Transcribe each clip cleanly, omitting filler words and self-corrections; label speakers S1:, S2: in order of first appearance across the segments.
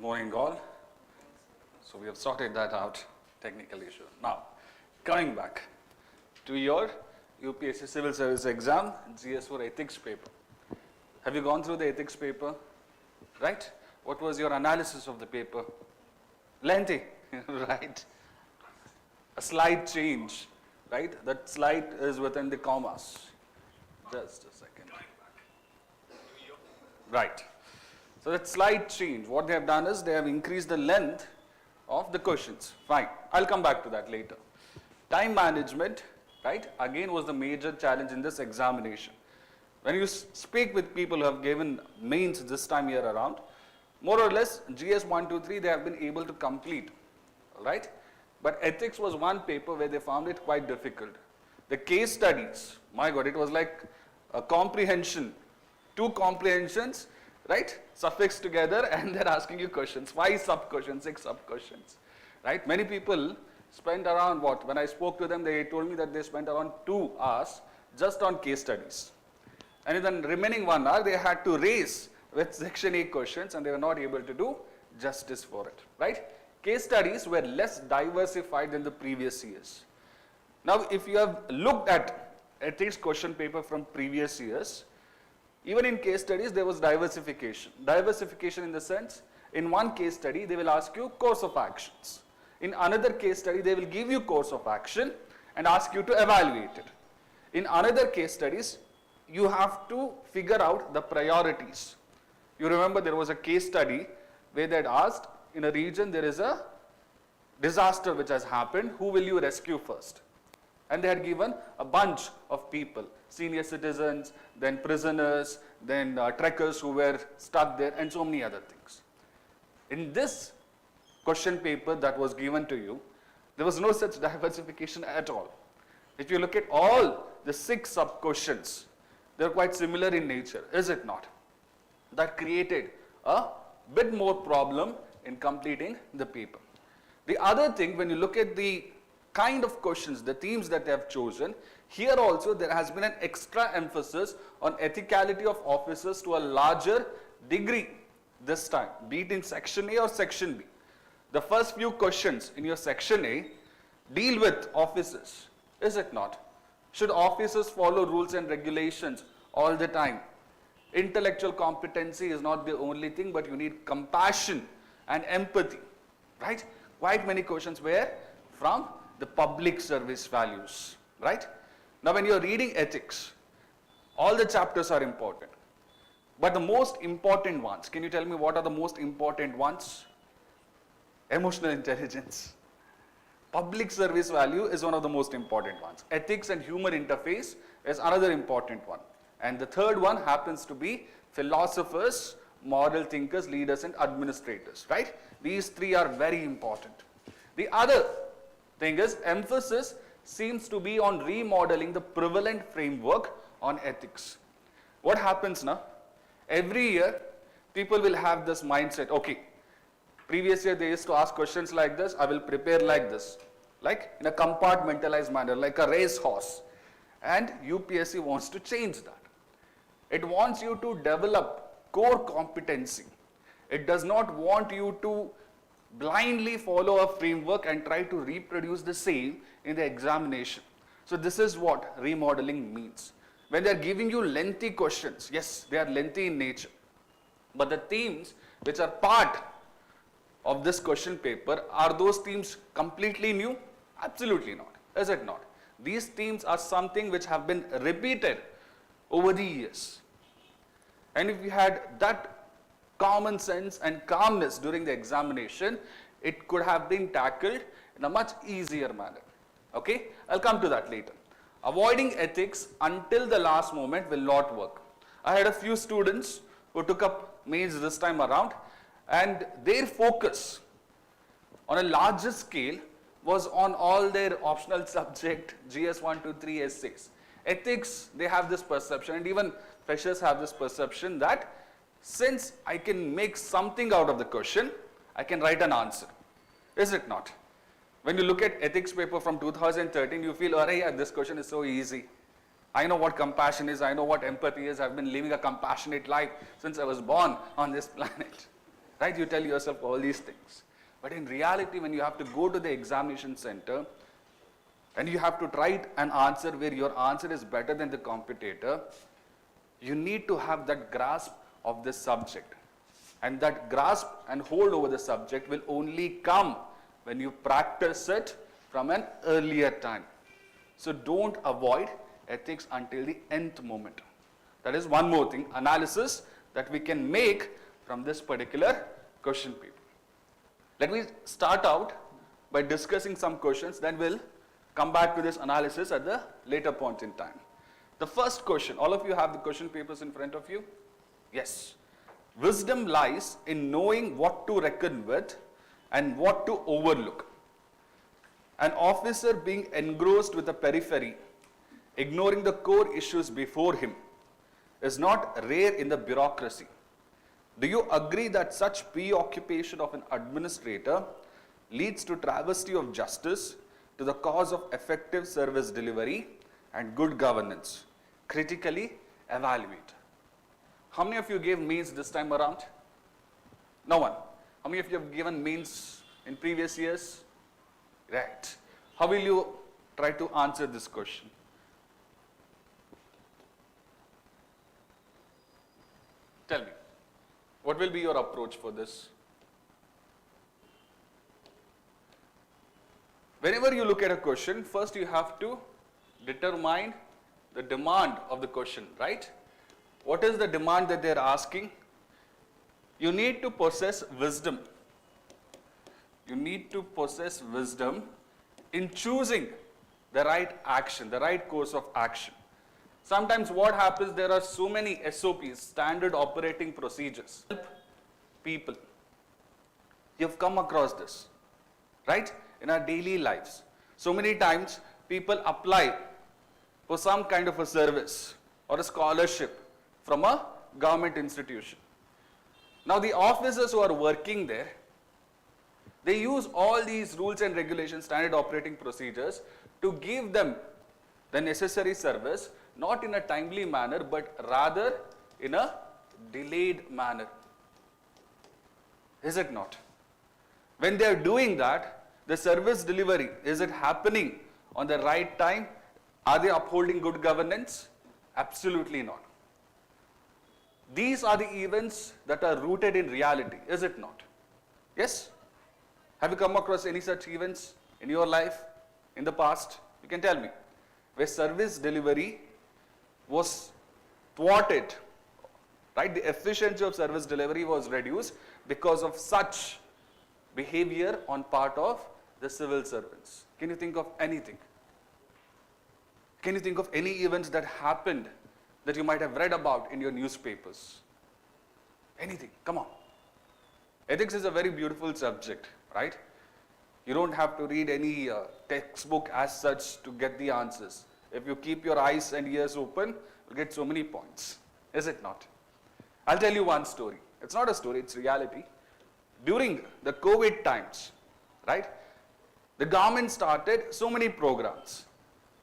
S1: Morning all. So we have sorted that out, technical issue. Now, coming back to your UPSC Civil Service exam, Gs4 Ethics Paper. Have you gone through the ethics paper? Right? What was your analysis of the paper? Lengthy, right? A slight change, right? That slight is within the commas. Just a second. Right. So that slight change, what they have done is they have increased the length of the questions. Fine. I'll come back to that later. Time management, right, again was the major challenge in this examination. When you speak with people who have given mains this time year around, more or less GS1, 2, 3 they have been able to complete, right? But ethics was one paper where they found it quite difficult. The case studies, my God, it was like a comprehension, 2 comprehensions, right, suffixed together, and they're asking you questions, 5 sub-questions, 6 sub-questions, right? Many people spent around what? When I spoke to them, they told me that they spent around 2 hours just on case studies. And in the remaining 1 hour, they had to race with section A questions, and they were not able to do justice for it, right? Case studies were less diversified than the previous years. Now, if you have looked at ethics question paper from previous years, even in case studies, there was diversification. Diversification in the sense, in one case study, they will ask you course of actions. In another case study, they will give you course of action and ask you to evaluate it. In another case studies, you have to figure out the priorities. You remember there was a case study where they had asked, in a region there is a disaster which has happened, who will you rescue first? And they had given a bunch of people, senior citizens, then prisoners, then trekkers who were stuck there, and so many other things. In this question paper that was given to you, there was no such diversification at all. If you look at all the 6 sub-questions, they're quite similar in nature, is it not? That created a bit more problem in completing the paper. The other thing, when you look at the kind of questions, the themes that they have chosen, here also there has been an extra emphasis on ethicality of officers to a larger degree this time, be it in section A or section B. The first few questions in your section A deal with officers, is it not? Should officers follow rules and regulations all the time? Intellectual competency is not the only thing, but you need compassion and empathy, right? Quite many questions were from the public service values, right? Now, when you're reading ethics, all the chapters are important, but the most important ones, can you tell me what are the most important ones? Emotional intelligence. Public service value is one of the most important ones. Ethics and human interface is another important one. And the third one happens to be philosophers, moral thinkers, leaders, and administrators, right? These 3 are very important. The other thing is emphasis seems to be on remodeling the prevalent framework on ethics. What happens now? Every year, people will have this mindset, okay, previous year they used to ask questions like this, I will prepare like this, like in a compartmentalized manner, like a racehorse. And UPSC wants to change that. It wants you to develop core competency. It does not want you to blindly follow a framework and try to reproduce the same in the examination. So this is what remodeling means. When they are giving you lengthy questions, yes, they are lengthy in nature, but the themes which are part of this question paper, are those themes completely new? Absolutely not, is it not? These themes are something which have been repeated over the years. And if you had that common sense and calmness during the examination, it could have been tackled in a much easier manner. Okay, I'll come to that later. Avoiding ethics until the last moment will not work. I had a few students who took up mains this time around, and their focus on a larger scale was on all their optional subject, GS1, 2, 3 essays. Ethics, they have this perception, and even freshers have this perception that since I can make something out of the question, I can write an answer. Is it not? When you look at ethics paper from 2013, you feel, oh yeah, this question is so easy. I know what compassion is, I know what empathy is, I've been living a compassionate life since I was born on this planet. right? You tell yourself all these things. But in reality, when you have to go to the examination center and you have to write an answer where your answer is better than the competitor, you need to have that grasp of the subject. And that grasp and hold over the subject will only come when you practice it from an earlier time. So don't avoid ethics until the nth moment. That is one more thing, analysis that we can make from this particular question paper. Let me start out by discussing some questions, then we'll come back to this analysis at the later point in time. The first question, all of you have the question papers in front of you? Yes. Wisdom lies in knowing what to reckon with and what to overlook. An officer being engrossed with the periphery, ignoring the core issues before him, is not rare in the bureaucracy. Do you agree that such preoccupation of an administrator leads to travesty of justice, to the cause of effective service delivery and good governance? Critically evaluate. How many of you gave mains this time around? No one. How many of you have given mains in previous years? Right. How will you try to answer this question? Tell me. What will be your approach for this? Whenever you look at a question, first you have to determine the demand of the question, right? What is the demand that they are asking? You need to possess wisdom. You need to possess wisdom in choosing the right action, the right course of action. Sometimes what happens, there are so many SOPs, standard operating procedures. People, you've come across this, right? In our daily lives. So many times people apply for some kind of a service or a scholarship from a government institution. Now the officers who are working there, they use all these rules and regulations, standard operating procedures to give them the necessary service, not in a timely manner, but rather in a delayed manner. Is it not? When they are doing that, the service delivery, is it happening on the right time? Are they upholding good governance? Absolutely not. These are the events that are rooted in reality, is it not? Yes? Have you come across any such events in your life, in the past? You can tell me. Where service delivery was thwarted, right? The efficiency of service delivery was reduced because of such behavior on part of the civil servants. Can you think of anything? Can you think of any events that happened that you might have read about in your newspapers? Anything? Come on. Ethics is a very beautiful subject, right? You don't have to read any textbook as such to get the answers. If you keep your eyes and ears open, you'll get so many points. Is it not? I'll tell you one story. It's not a story, it's reality. During the COVID times, right? The government started so many programs,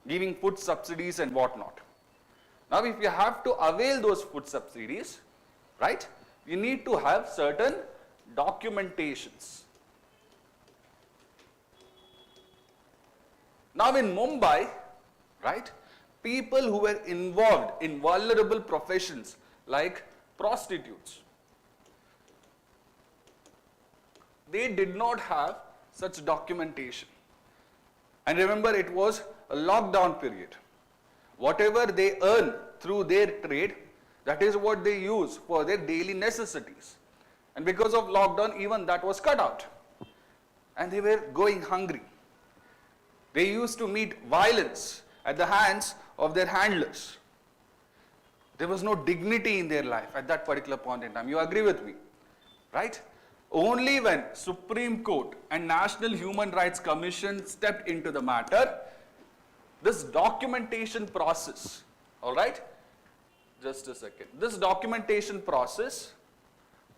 S1: giving food subsidies and whatnot. Now, if you have to avail those food subsidies, right, you need to have certain documentations. Now, in Mumbai, right, people who were involved in vulnerable professions like prostitutes, they did not have such documentation. And remember, it was a lockdown period. Whatever they earn through their trade, that is what they use for their daily necessities. And because of lockdown, even that was cut out. And they were going hungry. They used to meet violence at the hands of their handlers. There was no dignity in their life at that particular point in time. You agree with me? Right? Only when Supreme Court and National Human Rights Commission stepped into the matter, this documentation process, all right? Just a second. This documentation process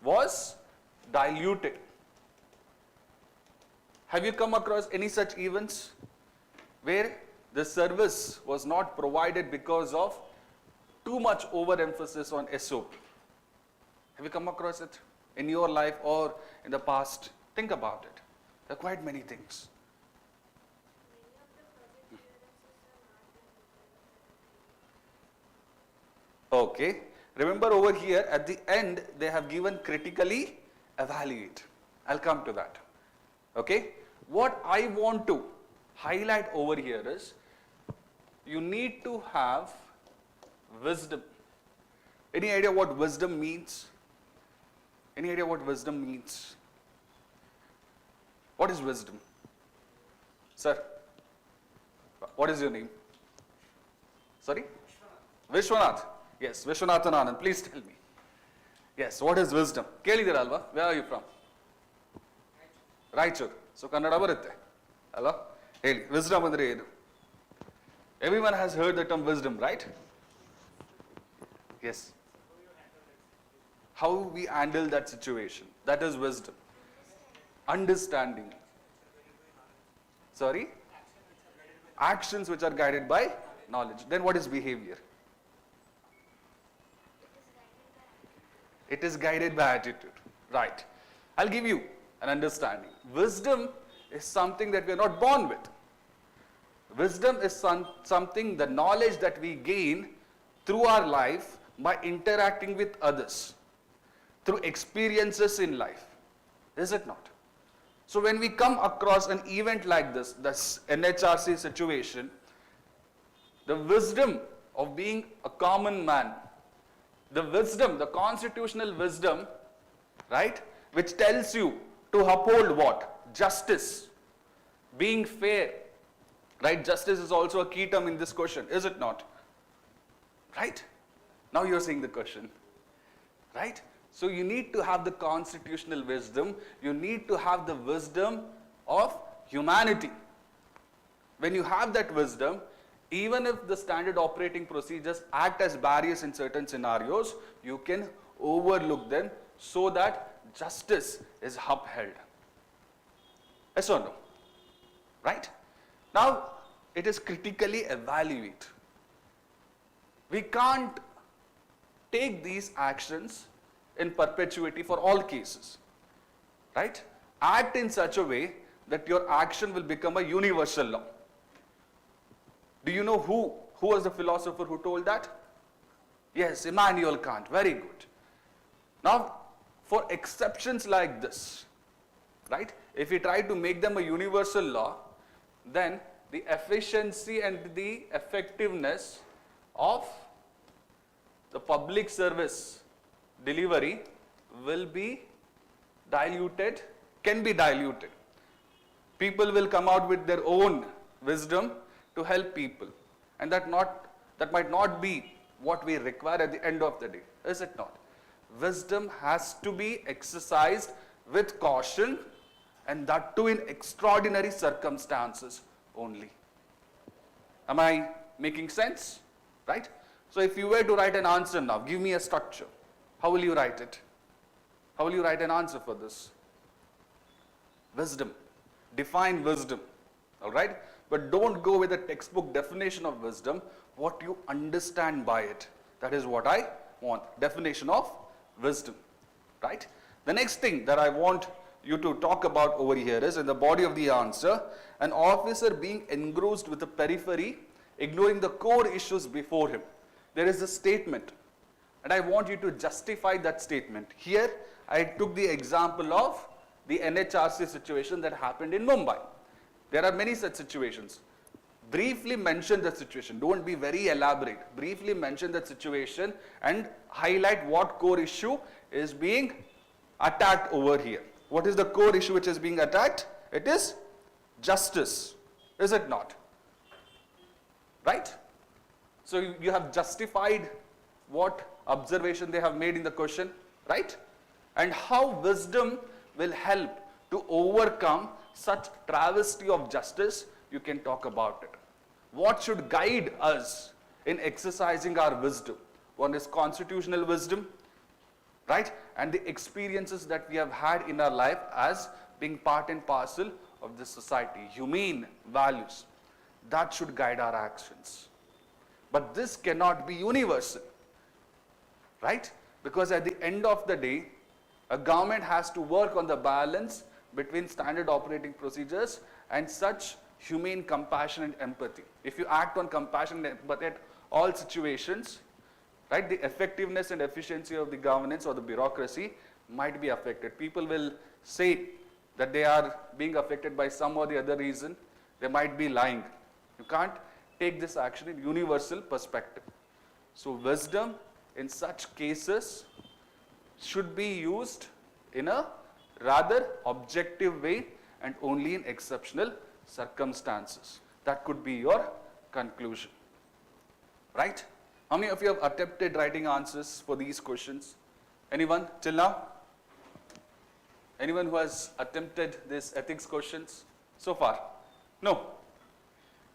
S1: was diluted. Have you come across any such events where the service was not provided because of too much overemphasis on SOP? Have you come across it? in your life or in the past? Think about it. There are quite many things. Okay. Remember over here at the end they have given critically evaluate. I'll come to that. Okay. What I want to highlight over here is you need to have wisdom. Any idea what wisdom means? Any idea what wisdom means? What is wisdom? Sir, what is your name? Sorry? Vishwanath. Yes, Vishwanathan Anand. Please tell me. Yes, what is wisdom? Kelidira alva? Where are you from? Raichur. So Kannada barutte. Alva? Heli. Wisdom andre enu? Everyone has heard the term wisdom, right? Yes. How we handle that situation. That is wisdom. Understanding. Sorry? Actions which are guided by knowledge. Then what is behavior? It is guided by attitude. Right. I'll give you an understanding. Wisdom is something that we are not born with. Wisdom is something, the knowledge that we gain through our life by interacting with others, through experiences in life. Is it not? So when we come across an event like this NHRC situation, the wisdom of being a common man, the wisdom, the constitutional wisdom, right, which tells you to uphold what? Justice, being fair, right? Justice is also a key term in this question, is it not? Right? Now you're seeing the question, right? So you need to have the constitutional wisdom, you need to have the wisdom of humanity. When you have that wisdom, even if the standard operating procedures act as barriers in certain scenarios, you can overlook them so that justice is upheld. Yes or no? Right? Now, it is critically evaluate. We can't take these actions in perpetuity for all cases. Right? Act in such a way that your action will become a universal law. Do you know who was the philosopher who told that? Yes, Immanuel Kant. Very good. Now, for exceptions like this, right, if we try to make them a universal law, then the efficiency and the effectiveness of the public service delivery will be diluted, can be diluted. People will come out with their own wisdom to help people, and that might not be what we require at the end of the day, is it not? Wisdom has to be exercised with caution, and that too in extraordinary circumstances only. Am I making sense? Right? So if you were to write an answer now, give me a structure. How will you write it? How will you write an answer for this? Wisdom. Define wisdom. All right? But don't go with a textbook definition of wisdom, what you understand by it. That is what I want. Definition of wisdom. Right? The next thing that I want you to talk about over here is in the body of the answer, an officer being engrossed with the periphery, ignoring the core issues before him. There is a statement, and I want you to justify that statement. Here, I took the example of the NHRC situation that happened in Mumbai. There are many such situations. Briefly mention the situation. Don't be very elaborate. Briefly mention that situation and highlight what core issue is being attacked over here. What is the core issue which is being attacked? It is justice. Is it not? Right? So you have justified what observation they have made in the question, right? And how wisdom will help to overcome such travesty of justice, you can talk about it. What should guide us in exercising our wisdom? One is constitutional wisdom, right? And the experiences that we have had in our life as being part and parcel of this society, humane values. That should guide our actions. But this cannot be universal, right? Because at the end of the day, A government has to work on the balance between standard operating procedures and such humane compassion and empathy. If you act on compassion and empathy at all situations, right, the effectiveness and efficiency of the governance or the bureaucracy might be affected. People will say that they are being affected by some or the other reason. They might be lying. You can't take this action in universal perspective. So wisdom in such cases should be used in a rather objective way and only in exceptional circumstances. That could be your conclusion. Right? How many of you have attempted writing answers for these questions? Anyone till now? Anyone who has attempted these ethics questions so far? No?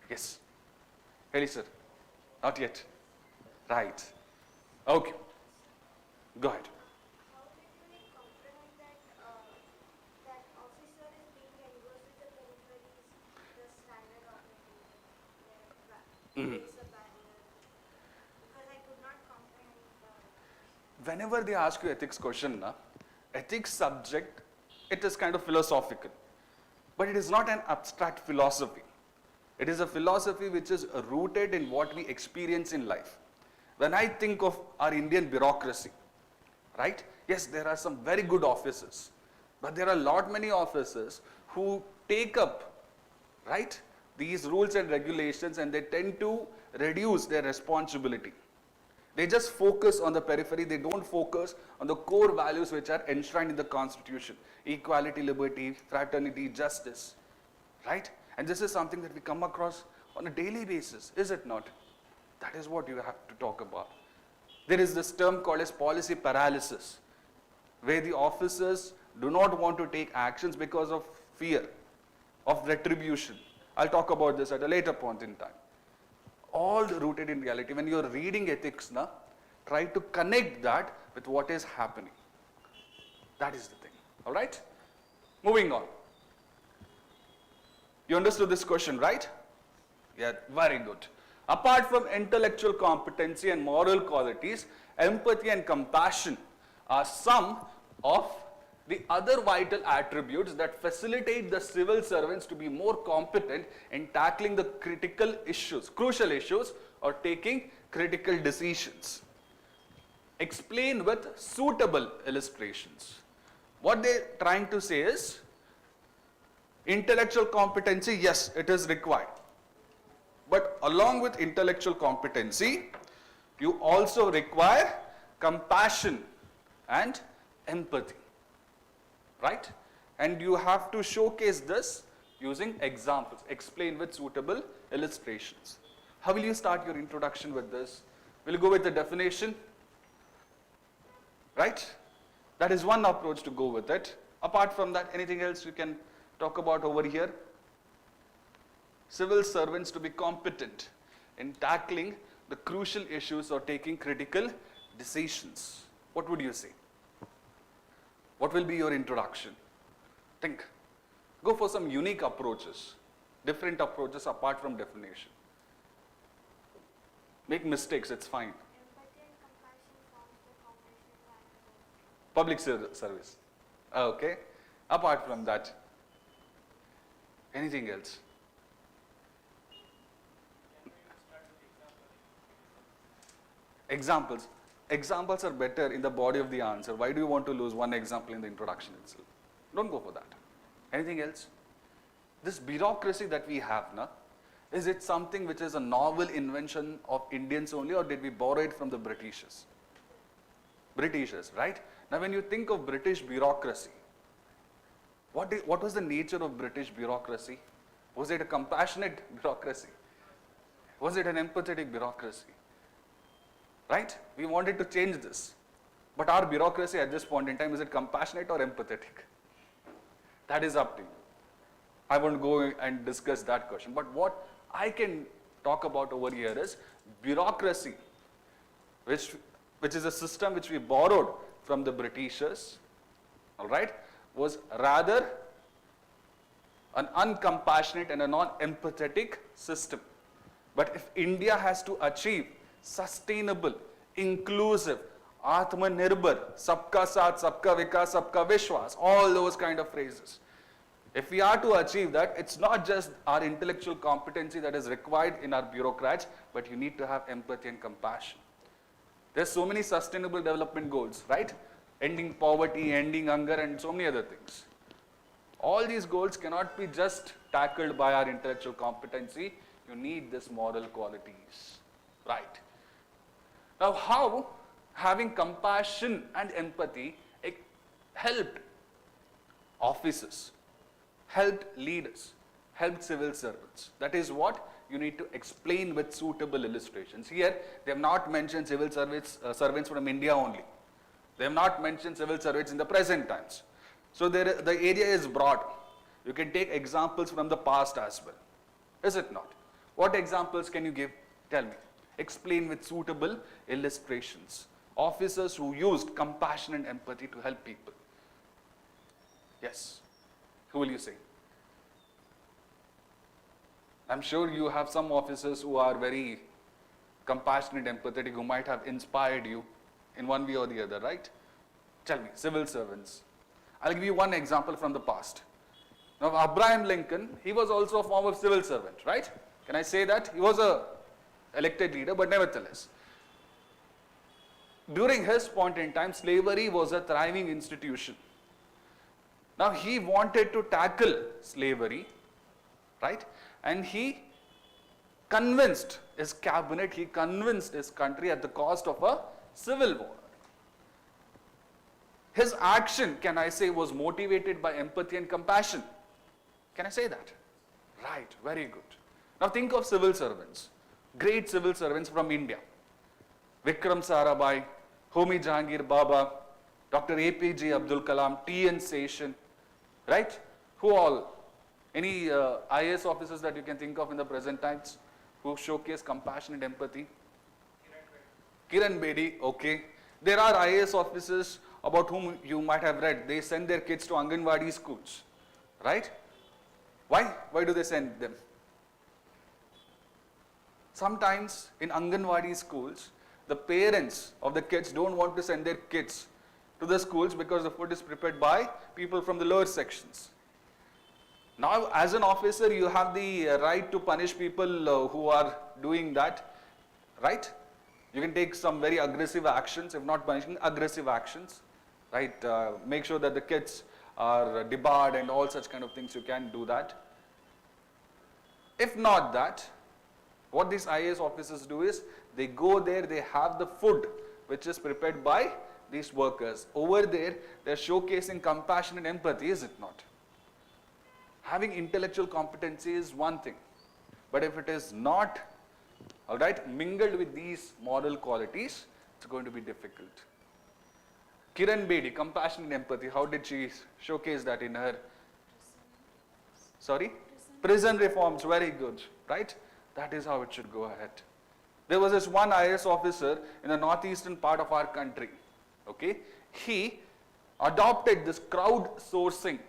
S1: Yes. Kelly sir? Not yet. Right. Okay. Go ahead.
S2: How did we comprehend that officer is being engrossed with the peripheries, the standard operating, there is a barrier? Because I could not comprehend
S1: Whenever they ask you ethics question, ethics subject, it is kind of philosophical. But it is not an abstract philosophy. It is a philosophy which is rooted in what we experience in life. When I think of our Indian bureaucracy, right? Yes, there are some very good officers, but there are many officers who take up, right, these rules and regulations, and they tend to reduce their responsibility. They just focus on the periphery. They don't focus on the core values which are enshrined in the Constitution: equality, liberty, fraternity, justice, right? And this is something that we come across on a daily basis, is it not? That is what you have to talk about. There is this term called as policy paralysis, where the officers do not want to take actions because of fear of retribution. I'll talk about this at a later point in time. All rooted in reality. When you're reading ethics, try to connect that with what is happening. That is the thing. All right? Moving on. You understood this question, right? Yeah, very good. Apart from intellectual competency and moral qualities, empathy and compassion are some of the other vital attributes that facilitate the civil servants to be more competent in tackling the critical issues, crucial issues, or taking critical decisions. Explain with suitable illustrations. What they're trying to say is, intellectual competency, yes, it is required. But along with intellectual competency, you also require compassion and empathy. Right? And you have to showcase this using examples. Explain with suitable illustrations. How will you start your introduction with this? Will you go with the definition? Right? That is one approach to go with it. Apart from that, anything else you can talk about over here? Civil servants to be competent in tackling the crucial issues or taking critical decisions. What would you say? What will be your introduction? Think. Go for some unique approaches, different approaches apart from definition. Make mistakes, it's fine.
S2: empathy and compassion forms the foundation
S1: Public service. Okay. Apart from that, anything else? Examples. Examples are better in the body of the answer. Why do you want to lose one example in the introduction itself? Don't go for that. Anything else? This bureaucracy that we have, is it something which is a novel invention of Indians only, or did we borrow it from the Britishers? Britishers, right? Now when you think of British bureaucracy, what was the nature of British bureaucracy? Was it a compassionate bureaucracy? Was it an empathetic bureaucracy? Right? We wanted to change this. But our bureaucracy at this point in time, is it compassionate or empathetic? That is up to you. I won't go and discuss that question. But what I can talk about over here is bureaucracy, which is a system which we borrowed from the Britishers, all right, was rather an uncompassionate and a non-empathetic system. But if India has to achieve sustainable, inclusive, Atmanirbhar, Sabka Saath, Sabka Vikas, Sabka Vishwas, all those kind of phrases. If we are to achieve that, it's not just our intellectual competency that is required in our bureaucrats, but you need to have empathy and compassion. There's so many sustainable development goals, right? Ending poverty, ending hunger, and so many other things. All these goals cannot be just tackled by our intellectual competency. You need these moral qualities, right? Now, how having compassion and empathy helped officers, helped leaders, helped civil servants? That is what you need to explain with suitable illustrations. Here, they have not mentioned civil servants from India only. They have not mentioned civil servants in the present times. So the area is broad. You can take examples from the past as well. Is it not? What examples can you give? Tell me. Explain with suitable illustrations. Officers who used compassion and empathy to help people. Yes. Who will you say? I'm sure you have some officers who are very compassionate, empathetic, who might have inspired you in one way or the other, right? Tell me, civil servants. I'll give you one example from the past. Now, Abraham Lincoln, he was also a form of civil servant, right? Can I say that? He was a elected leader, but nevertheless. During his point in time, slavery was a thriving institution. Now, he wanted to tackle slavery, right? And he convinced his cabinet, he convinced his country at the cost of a civil war. His action, can I say, was motivated by empathy and compassion. Can I say that? Right, very good. Now think of civil servants, great civil servants from India. Vikram Sarabhai, Homi Jahangir Baba, Dr. APJ Abdul Kalam, T.N. Seshan, right? Who all? Any IAS officers that you can think of in the present times who showcase compassion and empathy? Kiran Bedi, okay. There are IAS officers about whom you might have read. They send their kids to Anganwadi schools, right? Why? Why do they send them? Sometimes in Anganwadi schools, the parents of the kids don't want to send their kids to the schools because the food is prepared by people from the lower sections. Now, as an officer, you have the right to punish people who are doing that, right? You can take some very aggressive actions, if not punishing, aggressive actions, right? Make sure that the kids are debarred and all such kind of things, you can do that. If not that, what these IAS officers do is, they go there, they have the food which is prepared by these workers. Over there, they're showcasing compassion and empathy, is it not? Having intellectual competency is one thing, but if it is not, all right, mingled with these moral qualities, it's going to be difficult. Kiran Bedi, compassion and empathy, how did she showcase that in her? Sorry? Prison reforms, very good, right? That is how it should go ahead. There was this one IAS officer in the northeastern part of our country, okay? He adopted this crowdsourcing.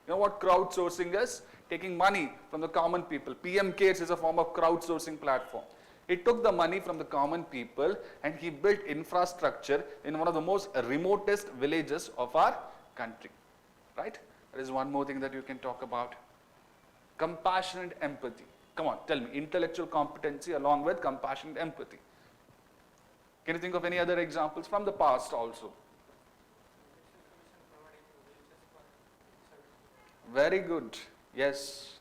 S1: You know what crowdsourcing is? Taking money from the common people. PM Cares is a form of crowdsourcing platform. He took the money from the common people and he built infrastructure in one of the most remotest villages of our country, right? There is one more thing that you can talk about. Compassion and empathy. Come on, tell me, intellectual competency along with compassion and empathy. Can you think of any other examples from the past also? Very good. Yes.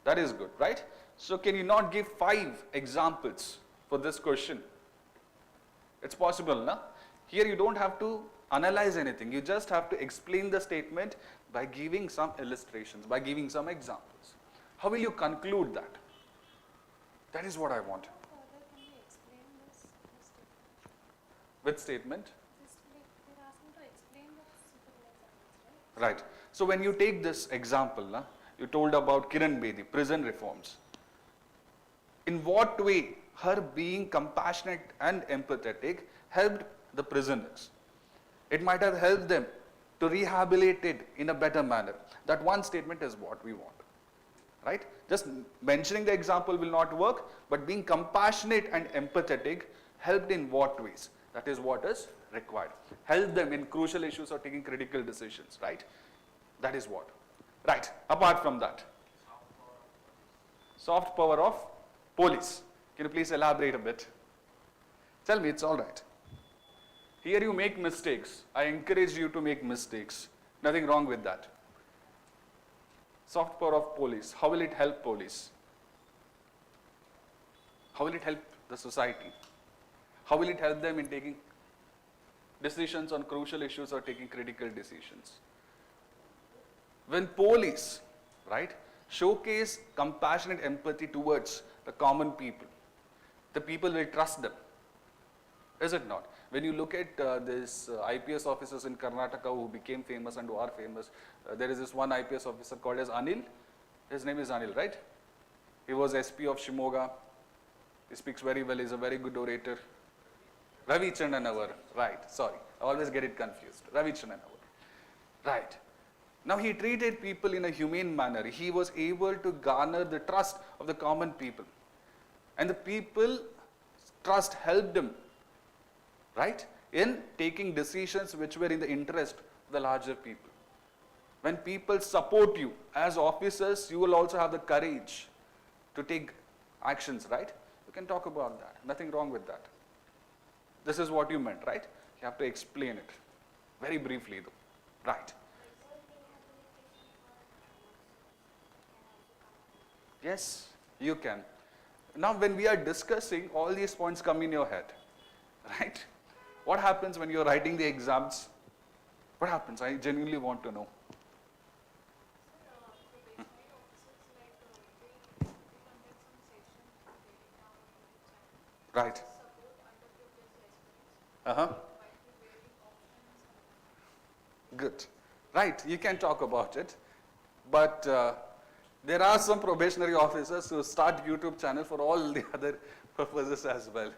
S1: That is good, right? So can you not give 5 examples for this question? It's possible, na? Here you don't have to analyze anything. You just have to explain the statement by giving some illustrations, by giving some examples. How will you conclude that? That is what I want.
S2: Further, can you explain this statement?
S1: With statement?
S2: They're asking to explain the suitable examples, right?
S1: Right. So when you take this example, you told about Kiran Bedi, prison reforms. In what way her being compassionate and empathetic helped the prisoners? It might have helped them to rehabilitate it in a better manner. That one statement is what we want, right? Just mentioning the example will not work, but being compassionate and empathetic helped in what ways? That is what is required. Help them in crucial issues or taking critical decisions, right? That is what. Right, apart from that. Soft power of police. Can you please elaborate a bit? Tell me, it's all right. Here you make mistakes. I encourage you to make mistakes. Nothing wrong with that. Soft power of police. How will it help police? How will it help the society? How will it help them in taking decisions on crucial issues or taking critical decisions? When police, right, showcase compassionate empathy towards the common people, the people will trust them. Is it not? When you look at this IPS officers in Karnataka who became famous and who are famous, there is this one IPS officer called as Anil. His name is Anil, right? He was SP of Shimoga. He speaks very well. He's a very good orator. Ravi Chandanawar, right? Sorry, I always get it confused. Ravi Chandanawar, right? Now he treated people in a humane manner. He was able to garner the trust of the common people, and the people trust helped him, right, in taking decisions which were in the interest of the larger people. When people support you as officers, you will also have the courage to take actions, right? You can talk about that. Nothing wrong with that. This is what you meant, right? You have to explain it very briefly though, right? Yes, you can. Now when we are discussing, all these points come in your head, right? What happens when you're writing the exams? What happens? I genuinely want to know. Right. Good. Right, you can talk about it. But there are some probationary officers who start YouTube channel for all the other purposes as well,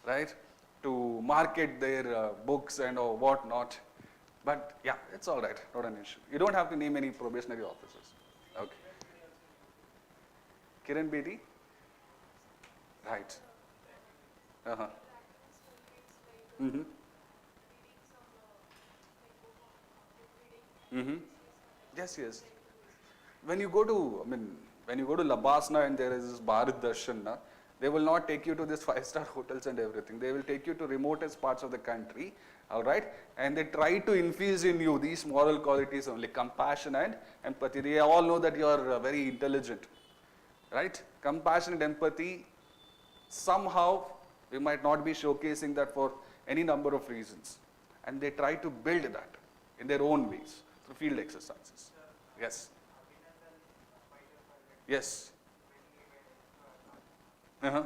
S1: right? To market their books and or whatnot. But yeah, it's all right, not an issue. You don't have to name any probationary officers. Okay. Kiran Bedi? Right. Uh-huh. Mm-hmm. Mm-hmm. Yes, yes. When you go to, when you go to Labasna and there is this Bharat Darshan, they will not take you to these 5-star hotels and everything. They will take you to remotest parts of the country, all right? And they try to infuse in you these moral qualities only, compassion and empathy. They all know that you are very intelligent, right? Compassion and empathy, somehow we might not be showcasing that for any number of reasons. And they try to build that in their own ways through field exercises. Yes. Yes. Uh-huh.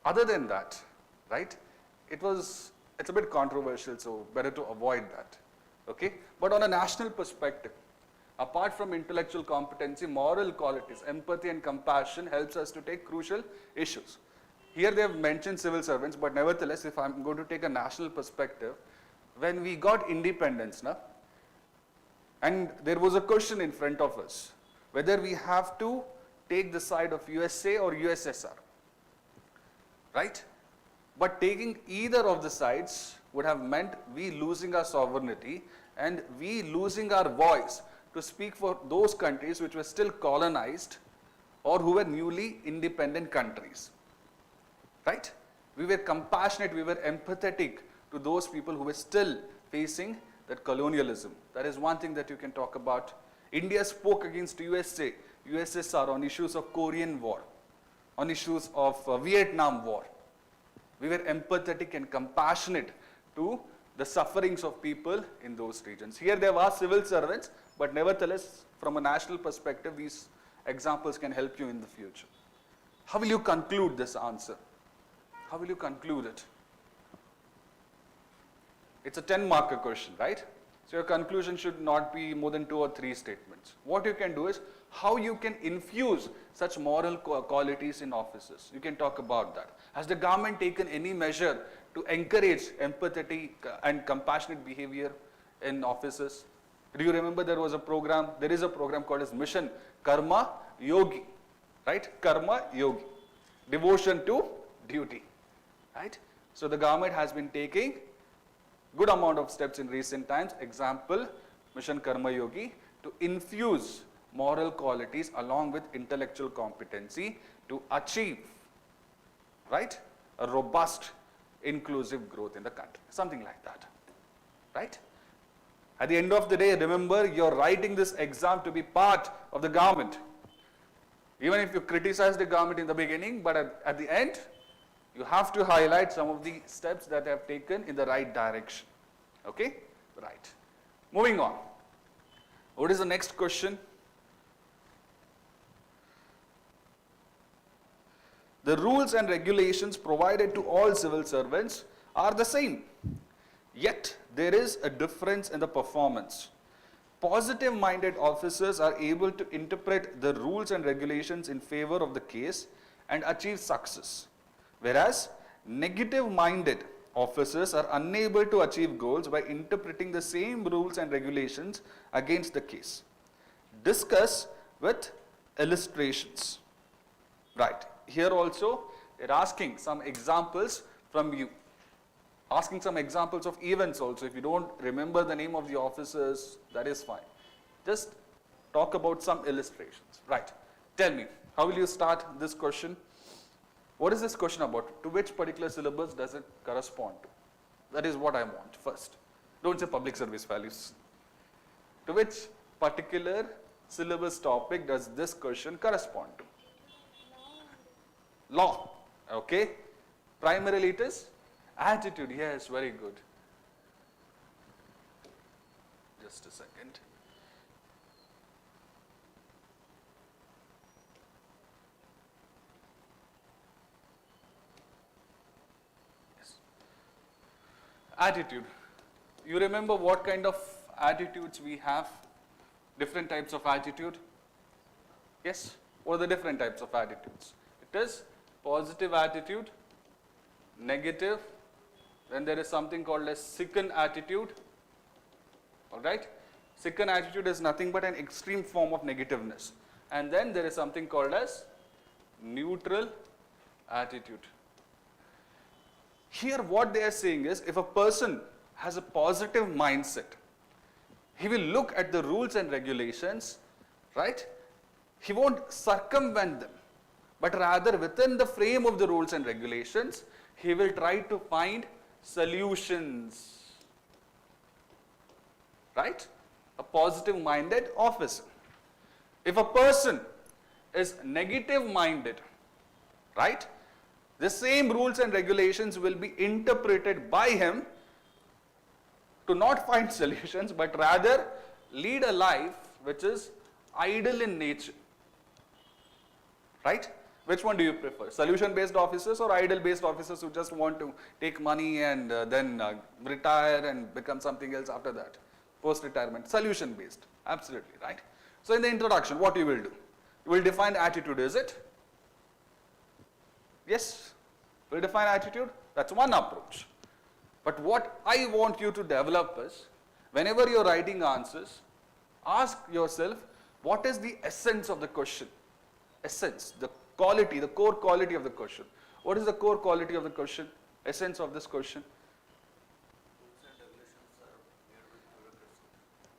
S1: Other than that, right, it's a bit controversial, so better to avoid that, okay? But on a national perspective, apart from intellectual competency, moral qualities, empathy and compassion helps us to take crucial issues. Here they have mentioned civil servants, but nevertheless, if I'm going to take a national perspective, when we got independence, and there was a question in front of us, whether we have to take the side of USA or USSR, right? But taking either of the sides would have meant we losing our sovereignty and we losing our voice to speak for those countries which were still colonized or who were newly independent countries, right? We were compassionate, we were empathetic to those people who were still facing that colonialism. That is one thing that you can talk about. India spoke against USA, USSR on issues of Korean War, on issues of Vietnam War. We were empathetic and compassionate to the sufferings of people in those regions. Here there were civil servants, but nevertheless, from a national perspective, these examples can help you in the future. How will you conclude this answer? How will you conclude it? It's a 10-marker question, right? So your conclusion should not be more than 2 or 3 statements. What you can do is how you can infuse such moral qualities in officers. You can talk about that. Has the government taken any measure to encourage empathetic and compassionate behavior in officers? Do you remember there is a program called as Mission Karma Yogi, right? Karma yogi, devotion to duty, right? So the government has been taking good amount of steps in recent times. Example, Mission Karma Yogi, to infuse moral qualities along with intellectual competency to achieve, right, a robust, inclusive growth in the country. Something like that, right? At the end of the day, remember, you're writing this exam to be part of the government. Even if you criticize the government in the beginning, but at the end, you have to highlight some of the steps that they have taken in the right direction. Okay? Right. Moving on. What is the next question? The rules and regulations provided to all civil servants are the same. Yet, there is a difference in the performance. Positive-minded officers are able to interpret the rules and regulations in favor of the case and achieve success, whereas negative-minded officers are unable to achieve goals by interpreting the same rules and regulations against the case. Discuss with illustrations. Right. Here also, they're asking some examples from you. Asking some examples of events also. If you don't remember the name of the officers, that is fine. Just talk about some illustrations. Right. Tell me, how will you start this question? What is this question about? To which particular syllabus does it correspond to? That is what I want first. Don't say public service values. To which particular syllabus topic does this question correspond to? Law. Okay. Primarily it is attitude. Yes, very good. Just a second. Yes. Attitude. You remember what kind of attitudes we have? Different types of attitude? Yes? What are the different types of attitudes? It is positive attitude, negative, then there is something called as sicken attitude. Alright? Sicken attitude is nothing but an extreme form of negativeness. And then there is something called as neutral attitude. Here what they are saying is, if a person has a positive mindset, he will look at the rules and regulations, right? He won't circumvent them, but rather within the frame of the rules and regulations, he will try to find solutions, right? A positive minded officer. If a person is negative minded, right, the same rules and regulations will be interpreted by him to not find solutions, but rather lead a life which is idle in nature, right? Which one do you prefer? Solution-based officers or idle-based officers who just want to take money and then retire and become something else after that? Post-retirement. Solution-based. Absolutely, right? So in the introduction, what you will do? You will define attitude, is it? Yes? You will define attitude? That's one approach. But what I want you to develop is, whenever you're writing answers, ask yourself, what is the essence of the question? Essence, the quality, the core quality of the question. What is the core quality of the question? Essence of this question?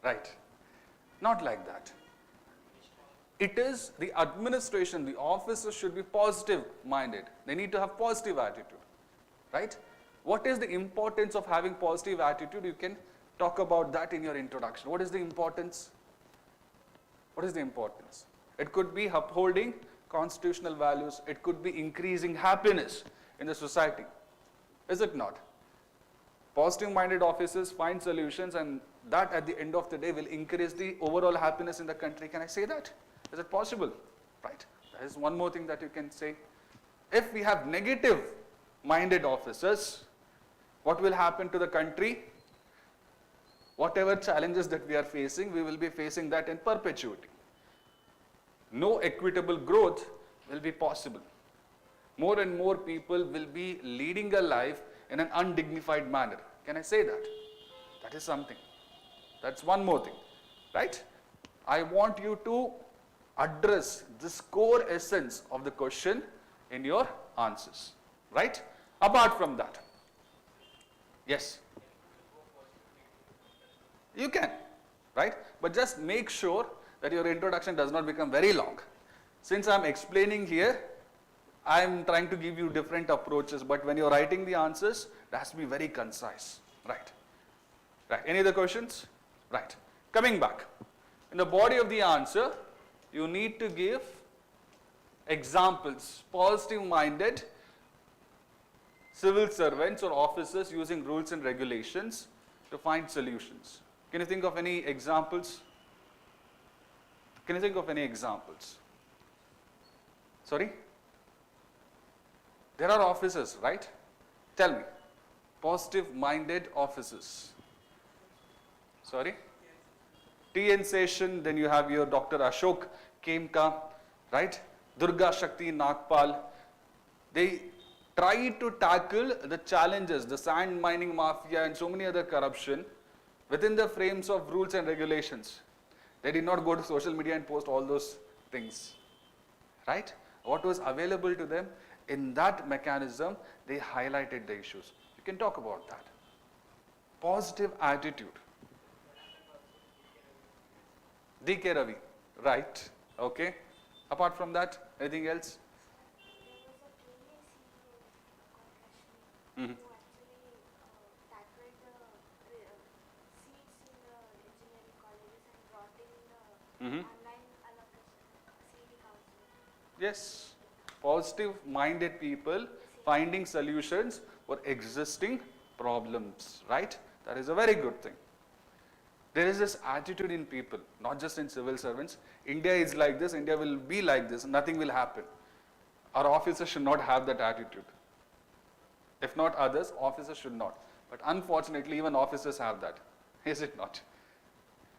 S1: Right. Not like that. It is the administration, the officers should be positive minded. They need to have positive attitude. Right? What is the importance of having positive attitude? You can talk about that in your introduction. What is the importance? What is the importance? It could be upholding constitutional values. It could be increasing happiness in the society. Is it not? Positive-minded officers find solutions, and that at the end of the day will increase the overall happiness in the country. Can I say that? Is it possible? Right. There is one more thing that you can say. If we have negative-minded officers, what will happen to the country? Whatever challenges that we are facing, we will be facing that in perpetuity. No equitable growth will be possible. More and more people will be leading a life in an undignified manner. Can I say that? That is something. That's one more thing, right? I want you to address this core essence of the question in your answers, right? Apart from that, yes, you can, right? But just make sure that your introduction does not become very long. Since I'm explaining here, I'm trying to give you different approaches, but when you're writing the answers, it has to be very concise, right? Right, any other questions? Right, coming back. In the body of the answer, you need to give examples, positive-minded civil servants or officers using rules and regulations to find solutions. Can you think of any examples? Can you think of any examples? Sorry? There are officers, right? Tell me. Positive-minded officers. Sorry? TN Session, then you have your Dr. Ashok Kemka, right? Durga Shakti Nagpal. They try to tackle the challenges, the sand mining mafia and so many other corruption within the frames of rules and regulations. They did not go to social media and post all those things, right? What was available to them, in that mechanism, they highlighted the issues. You can talk about that. Positive attitude. DK Ravi, right, okay. Apart from that, anything else?
S2: There was a previous CEO who actually tackled the seats in the engineering colleges and brought in the online allocation, CD counseling.
S1: Yes, positive-minded people finding solutions for existing problems, right? That is a very good thing. There is this attitude in people, not just in civil servants. India is like this, India will be like this, nothing will happen. Our officers should not have that attitude. If not others, officers should not. But unfortunately, even officers have that. Is it not?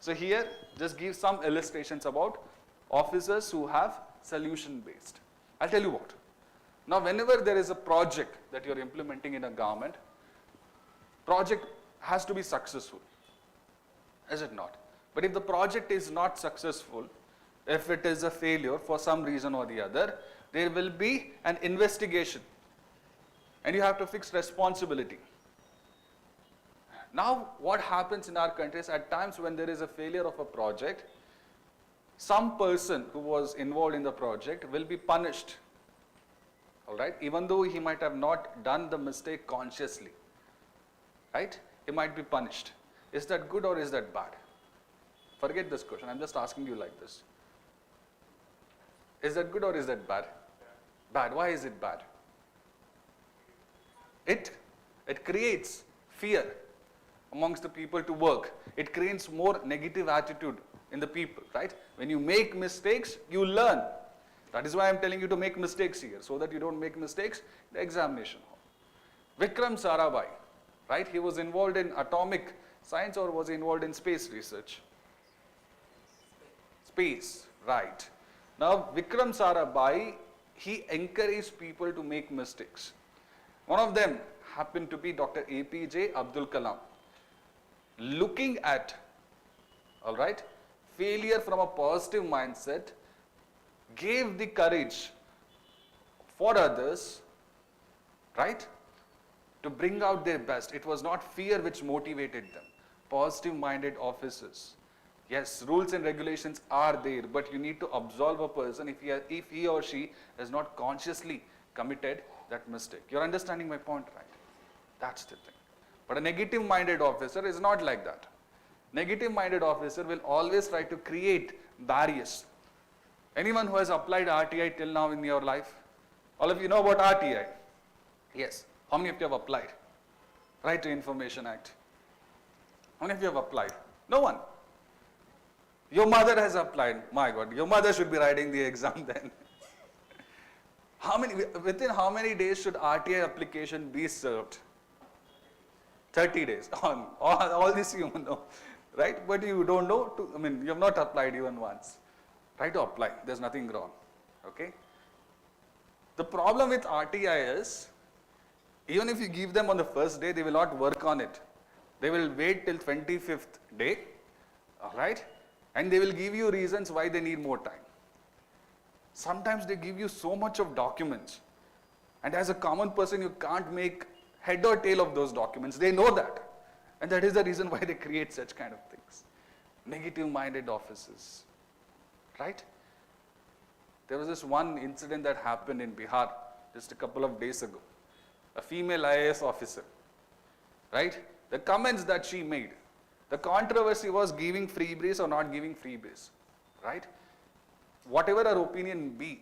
S1: So here, just give some illustrations about officers who have solution-based. I'll tell you what. Now, whenever there is a project that you're implementing in a government, project has to be successful. Is it not? But if the project is not successful, if it is a failure for some reason or the other, there will be an investigation and you have to fix responsibility. Now, what happens in our country is at times when there is a failure of a project, some person who was involved in the project will be punished, all right, even though he might have not done the mistake consciously, right? He might be punished. Is that good or is that bad? Forget this question, I'm just asking you like this. Is that good or is that bad? Bad. Why is it bad? It creates fear amongst the people to work. It creates more negative attitude in the people, right? When you make mistakes, you learn. That is why I'm telling you to make mistakes here, so that you don't make mistakes in the examination hall. Vikram Sarabhai, right? He was involved in atomic science or was he involved in space research? Space, right. Now, Vikram Sarabhai, he encouraged people to make mistakes. One of them happened to be Dr. APJ Abdul Kalam. Looking at, all right, failure from a positive mindset, gave the courage for others, right, to bring out their best. It was not fear which motivated them. Positive-minded officers. Yes, rules and regulations are there, but you need to absolve a person if he or she has not consciously committed that mistake. You're understanding my point, right? That's the thing. But a negative-minded officer is not like that. Negative-minded officer will always try to create barriers. Anyone who has applied RTI till now in your life? All of you know about RTI? Yes. How many of you have applied? Right to Information Act. How many of you have applied? No one. Your mother has applied. My God, your mother should be writing the exam then. Within how many days should RTI application be served? 30 days. All this you know, right? But you don't know, you have not applied even once. Try to apply. There's nothing wrong. Okay? The problem with RTI is, even if you give them on the first day, they will not work on it. They will wait till 25th day, all right? And they will give you reasons why they need more time. Sometimes they give you so much of documents, and as a common person you can't make head or tail of those documents. They know that, and that is the reason why they create such kind of things. Negative minded officers, right? There was this one incident that happened in Bihar just a couple of days ago. A female IAS officer, right? The comments that she made, the controversy was giving freebies or not giving freebies, right? Whatever her opinion be,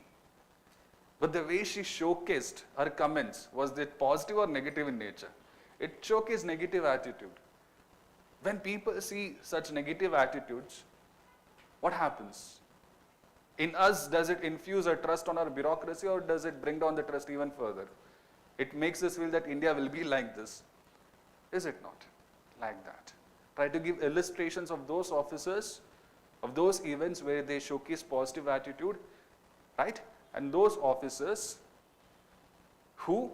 S1: but the way she showcased her comments, was it positive or negative in nature? It showcased negative attitude. When people see such negative attitudes, what happens? In us, does it infuse a trust on our bureaucracy, or does it bring down the trust even further? It makes us feel that India will be like this. Is it not like that? Try to give illustrations of those officers, of those events where they showcase positive attitude, right? And those officers who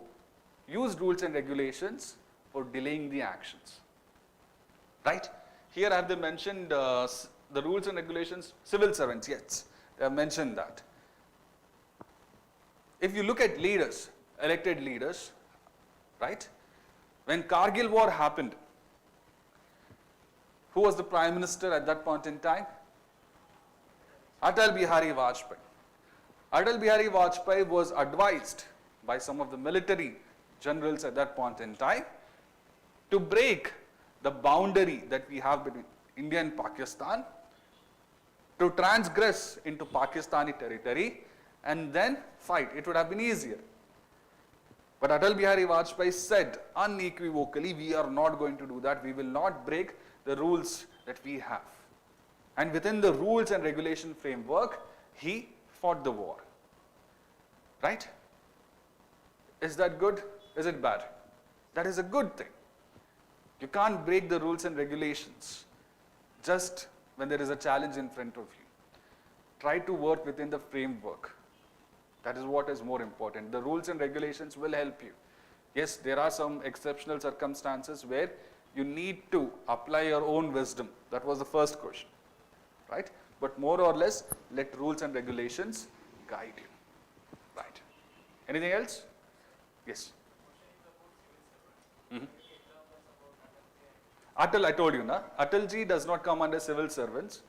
S1: use rules and regulations for delaying the actions, right? Here I have mentioned the rules and regulations, civil servants, yes, they have mentioned that. If you look at leaders, elected leaders, right? When Kargil war happened, who was the Prime Minister at that point in time? Atal Bihari Vajpayee. Atal Bihari Vajpayee was advised by some of the military generals at that point in time to break the boundary that we have between India and Pakistan, to transgress into Pakistani territory and then fight. It would have been easier. But Atal Bihari Vajpayee said unequivocally, we are not going to do that. We will not break the rules that we have. And within the rules and regulation framework, he fought the war. Right? Is that good? Is it bad? That is a good thing. You can't break the rules and regulations just when there is a challenge in front of you. Try to work within the framework. That is what is more important. The rules and regulations will help you. Yes, there are some exceptional circumstances where you need to apply your own wisdom. That was the first question, right? But more or less, let rules and regulations guide you, right? Anything else? Yes. Atal, I told you, na? Atalji does not come under civil servants.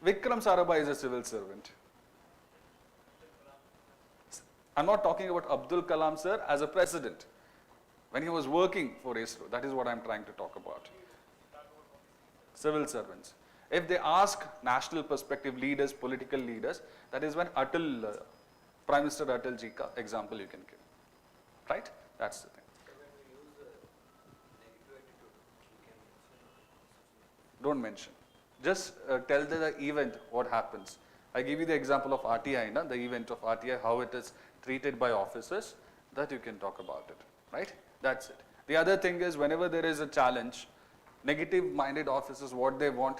S1: Vikram Sarabhai is a civil servant. I'm not talking about Abdul Kalam sir as a president. When he was working for ISRO, that is what I'm trying to talk about. Civil servants. If they ask national perspective leaders, political leaders, that is when Atal, Prime Minister Atal ji ka example you can give. Right? That's the thing. Don't mention. Just tell the event what happens. I give you the example of RTI, the event of RTI, how it is treated by officers, that you can talk about it, right? That's it. The other thing is, whenever there is a challenge, negative-minded officers, what they want,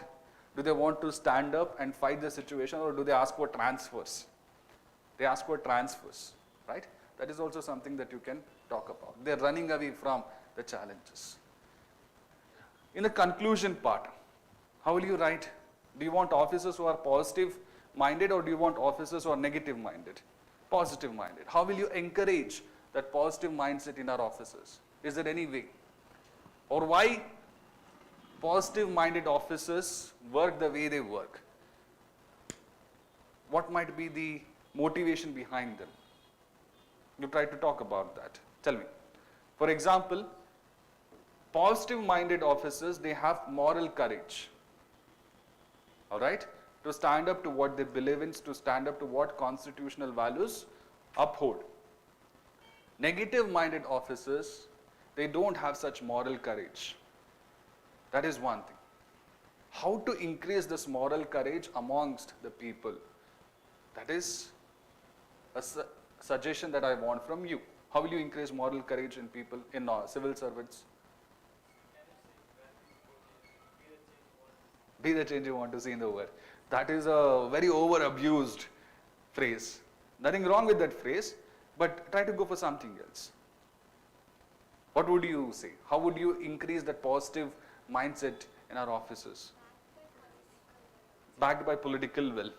S1: do they want to stand up and fight the situation, or do they ask for transfers? They ask for transfers, right? That is also something that you can talk about. They're running away from the challenges. In the conclusion part, how will you write? Do you want officers who are positive-minded, or do you want officers who are negative-minded? Positive-minded. How will you encourage that positive mindset in our officers? Is there any way? Or why positive-minded officers work the way they work? What might be the motivation behind them? You try to talk about that. Tell me. For example, positive-minded officers, they have moral courage. All right? To stand up to what they believe in, to stand up to what constitutional values uphold. Negative-minded officers, they don't have such moral courage. That is one thing. How to increase this moral courage amongst the people? That is a suggestion that I want from you. How will you increase moral courage in people, in civil servants? Be the change you want to see in the world. That is a very over-abused phrase. Nothing wrong with that phrase, but try to go for something else. What would you say? How would you increase that positive mindset in our offices? Backed by political will.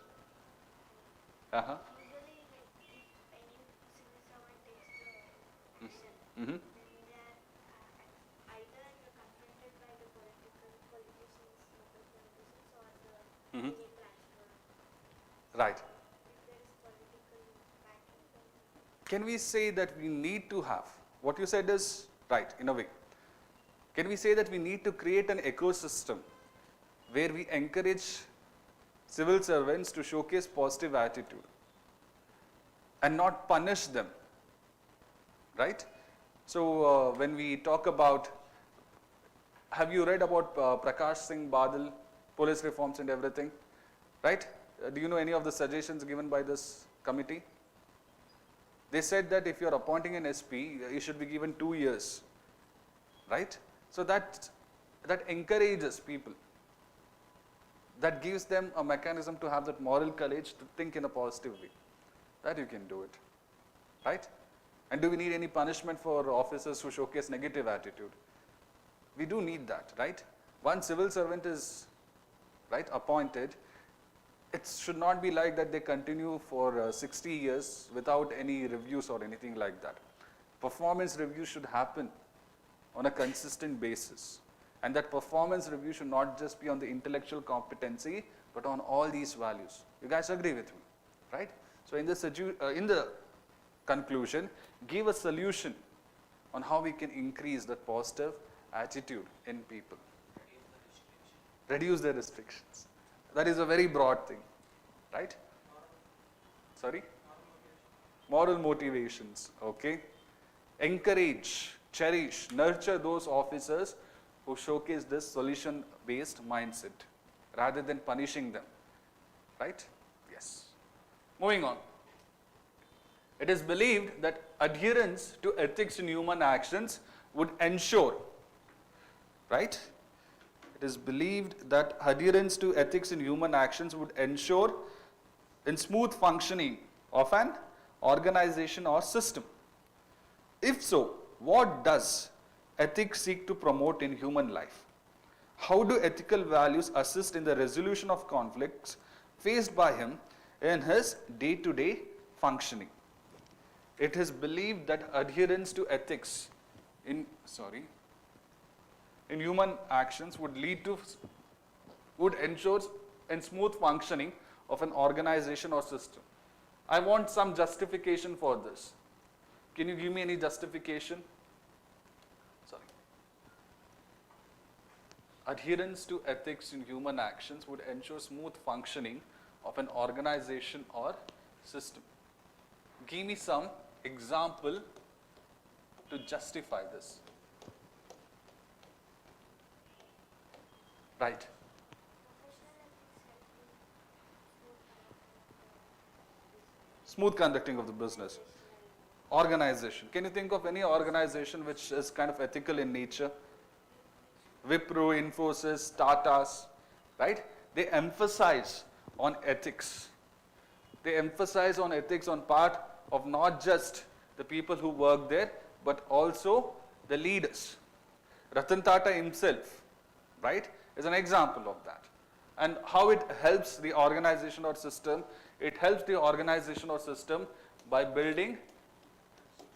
S1: Uh-huh.
S2: Usually, like if any civil servant takes the question,
S1: Mm-hmm.
S2: then they are either confronted by the politicians, local politicians, or the
S1: Mm-hmm.
S2: any transfer.
S1: Right.
S2: If there is political backing, then
S1: Can we say that we need to have, what you said is right in a way. Can we say that we need to create an ecosystem where we encourage civil servants to showcase positive attitude and not punish them, right? So when we talk about, have you read about Prakash Singh Badal, police reforms and everything, right? Do you know any of the suggestions given by this committee? They said that if you are appointing an SP, you should be given 2 years, right? So that encourages people. That gives them a mechanism to have that moral courage to think in a positive way. That you can do it, right? And do we need any punishment for officers who showcase negative attitude? We do need that, right? Once civil servant is, right, appointed, it should not be like that they continue for 60 years without any reviews or anything like that. Performance review should happen on a consistent basis. And that performance review should not just be on the intellectual competency, but on all these values. You guys agree with me, right? So in the conclusion, give a solution on how we can increase that positive attitude in people. Reduce the restrictions. That is a very broad thing, right? Sorry? Moral motivations, okay? Encourage, cherish, nurture those officers who showcase this solution-based mindset rather than punishing them, right? Yes. Moving on. It is believed that adherence to ethics in human actions would ensure, right? It is believed that adherence to ethics in human actions would ensure in smooth functioning of an organization or system. If so, what does ethics seek to promote in human life? How do ethical values assist in the resolution of conflicts faced by him in his day-to-day functioning? It is believed that adherence to ethics in human actions would ensure in smooth functioning of an organization or system. I want some justification for this. Can you give me any justification? Sorry. Adherence to ethics in human actions would ensure smooth functioning of an organization or system. Give me some example to justify this. Right. Smooth conducting of the business. Organization. Can you think of any organization which is kind of ethical in nature? Wipro, Infosys, Tata's, right? They emphasize on ethics. They emphasize on ethics on part of not just the people who work there, but also the leaders. Ratan Tata himself, right, is an example of that. And how it helps the organization or system? It helps the organization or system by building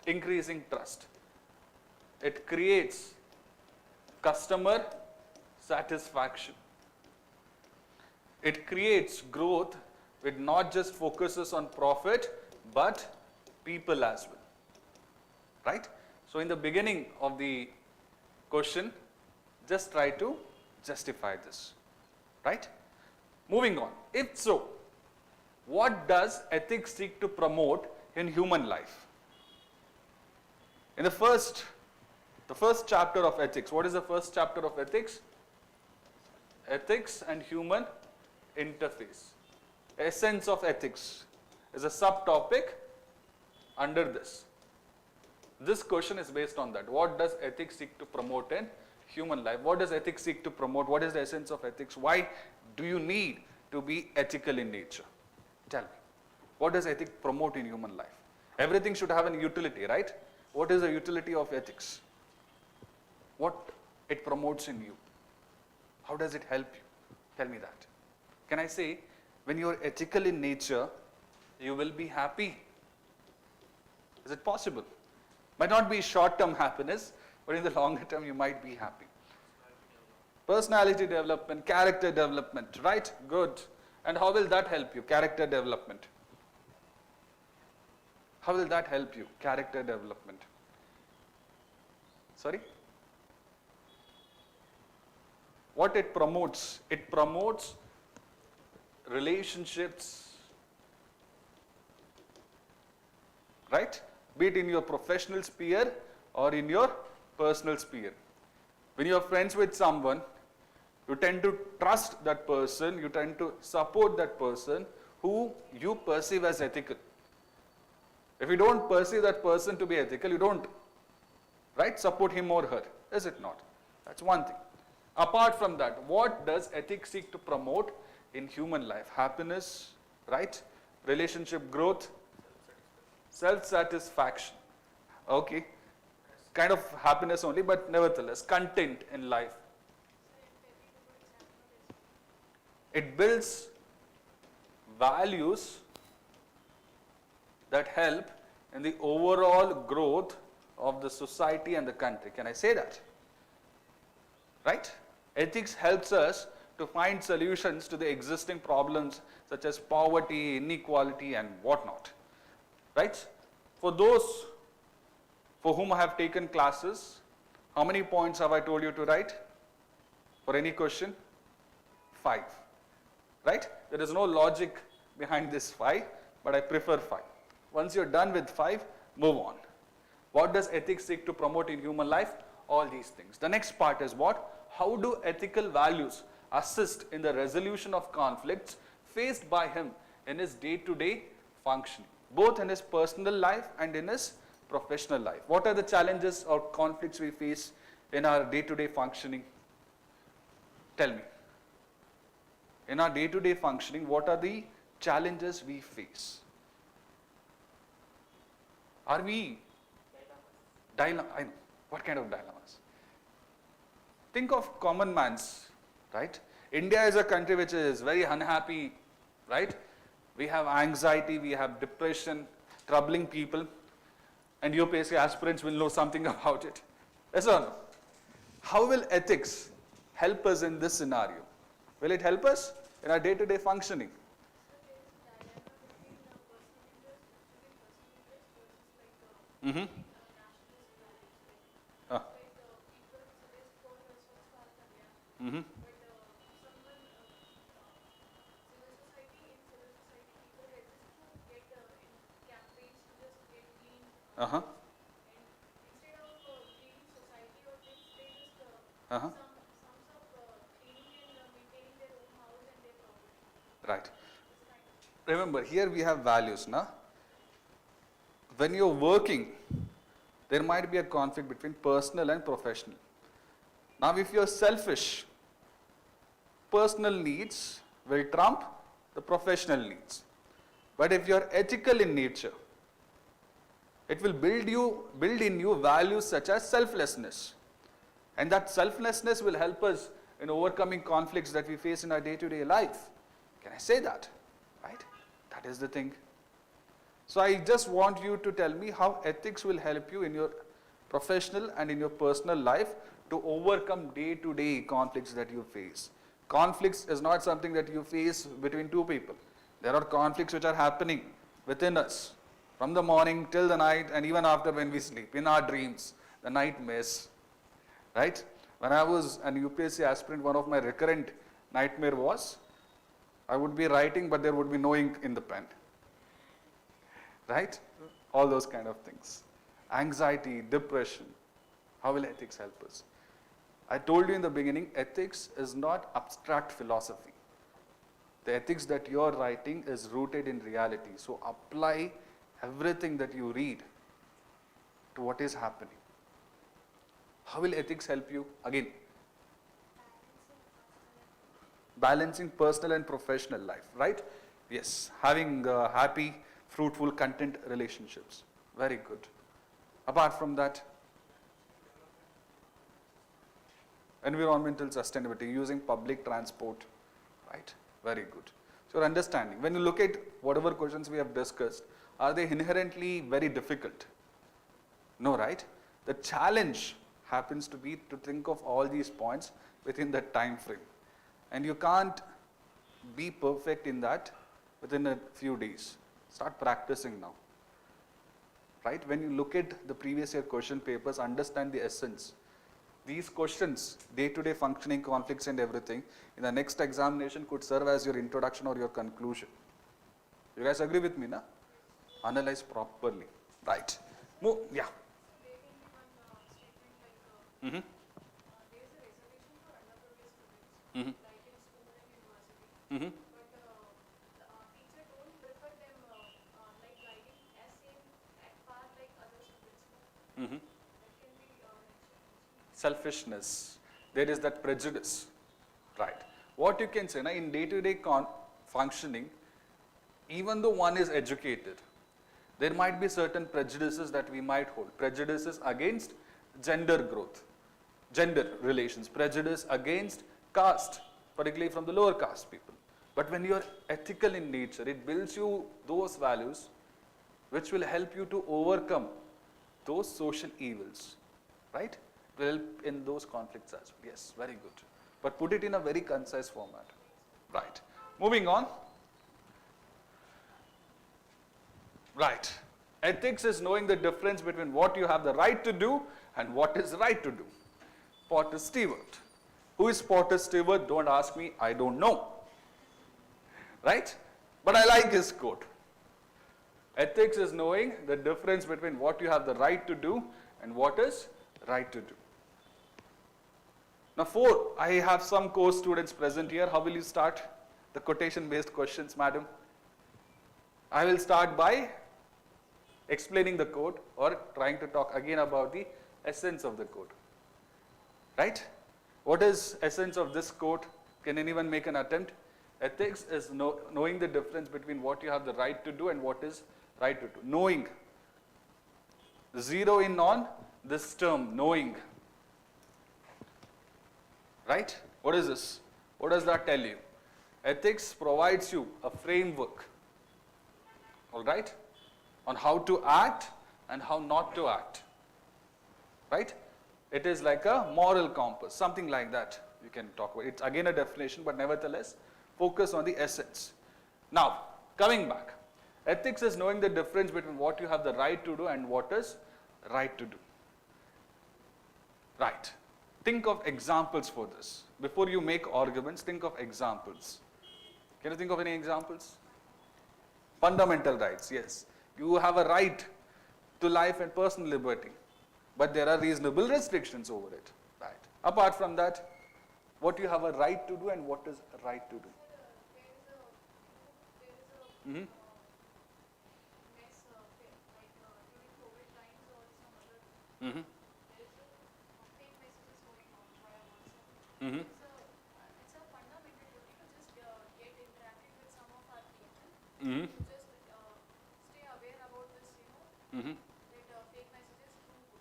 S1: increasing trust. It creates customer satisfaction. It creates growth with not just focuses on profit, but people as well. Right? So in the beginning of the question, just try to justify this. Right? Moving on. If so, what does ethics seek to promote in human life? In the first chapter of ethics, what is the first chapter of ethics? Ethics and human interface. Essence of ethics is a subtopic under this. This question is based on that. What does ethics seek to promote in human life? What does ethics seek to promote? What is the essence of ethics? Why do you need to be ethical in nature? Tell me. What does ethics promote in human life? Everything should have an utility, right? What is the utility of ethics? What it promotes in you? How does it help you? Tell me that. Can I say, when you are ethical in nature, you will be happy. Is it possible? Might not be short-term happiness, but in the longer term you might be happy. Personality development, character development, right? Good. And how will that help you? Character development. How will that help you? Character development. Sorry? What it promotes? It promotes relationships, right? Be it in your professional sphere or in your personal sphere. When you are friends with someone, you tend to trust that person, you tend to support that person who you perceive as ethical. If you don't perceive that person to be ethical, you don't, right, support him or her, is it not? That's one thing. Apart from that, what does ethics seek to promote in human life? Happiness, right? Relationship growth, self-satisfaction. Okay, kind of happiness only, but nevertheless, content in life. It builds values that help in the overall growth of the society and the country. Can I say that? Right? Ethics helps us to find solutions to the existing problems such as poverty, inequality and whatnot. Right? For those for whom I have taken classes, how many points have I told you to write? For any question? 5. Right? There is no logic behind this 5, but I prefer 5. Once you're done with 5, move on. What does ethics seek to promote in human life? All these things. The next part is what? How do ethical values assist in the resolution of conflicts faced by him in his day-to-day functioning, both in his personal life and in his professional life? What are the challenges or conflicts we face in our day-to-day functioning? Tell me. In our day-to-day functioning, what are the challenges we face? Are we I know. What kind of dilemmas? Think of common man's, right? India is a country which is very unhappy, right? We have anxiety, we have depression, troubling people, and UPSC aspirants will know something about it. Yes or no? How will ethics help us in this scenario? Will it help us in our day-to-day functioning? Mm-hmm. Mm-hmm. Uh-huh. Uh-huh. Right. Remember, here we have values, na? When you're working, there might be a conflict between personal and professional. Now, if you're selfish, personal needs will trump the professional needs. But if you're ethical in nature, it will build in you values such as selflessness. And that selflessness will help us in overcoming conflicts that we face in our day-to-day life. Can I say that? Right? That is the thing. So I just want you to tell me how ethics will help you in your professional and in your personal life to overcome day-to-day conflicts that you face. Conflicts is not something that you face between two people. There are conflicts which are happening within us from the morning till the night and even after when we sleep, in our dreams, the nightmares. Right? When I was an UPSC aspirant, one of my recurrent nightmare was I would be writing but there would be no ink in the pen. Right? All those kind of things. Anxiety, depression. How will ethics help us? I told you in the beginning, ethics is not abstract philosophy. The ethics that you are writing is rooted in reality. So apply everything that you read to what is happening. How will ethics help you? Again, balancing personal and professional life, right? Yes, having happy, fruitful, content relationships. Very good. Apart from that, environmental sustainability, using public transport, right? Very good. So your understanding, when you look at whatever questions we have discussed, are they inherently very difficult? No, right? The challenge happens to be to think of all these points within that time frame. And you can't be perfect in that within a few days. Start practicing now. Right? When you look at the previous year question papers, understand the essence. These questions, day-to-day functioning, conflicts and everything, in the next examination could serve as your introduction or your conclusion. You guys agree with me, na? Analyze properly. Right. Move. Yeah.
S2: There can be one statement like
S1: Mm-hmm.
S2: there is a reservation for underprivileged students,
S1: Mm-hmm.
S2: like in school and university.
S1: Mm-hmm.
S2: But the teacher don't prefer them like guiding as same at par like other students.
S1: Mm-hmm.
S2: That can be mentioned.
S1: Selfishness. There is that prejudice. Right. What you can say, na, in day-to-day functioning, even though one is educated, there might be certain prejudices that we might hold. Prejudices against gender growth, gender relations, prejudice against caste, particularly from the lower caste people. But when you are ethical in nature, it builds you those values which will help you to overcome those social evils, right? Will help in those conflicts as well. Yes, very good. But put it in a very concise format. Right. Moving on. Right. Ethics is knowing the difference between what you have the right to do and what is right to do. Potter Stewart. Who is Potter Stewart? Don't ask me. I don't know. Right? But I like his quote. Ethics is knowing the difference between what you have the right to do and what is right to do. Now, 4, I have some course students present here. How will you start the quotation-based questions, madam? I will start by explaining the quote or trying to talk again about the essence of the quote. Right? What is essence of this quote? Can anyone make an attempt? Ethics is knowing the difference between what you have the right to do and what is right to do. Knowing. Zero in on this term, knowing. Right? What is this? What does that tell you? Ethics provides you a framework, all right, on how to act and how not to act. Right? It is like a moral compass, something like that you can talk about. It's again a definition, but nevertheless, focus on the essence. Now, coming back. Ethics is knowing the difference between what you have the right to do and what is right to do. Right. Think of examples for this. Before you make arguments, think of examples. Can you think of any examples? Fundamental rights, yes. You have a right to life and personal liberty, but there are reasonable restrictions over it. Right. Apart from that, what you have a right to do and what is right to do.
S2: There is a
S1: Mm-hmm.
S2: mess thing, like during COVID times or some other,
S1: Mm-hmm.
S2: there is a fake messages going on via WhatsApp.
S1: Mm-hmm.
S2: It's a fundamental duty to just get interacting with some of our people,
S1: Mm-hmm.
S2: to just stay aware about this,
S1: Mm-hmm.
S2: that fake messages through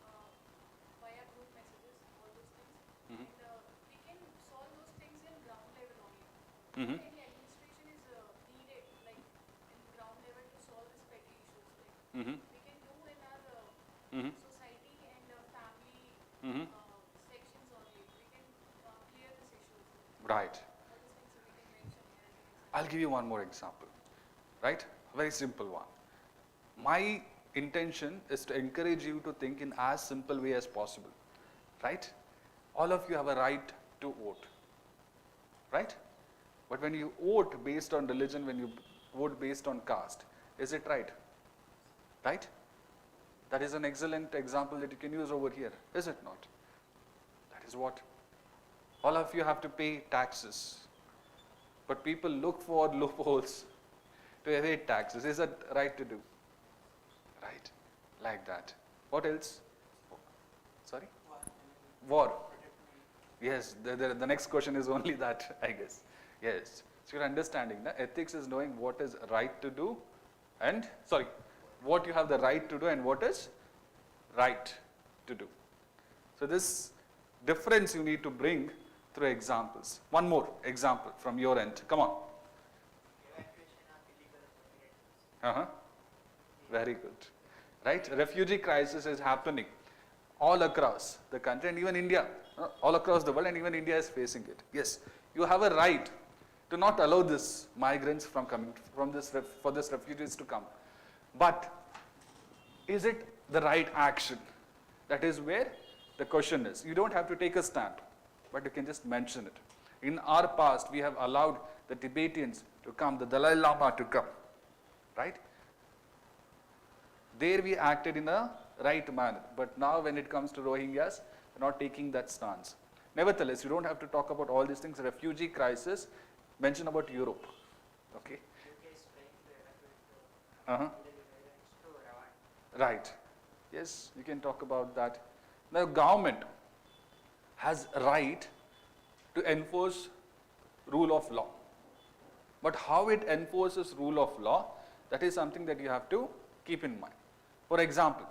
S2: via group messages, all those things.
S1: Mhm.
S2: And we can solve those things in ground level only.
S1: Mm-hmm.
S2: Any administration is needed, like in ground level to solve these petty issues. Like
S1: Mm-hmm.
S2: we can do in our
S1: Mm-hmm.
S2: society and family
S1: Mm-hmm.
S2: sections only. We can clear these issues.
S1: Right.
S2: All these things we can mention here as an example.
S1: I'll give you one more example. Right? Very simple one. My intention is to encourage you to think in as simple way as possible. Right? All of you have a right to vote. Right? But when you vote based on religion, when you vote based on caste, is it right? Right? That is an excellent example that you can use over here, is it not? That is what. All of you have to pay taxes. But people look for loopholes to evade taxes. Is that right to do? Right. Like that. What else? Sorry? War. Yes, the next question is only that, I guess. Yes. So you're understanding that ethics is knowing what is right to do and, sorry, what you have the right to do and what is right to do. So this difference you need to bring through examples. One more example from your end. Come on.
S3: Can I
S1: Uh-huh. Very good. Right? Refugee crisis is happening all across the country and even India, all across the world, and even India is facing it. Yes, you have a right to not allow this migrants from coming, from this, for this refugees to come. But is it the right action? That is where the question is. You don't have to take a stand, but you can just mention it. In our past, we have allowed the Tibetans to come, the Dalai Lama to come, right? There we acted in a right manner, but now when it comes to Rohingyas, we're not taking that stance. Nevertheless, you don't have to talk about all these things. Refugee crisis, mention about Europe, okay? Right. Yes, you can talk about that. The government has a right to enforce rule of law. But how it enforces rule of law, that is something that you have to keep in mind. For example,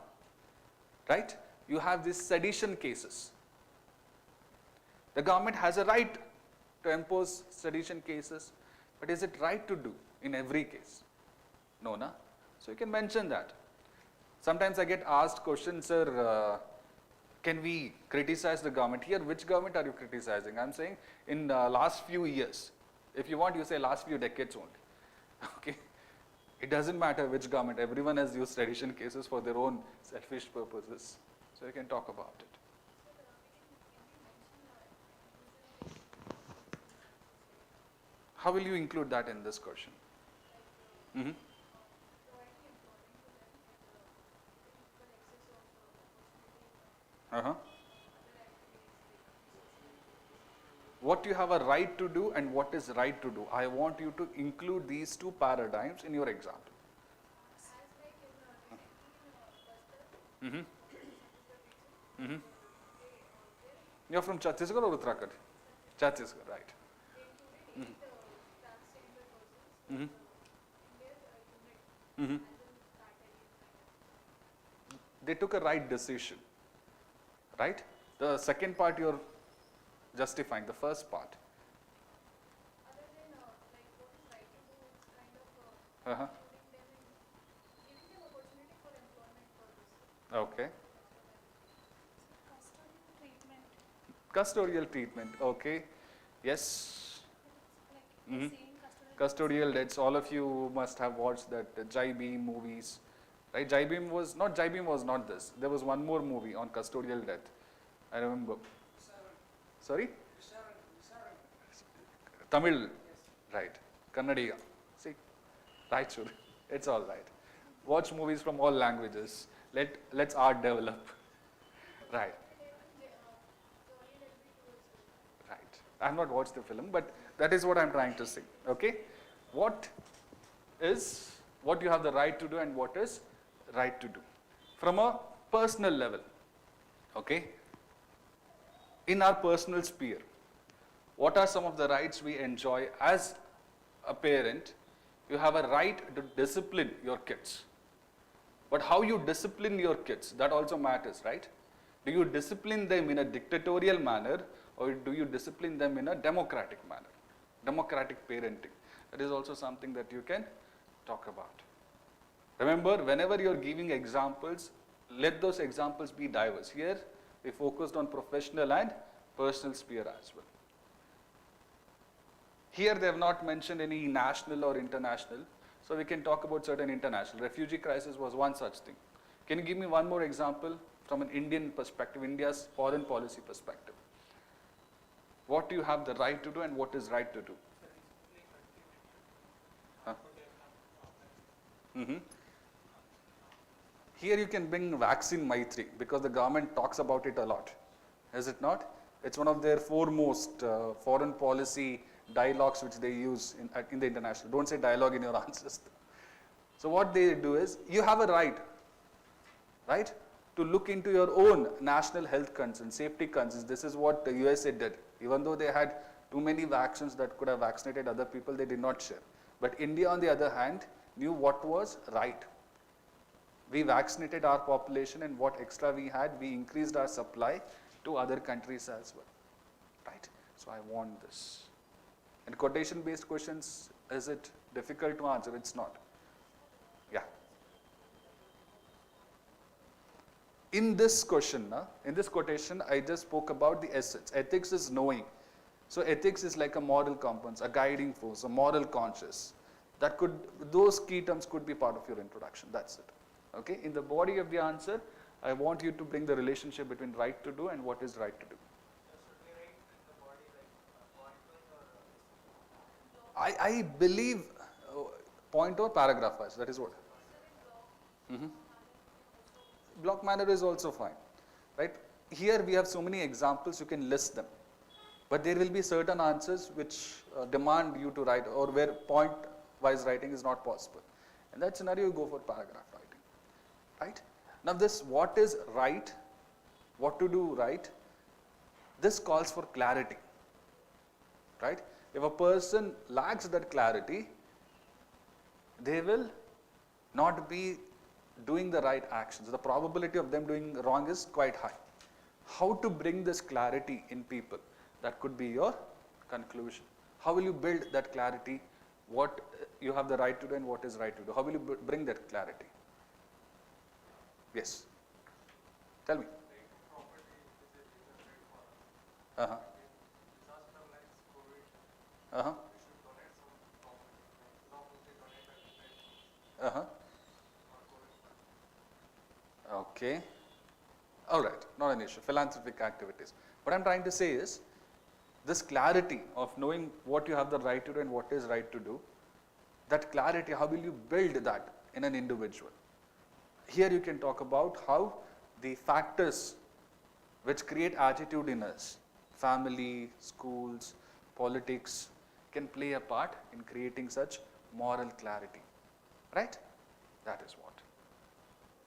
S1: right, you have these sedition cases. The government has a right to impose sedition cases, but is it right to do in every case? No, na? So you can mention that. Sometimes I get asked questions, sir, can we criticize the government? Here, which government are you criticizing? I'm saying in the last few years. If you want, you say last few decades only. Okay? It doesn't matter which government. Everyone has used sedition cases for their own selfish purposes. So you can talk about it. How will you include that in this question? Mm-hmm. Uh-huh. What you have a right to do and what is right to do. I want you to include these two paradigms in your example. Mm-hmm. Mm-hmm. You're from Chhattisgarh or Uttarakhand? Chhattisgarh, right. Mm-hmm. Mm-hmm. They took a right decision, right? The second part you're justifying, the first part.
S2: Other than like what is right to do, it's kind of
S1: Uh-huh.
S2: giving them opportunity for employment purposes.
S1: Okay.
S2: Custodial treatment.
S1: Custodial treatment, okay. Yes.
S2: Like
S1: Mm-hmm.
S2: saying
S1: Custodial deaths, all of you must have watched that Jai Bhim movies, right? Jai Bhim was not this. There was one more movie on custodial death. I remember. Sorry? Tamil, right? Kannadiga. See, right, sure. It's all right. Watch movies from all languages. Let's art develop. Right. Right. I have not watched the film, but that is what I'm trying to say. Okay? What you have the right to do and what is right to do. From a personal level, okay? In our personal sphere, what are some of the rights we enjoy as a parent? You have a right to discipline your kids. But how you discipline your kids, that also matters, right? Do you discipline them in a dictatorial manner or do you discipline them in a democratic manner? Democratic parenting. That is also something that you can talk about. Remember, whenever you're giving examples, let those examples be diverse. Here, we focused on professional and personal sphere as well. Here, they have not mentioned any national or international, so we can talk about certain international. Refugee crisis was one such thing. Can you give me one more example from an Indian perspective, India's foreign policy perspective? What do you have the right to do and what is right to do? Huh? Mm-hmm. Here you can bring vaccine Maitri because the government talks about it a lot. Is it not? It's one of their foremost foreign policy dialogues which they use in the international. Don't say dialogue in your answers. So what they do is, you have a right, to look into your own national health concerns, safety concerns. This is what the USA did. Even though they had too many vaccines that could have vaccinated other people, they did not share. But India, on the other hand, knew what was right. We vaccinated our population and what extra we had, we increased our supply to other countries as well, right? So I want this. And quotation-based questions, is it difficult to answer? It's not. In this question, in this quotation, I just spoke about the essence. Ethics is knowing. So ethics is like a moral compass, a guiding force, a moral conscience. Those key terms could be part of your introduction. That's it. Okay. In the body of the answer, I want you to bring the relationship between right to do and what is right to do. I believe point or paragraph wise. That is what. Block manner is also fine, right? Here we have so many examples, you can list them. But there will be certain answers which demand you to write or where point wise writing is not possible. In that scenario, you go for paragraph writing, right? Now this what is right, what to do right, this calls for clarity, right? If a person lacks that clarity, they will not be doing the right actions. The probability of them doing wrong is quite high. How to bring this clarity in people? That could be your conclusion. How will you build that clarity? What you have the right to do and what is right to do? How will you bring that clarity? Yes. Tell me. Uh-huh. Uh-huh. Uh-huh. Okay. All right. Not an issue. Philanthropic activities. What I'm trying to say is, this clarity of knowing what you have the right to do and what is right to do, that clarity, how will you build that in an individual? Here you can talk about how the factors which create attitude in us, family, schools, politics, can play a part in creating such moral clarity, right? That is what.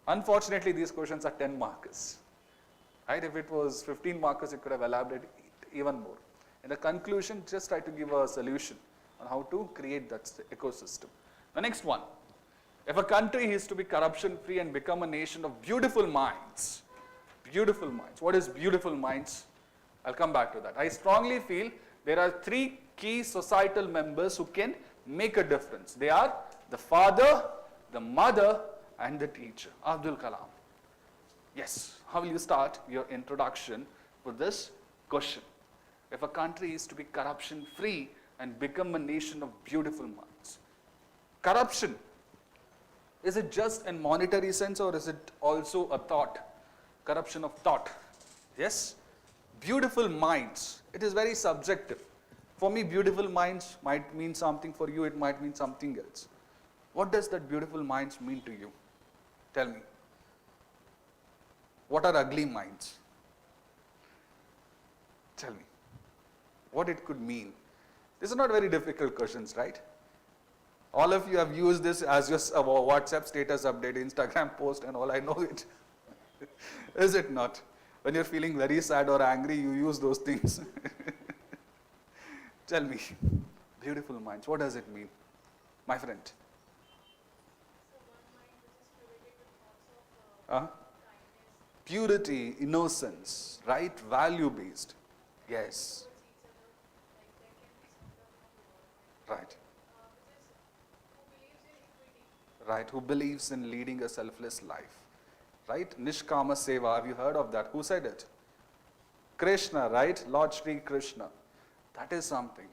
S1: Unfortunately, these questions are 10 markers, right? If it was 15 markers, you could have elaborated even more. In the conclusion, just try to give a solution on how to create that ecosystem. The next one, if a country is to be corruption free and become a nation of beautiful minds, what is beautiful minds? I'll come back to that. I strongly feel there are three key societal members who can make a difference. They are the father, the mother, and the teacher. Abdul Kalam. Yes, how will you start your introduction for this question? If a country is to be corruption free and become a nation of beautiful minds. Corruption, is it just in monetary sense or is it also a thought? Corruption of thought. Yes? Beautiful minds, it is very subjective. For me, beautiful minds might mean something, for you it might mean something else. What does that beautiful minds mean to you? Tell me. What are ugly minds? Tell me. What it could mean? These are not very difficult questions, right? All of you have used this as your WhatsApp status update, Instagram post and all, I know it. Is it not? When you're feeling very sad or angry, you use those things. Tell me, beautiful minds, what does it mean? My friend.
S2: So one mind which is created with thoughts of kindness.
S1: Purity, innocence, right? Value based. Yes. Right. Right, who believes in leading a selfless life. Right? Nishkama Seva, have you heard of that? Who said it? Krishna, right? Lord Sri Krishna. That is something.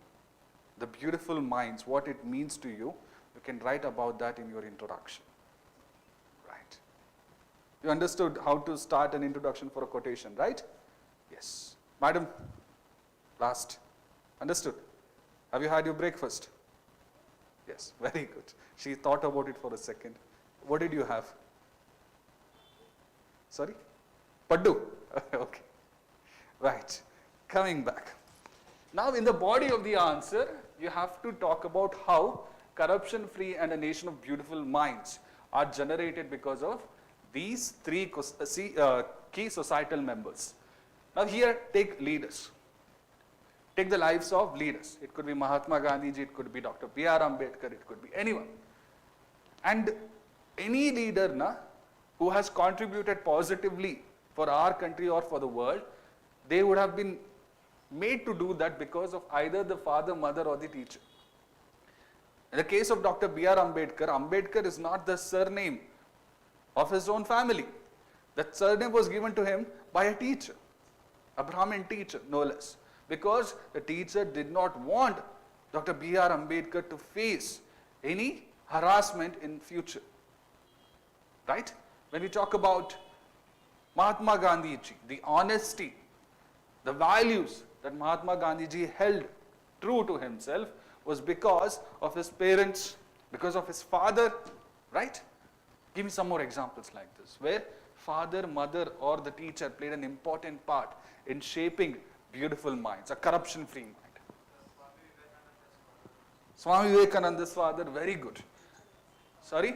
S1: The beautiful minds, what it means to you, you can write about that in your introduction. Right. You understood how to start an introduction for a quotation, right? Yes. Madam, last. Understood? Have you had your breakfast? Yes, very good. She thought about it for a second. What did you have? Sorry? Paddu. Okay. Right. Coming back. Now, in the body of the answer, you have to talk about how corruption-free and a nation of beautiful minds are generated because of these three key societal members. Now, here, take leaders. Take the lives of leaders. It could be Mahatma Gandhi ji, it could be Dr. B.R. Ambedkar, it could be anyone. And any leader who has contributed positively for our country or for the world, they would have been made to do that because of either the father, mother or the teacher. In the case of Dr. B.R. Ambedkar, Ambedkar is not the surname of his own family. That surname was given to him by a teacher, a Brahmin teacher, no less, because the teacher did not want Dr. B.R. Ambedkar to face any harassment in future. Right? When we talk about Mahatma Gandhiji, the honesty, the values that Mahatma Gandhiji held true to himself was because of his parents, because of his father, right? Give me some more examples like this, where father, mother, or the teacher played an important part in shaping beautiful minds, a corruption-free mind. Swami Vivekananda's father, very good. Sorry?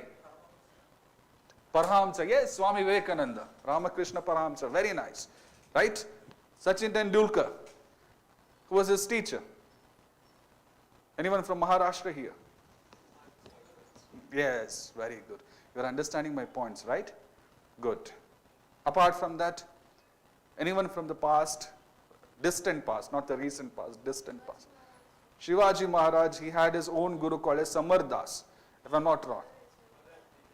S1: Parhamsa, yes, Swami Vivekananda, Ramakrishna Parhamsa, very nice. Right? Sachin Tendulkar, who was his teacher? Anyone from Maharashtra here? Yes, very good. You're understanding my points, right? Good. Apart from that, anyone from the past, distant past, not the recent past, distant past? Shivaji Maharaj, he had his own guru called as Samar Das, if I'm not wrong.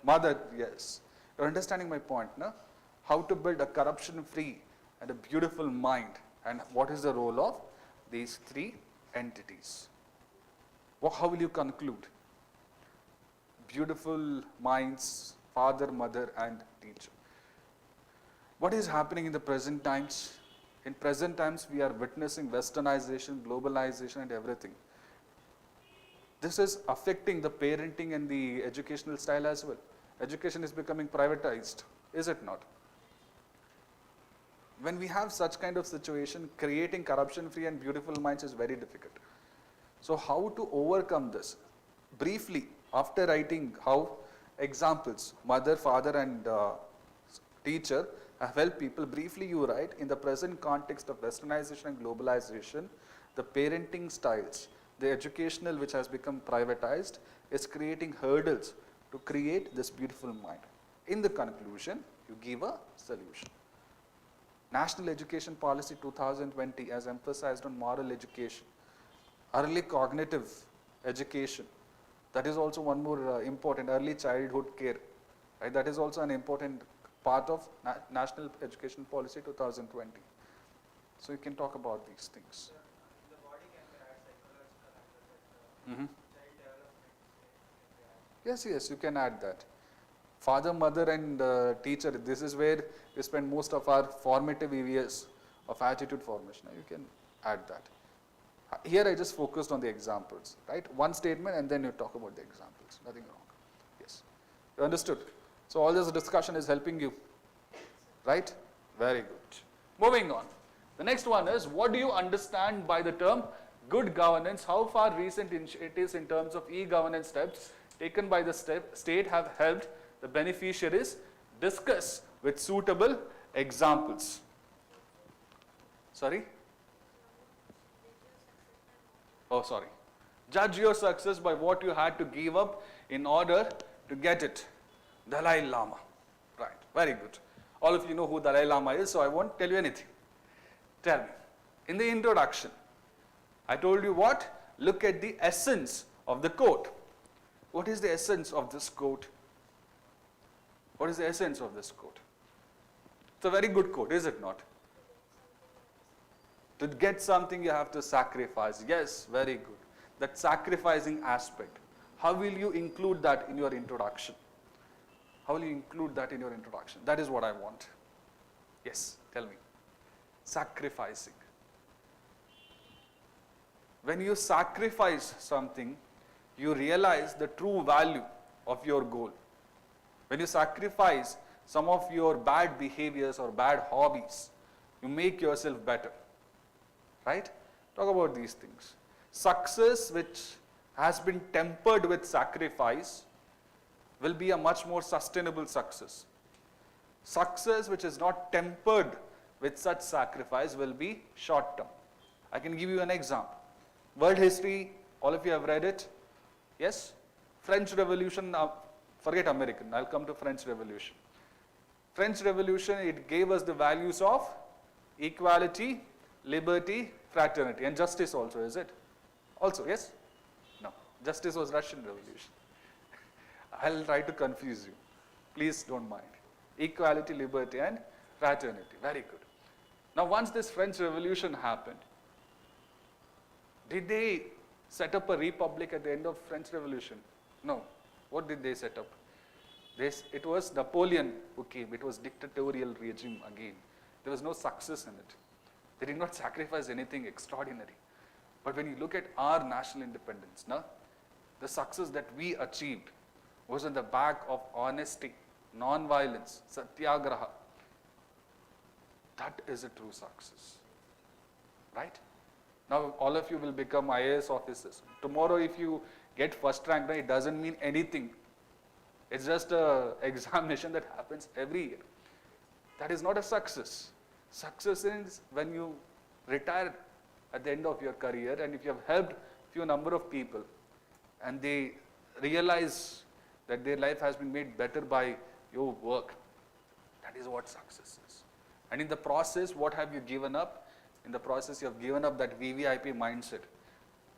S1: Mother, yes. You're understanding my point, no? How to build a corruption-free and a beautiful mind, and what is the role of these three entities. Well, how will you conclude? Beautiful minds, father, mother, and teacher. What is happening in the present times? In present times, we are witnessing westernization, globalization, and everything. This is affecting the parenting and the educational style as well. Education is becoming privatized, is it not? When we have such kind of situation, creating corruption-free and beautiful minds is very difficult. So how to overcome this? Briefly, after writing how examples, mother, father, and teacher have helped people, briefly you write, in the present context of westernization and globalization, the parenting styles, the educational which has become privatized, is creating hurdles to create this beautiful mind. In the conclusion, you give a solution. National Education Policy 2020 has emphasized on moral education, early cognitive education. That is also one more important, early childhood care. Right? That is also an important part of National Education Policy 2020. So you can talk about these things.
S3: In the body can be add psychological
S1: Mm-hmm.
S3: child development.
S1: Yes, yes, you can add that. Father, mother, and teacher, this is where we spend most of our formative years of attitude formation. You can add that. Here I just focused on the examples, right? One statement and then you talk about the examples, nothing wrong. Yes, you understood? So all this discussion is helping you, right? Very good. Moving on. The next one is, what do you understand by the term good governance? How far recent it is in terms of e-governance steps taken by the state have helped the beneficiaries? Discuss with suitable examples. Sorry? Oh, sorry. Judge your success by what you had to give up in order to get it. Dalai Lama. Right, very good. All of you know who Dalai Lama is, so I won't tell you anything. Tell me. In the introduction, I told you what? Look at the essence of the quote. What is the essence of this quote? What is the essence of this quote? It's a very good quote, is it not? To get something you have to sacrifice. Yes, very good. That sacrificing aspect. How will you include that in your introduction? How will you include that in your introduction? That is what I want. Yes, tell me. Sacrificing. When you sacrifice something, you realize the true value of your goal. When you sacrifice some of your bad behaviors or bad hobbies, you make yourself better. Right? Talk about these things. Success which has been tempered with sacrifice will be a much more sustainable success. Success which is not tempered with such sacrifice will be short term. I can give you an example. World history, all of you have read it? Yes? French Revolution, forget American, I'll come to French Revolution. French Revolution, it gave us the values of equality, liberty, fraternity, and justice also, is it? Also, yes? No. Justice was Russian Revolution. I'll try to confuse you. Please don't mind. equality, liberty and fraternity. Very good. Now once this French Revolution happened, did they set up a republic at the end of French Revolution? No. What did they set up? It was Napoleon who came. It was dictatorial regime again. There was no success in it. They did not sacrifice anything extraordinary. But when you look at our national independence, the success that we achieved was on the back of honesty, non-violence, satyagraha. That is a true success, right? Now all of you will become IAS officers. Tomorrow if you get first rank, it doesn't mean anything. It's just an examination that happens every year. That is not a success. Success is when you retire at the end of your career and if you have helped few number of people and they realize that their life has been made better by your work. That is what success is. And in the process, what have you given up? In the process, you have given up that VVIP mindset.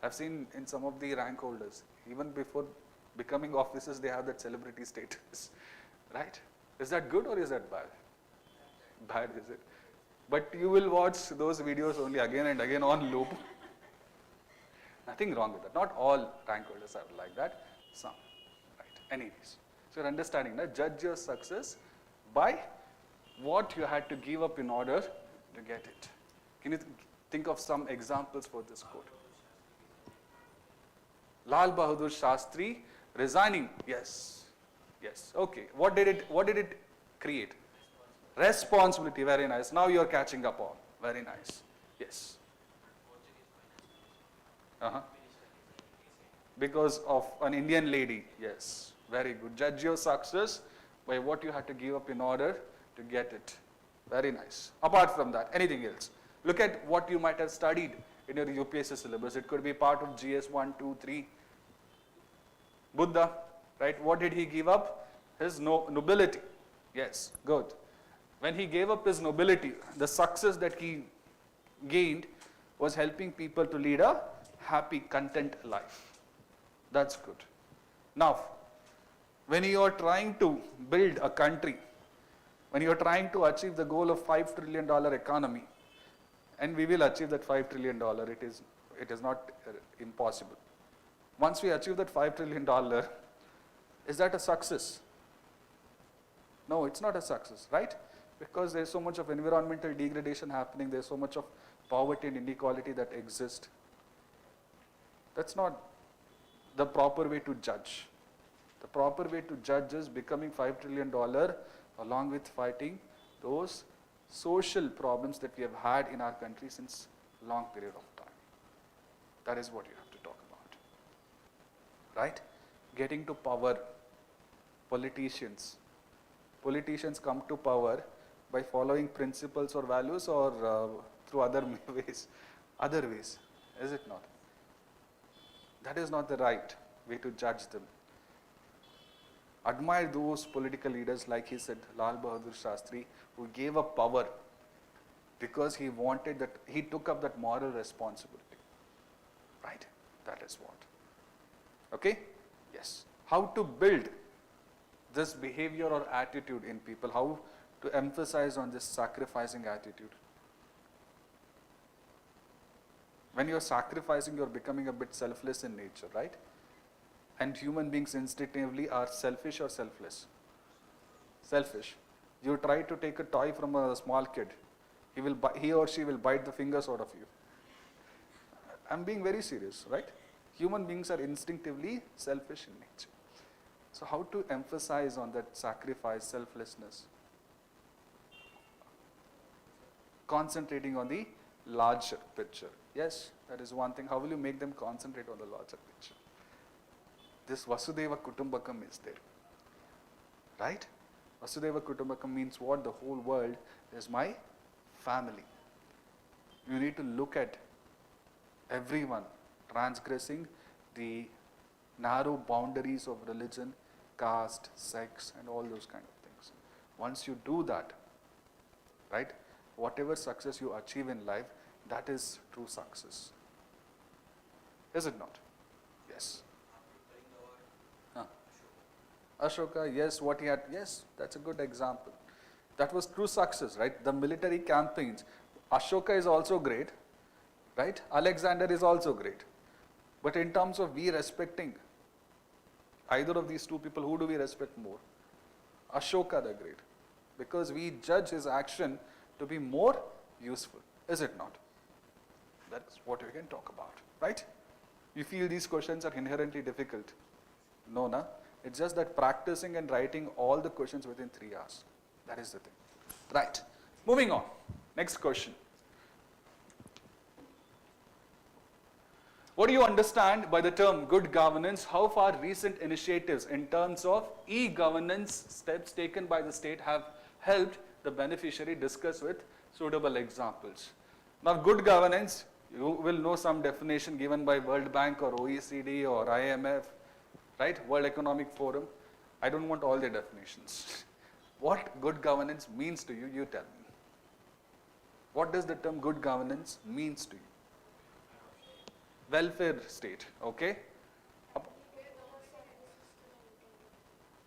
S1: I've seen in some of the rank holders, even before becoming officers, they have that celebrity status, right? Is that good or is that bad? Bad, is it? But you will watch those videos only again and again on loop. Nothing wrong with that. Not all rank holders are like that. Some, right? Anyways, so you're understanding that judge your success by what you had to give up in order to get it. Can you think of some examples for this quote? Lal Bahadur Shastri resigning. Yes. Yes. Okay. What did it create? Responsibility. Very nice. Now you are catching up on. Very nice. Yes. Because of an Indian lady. Yes. Very good. Judge your success by what you had to give up in order to get it. Very nice. Apart from that, anything else? Look at what you might have studied in your UPSC syllabus. It could be part of Gs1, 2, 3. Buddha, right? What did he give up? His nobility. Yes, good. When he gave up his nobility, the success that he gained was helping people to lead a happy, content life. That's good. Now, when you are trying to build a country, when you are trying to achieve the goal of $5 trillion economy, and we will achieve that $5 trillion, it is not impossible. Once we achieve that $5 trillion, is that a success? No, it's not a success, right? Because there's so much of environmental degradation happening, there's so much of poverty and inequality that exist. That's not the proper way to judge. The proper way to judge is becoming $5 trillion along with fighting those social problems that we have had in our country since a long period of time. That is what you have to talk about. Right? Getting to power. Politicians. Politicians come to power by following principles or values or through other ways. Other ways. Is it not? That is not the right way to judge them. Admire those political leaders, like he said, Lal Bahadur Shastri, who gave up power because he wanted that, he took up that moral responsibility. Right? That is what. Okay? Yes. How to build this behavior or attitude in people, how to emphasize on this sacrificing attitude. When you're sacrificing, you're becoming a bit selfless in nature, right? And human beings instinctively are selfish or selfless? Selfish. You try to take a toy from a small kid, he or she will bite the fingers out of you. I'm being very serious, right? Human beings are instinctively selfish in nature. So how to emphasize on that sacrifice, selflessness? Concentrating on the larger picture. Yes, that is one thing. How will you make them concentrate on the larger picture? This Vasudeva Kutumbakam is there. Right? Vasudeva Kutumbakam means what? The whole world is my family. You need to look at everyone transgressing the narrow boundaries of religion, caste, sex, and all those kind of things. Once you do that, right, whatever success you achieve in life, that is true success. Is it not? Yes. Ashoka, yes, what he had, yes, that's a good example. That was true success, right? The military campaigns. Ashoka is also great, right? Alexander is also great. But in terms of we respecting either of these two people, who do we respect more? Ashoka the Great. Because we judge his action to be more useful, is it not? That's what we can talk about, right? You feel these questions are inherently difficult? No, na? It's just that practicing and writing all the questions within 3 hours. That is the thing. Right. Moving on. Next question. What do you understand by the term good governance? How far recent initiatives in terms of e-governance steps taken by the state have helped the beneficiary? Discuss with suitable examples. Now, good governance, you will know some definition given by World Bank or OECD or IMF, right? World Economic Forum. I don't want all the definitions. What good governance means to you, you tell me. What does the term good governance means to you? Welfare state, okay?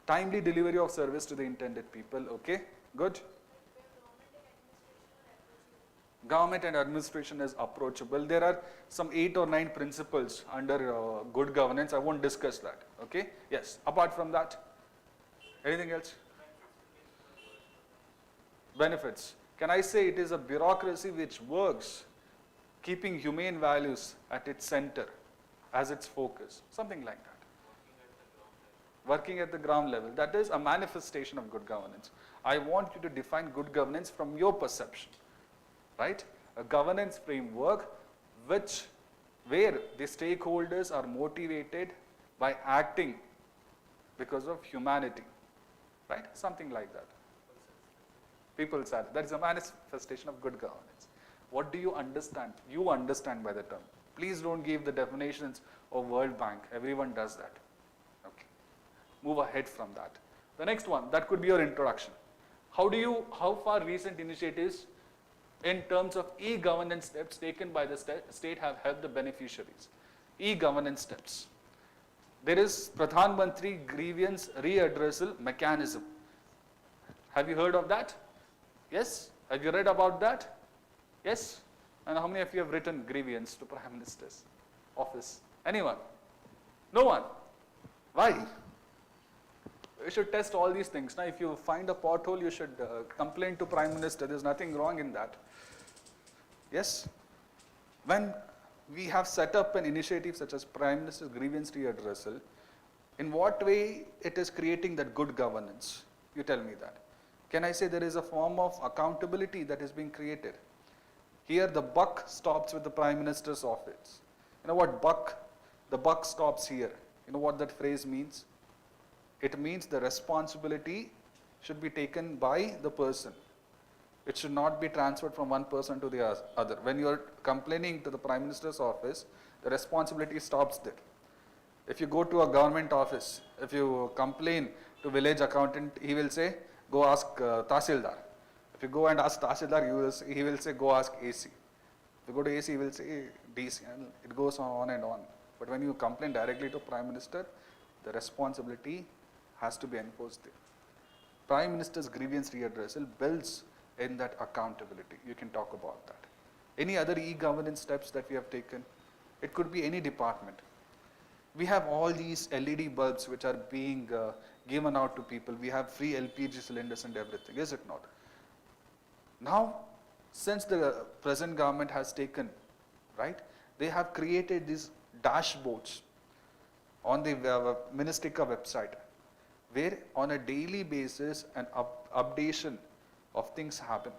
S1: Timely delivery of service to the intended people, okay? Good. Government and administration is approachable. There are some 8 or 9 principles under good governance. I won't discuss that, okay? Yes, apart from that, anything else? Benefits. Can I say it is a bureaucracy which works keeping humane values at its center as its focus, something like that. Working at the ground level, that is a manifestation of good governance. I want you to define good governance from your perception, right? A governance framework where the stakeholders are motivated by acting because of humanity, right? Something like that. People say that is a manifestation of good governance. What do you understand? You understand by the term. Please don't give the definitions of World Bank. Everyone does that. Okay. Move ahead from that. The next one, that could be your introduction. How far recent initiatives in terms of e-governance steps taken by the state have helped the beneficiaries? E-governance steps. There is Pradhan Mantri Grievance Readdressal Mechanism. Have you heard of that? Yes? Have you read about that? Yes? And how many of you have written grievance to Prime Minister's office? Anyone? No one? Why? You should test all these things. Now, if you find a pothole, you should complain to Prime Minister. There's nothing wrong in that. Yes? When we have set up an initiative such as Prime Minister's Grievance Readdressal, in what way it is creating that good governance? You tell me that. Can I say there is a form of accountability that is being created? Here the buck stops with the Prime Minister's office. You know what buck? The buck stops here. You know what that phrase means? It means the responsibility should be taken by the person. It should not be transferred from one person to the other. When you are complaining to the Prime Minister's office, the responsibility stops there. If you go to a government office, if you complain to village accountant, he will say, go ask Tahsildar. If you go and ask Tahsildar, he will say, go ask AC. If you go to AC, he will say DC, and it goes on and on. But when you complain directly to Prime Minister, the responsibility has to be enforced there. Prime Minister's grievance readdressal builds in that accountability. You can talk about that. Any other e-governance steps that we have taken? It could be any department. We have all these LED bulbs which are being given out to people. We have free LPG cylinders and everything, is it not? Now, since the present government has taken, right, they have created these dashboards on the Ministika website, where on a daily basis an updation of things happen.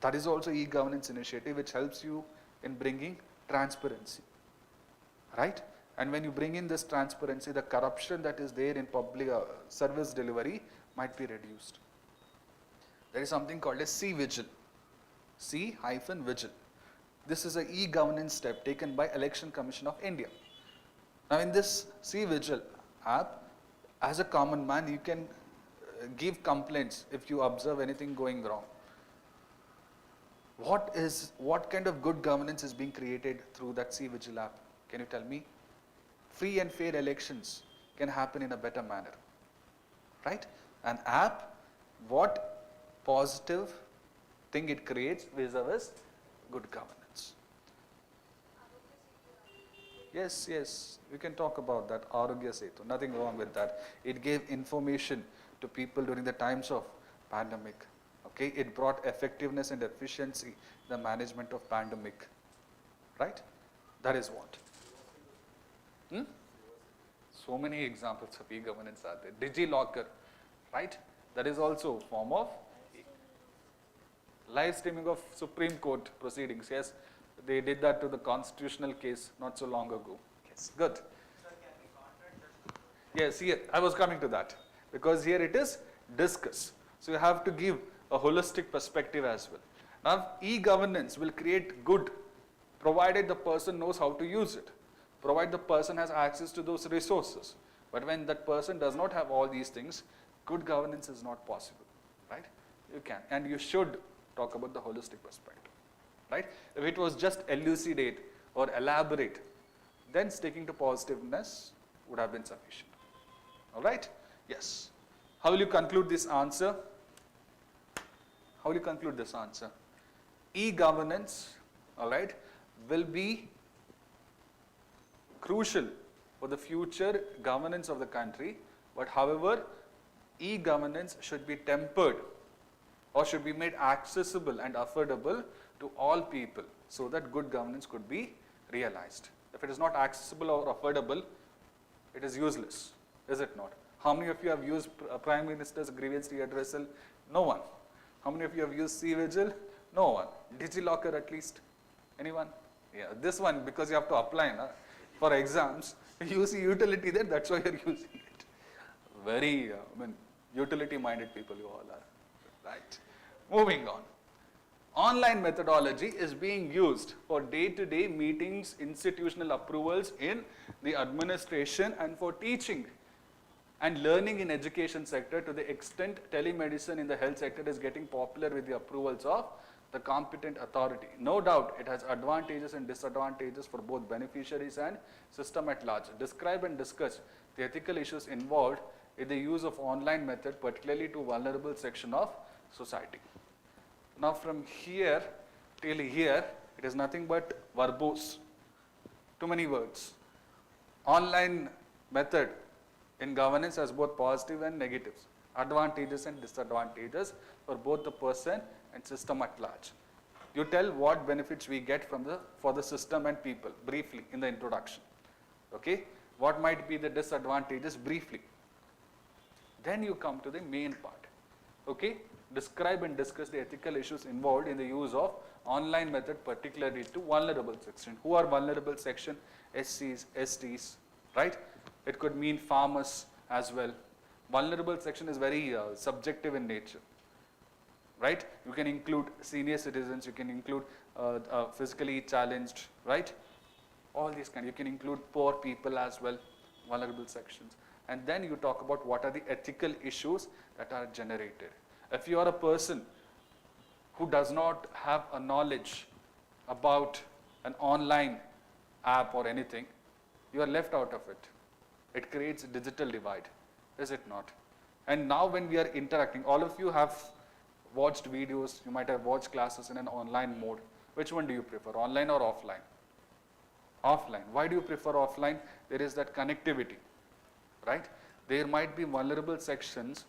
S1: That is also e-governance initiative which helps you in bringing transparency, right? And when you bring in this transparency, the corruption that is there in public service delivery might be reduced. There is something called a C-Vigil, C-Vigil. This is an e-governance step taken by Election Commission of India. Now in this C-Vigil app, as a common man, you can give complaints if you observe anything going wrong. What kind of good governance is being created through that C-Vigil app? Can you tell me? Free and fair elections can happen in a better manner, right? An app, what positive thing it creates vis-a-vis good governance. Yes, yes, we can talk about that. Arogya Setu, nothing wrong with that. It gave information to people during the times of pandemic. Okay, it brought effectiveness and efficiency in the management of pandemic. Right? That is what. So many examples of e-governance are there. DigiLocker, right? That is also a form of live streaming of Supreme Court proceedings. Yes, they did that to the constitutional case not so long ago. Yes, good.
S3: Sir, can we contract
S1: Yes, here, I was coming to that. Because here it is discuss. So you have to give a holistic perspective as well. Now, e-governance will create good, provided the person knows how to use it. Provided the person has access to those resources. But when that person does not have all these things, good governance is not possible. Right? You can. And you should talk about the holistic perspective. Right? If it was just elucidate or elaborate, then sticking to positiveness would have been sufficient. All right? Yes. How will you conclude this answer? How will you conclude this answer? E-governance, all right, will be crucial for the future governance of the country, but however, e-governance should be tempered or should be made accessible and affordable to all people so that good governance could be realized. If it is not accessible or affordable, it is useless, is it not? How many of you have used Prime Minister's grievance redressal? No one. How many of you have used C-Vigil? No one. DigiLocker at least? Anyone? Yeah, this one because you have to apply for exams. You see utility there, that's why you're using it. Very, utility-minded people you all are. Right. Moving on. Online methodology is being used for day-to-day meetings, institutional approvals in the administration and for teaching and learning in education sector to the extent telemedicine in the health sector is getting popular with the approvals of the competent authority. No doubt it has advantages and disadvantages for both beneficiaries and system at large. Describe and discuss the ethical issues involved in the use of online method, particularly to vulnerable section of society. Now from here till here, it is nothing but verbose. Too many words. Online method in governance has both positive and negatives, advantages and disadvantages for both the person and system at large. You tell what benefits we get from for the system and people briefly in the introduction. Okay, what might be the disadvantages briefly. Then you come to the main part. Okay, describe and discuss the ethical issues involved in the use of online method, particularly to vulnerable section. Who are vulnerable section? SCs, STs, right? It could mean farmers as well. Vulnerable section is very subjective in nature, right? You can include senior citizens, you can include physically challenged, right? All these kind. You can include poor people as well, vulnerable sections. And then you talk about what are the ethical issues that are generated. If you are a person who does not have a knowledge about an online app or anything, you are left out of it. It creates a digital divide, is it not? And now when we are interacting, all of you have watched videos, you might have watched classes in an online mode. Which one do you prefer, online or offline? Offline. Why do you prefer offline? There is that connectivity, right? There might be vulnerable sections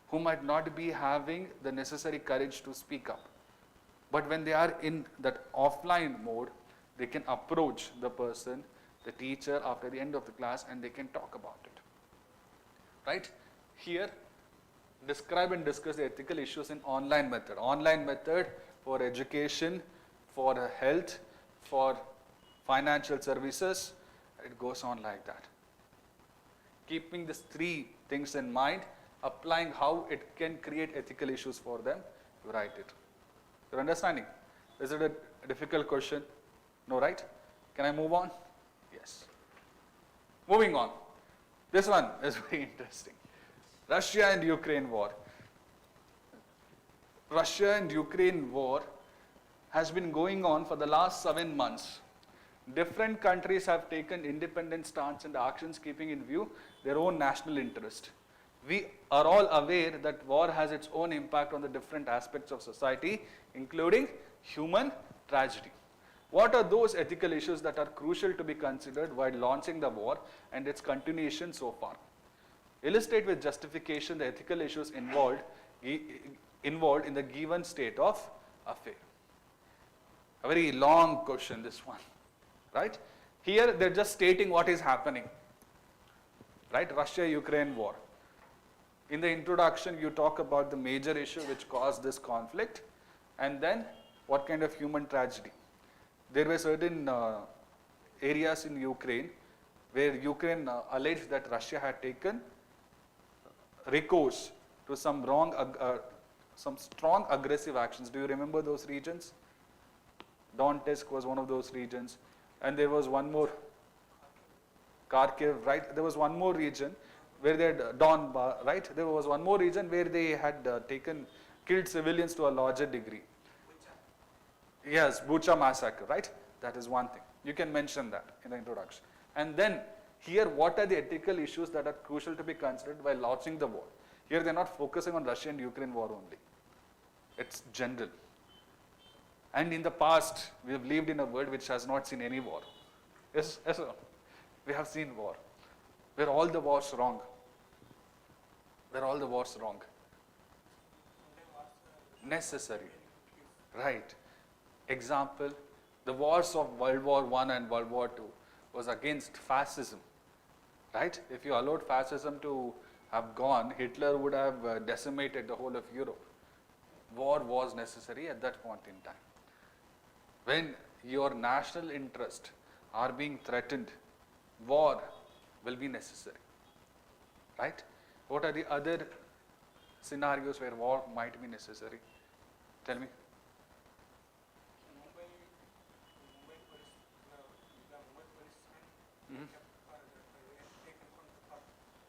S1: who might not be having the necessary courage to speak up. But when they are in that offline mode, they can approach the person, the teacher after the end of the class, and they can talk about it. Right? Here, describe and discuss the ethical issues in online method. Online method for education, for health, for financial services, it goes on like that. Keeping these three things in mind, applying how it can create ethical issues for them, you write it. You're understanding? Is it a difficult question? No, right? Can I move on? Yes. Moving on. This one is very interesting. Russia and Ukraine war. Russia and Ukraine war has been going on for the last 7 months. Different countries have taken independent stance and actions keeping in view their own national interest. We are all aware that war has its own impact on the different aspects of society, including human tragedy. What are those ethical issues that are crucial to be considered while launching the war and its continuation so far? Illustrate with justification the ethical issues involved in the given state of affair. A very long question, this one, right? Here they're just stating what is happening, right? Russia-Ukraine war. In the introduction, you talk about the major issue which caused this conflict, and then what kind of human tragedy. There were certain areas in Ukraine where Ukraine alleged that Russia had taken recourse to some strong aggressive actions. Do you remember those regions? Donetsk was one of those regions, and there was one more, Kharkiv, right? There was one more region where they had right? There was one more region where they had killed civilians to a larger degree. Yes, Bucha massacre, right? That is one thing. You can mention that in the introduction. And then here, what are the ethical issues that are crucial to be considered while launching the war? Here they're not focusing on Russia and Ukraine war only. It's general. And in the past, we have lived in a world which has not seen any war. Yes, yes, sir. We have seen war. Were all the wars wrong? Were all the wars wrong? Necessary. Right. Example, the wars of World War I and World War II was against fascism. Right? If you allowed fascism to have gone, Hitler would have decimated the whole of Europe. War was necessary at that point in time. When your national interests are being threatened, war will be necessary. Right? What are the other scenarios where war might be necessary? Tell me.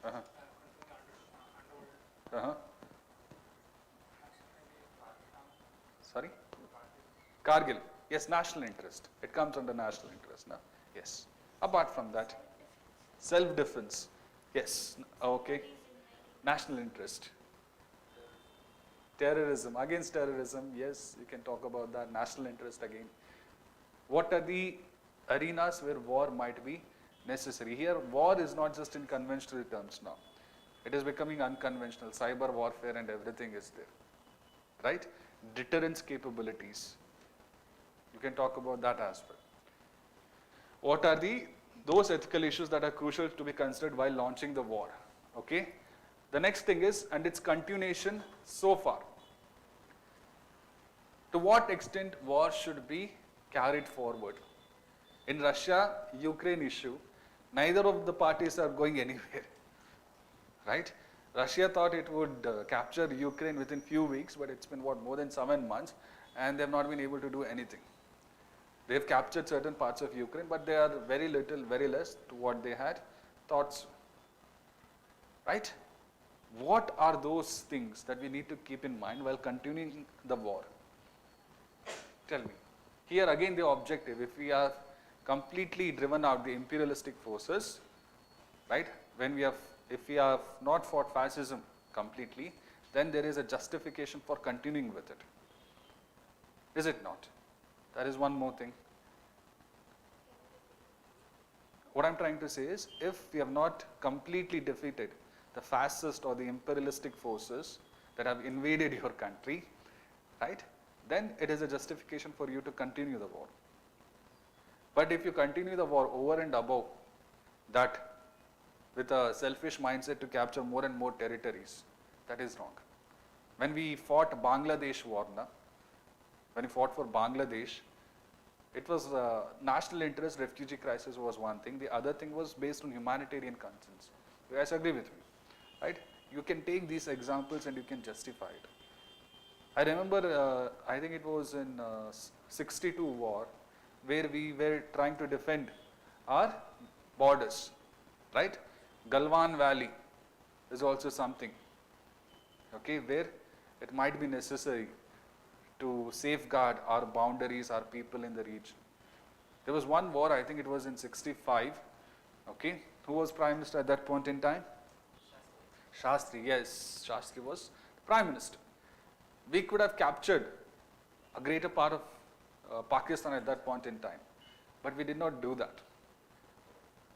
S1: Uh-huh. Uh-huh. Sorry? Kargil. Yes, national interest. It comes under national interest now. Yes. Apart from that, self-defense. Yes. Okay. National interest. Terrorism. Against terrorism. Yes, you can talk about that. National interest again. What are the arenas where war might be necessary? Here, war is not just in conventional terms now. It is becoming unconventional. Cyber warfare and everything is there. Right? Deterrence capabilities. You can talk about that as well. What are those ethical issues that are crucial to be considered while launching the war? Okay. The next thing is, and its continuation so far. To what extent war should be carried forward? In Russia-Ukraine issue, neither of the parties are going anywhere. Right? Russia thought it would capture Ukraine within few weeks, but it's been what, more than 7 months, and they've not been able to do anything. They've captured certain parts of Ukraine, but they are very little, very less to what they had thought. Right? What are those things that we need to keep in mind while continuing the war? Tell me. Here again the objective, if we are completely driven out the imperialistic forces, right? If we have not fought fascism completely, then there is a justification for continuing with it. Is it not? That is one more thing. What I'm trying to say is, if we have not completely defeated the fascist or the imperialistic forces that have invaded your country, right, then it is a justification for you to continue the war. But if you continue the war over and above that, with a selfish mindset to capture more and more territories, that is wrong. When we fought Bangladesh war, when we fought for Bangladesh, it was national interest, refugee crisis was one thing. The other thing was based on humanitarian concerns. You guys agree with me, right? You can take these examples and you can justify it. I remember, I think it was in 62 war, where we were trying to defend our borders, right? Galwan Valley is also something, okay, where it might be necessary to safeguard our boundaries, our people in the region. There was one war, I think it was in 65, okay. Who was Prime Minister at that point in time? Shastri, yes, Shastri was the Prime Minister. We could have captured a greater part of Pakistan at that point in time, but we did not do that.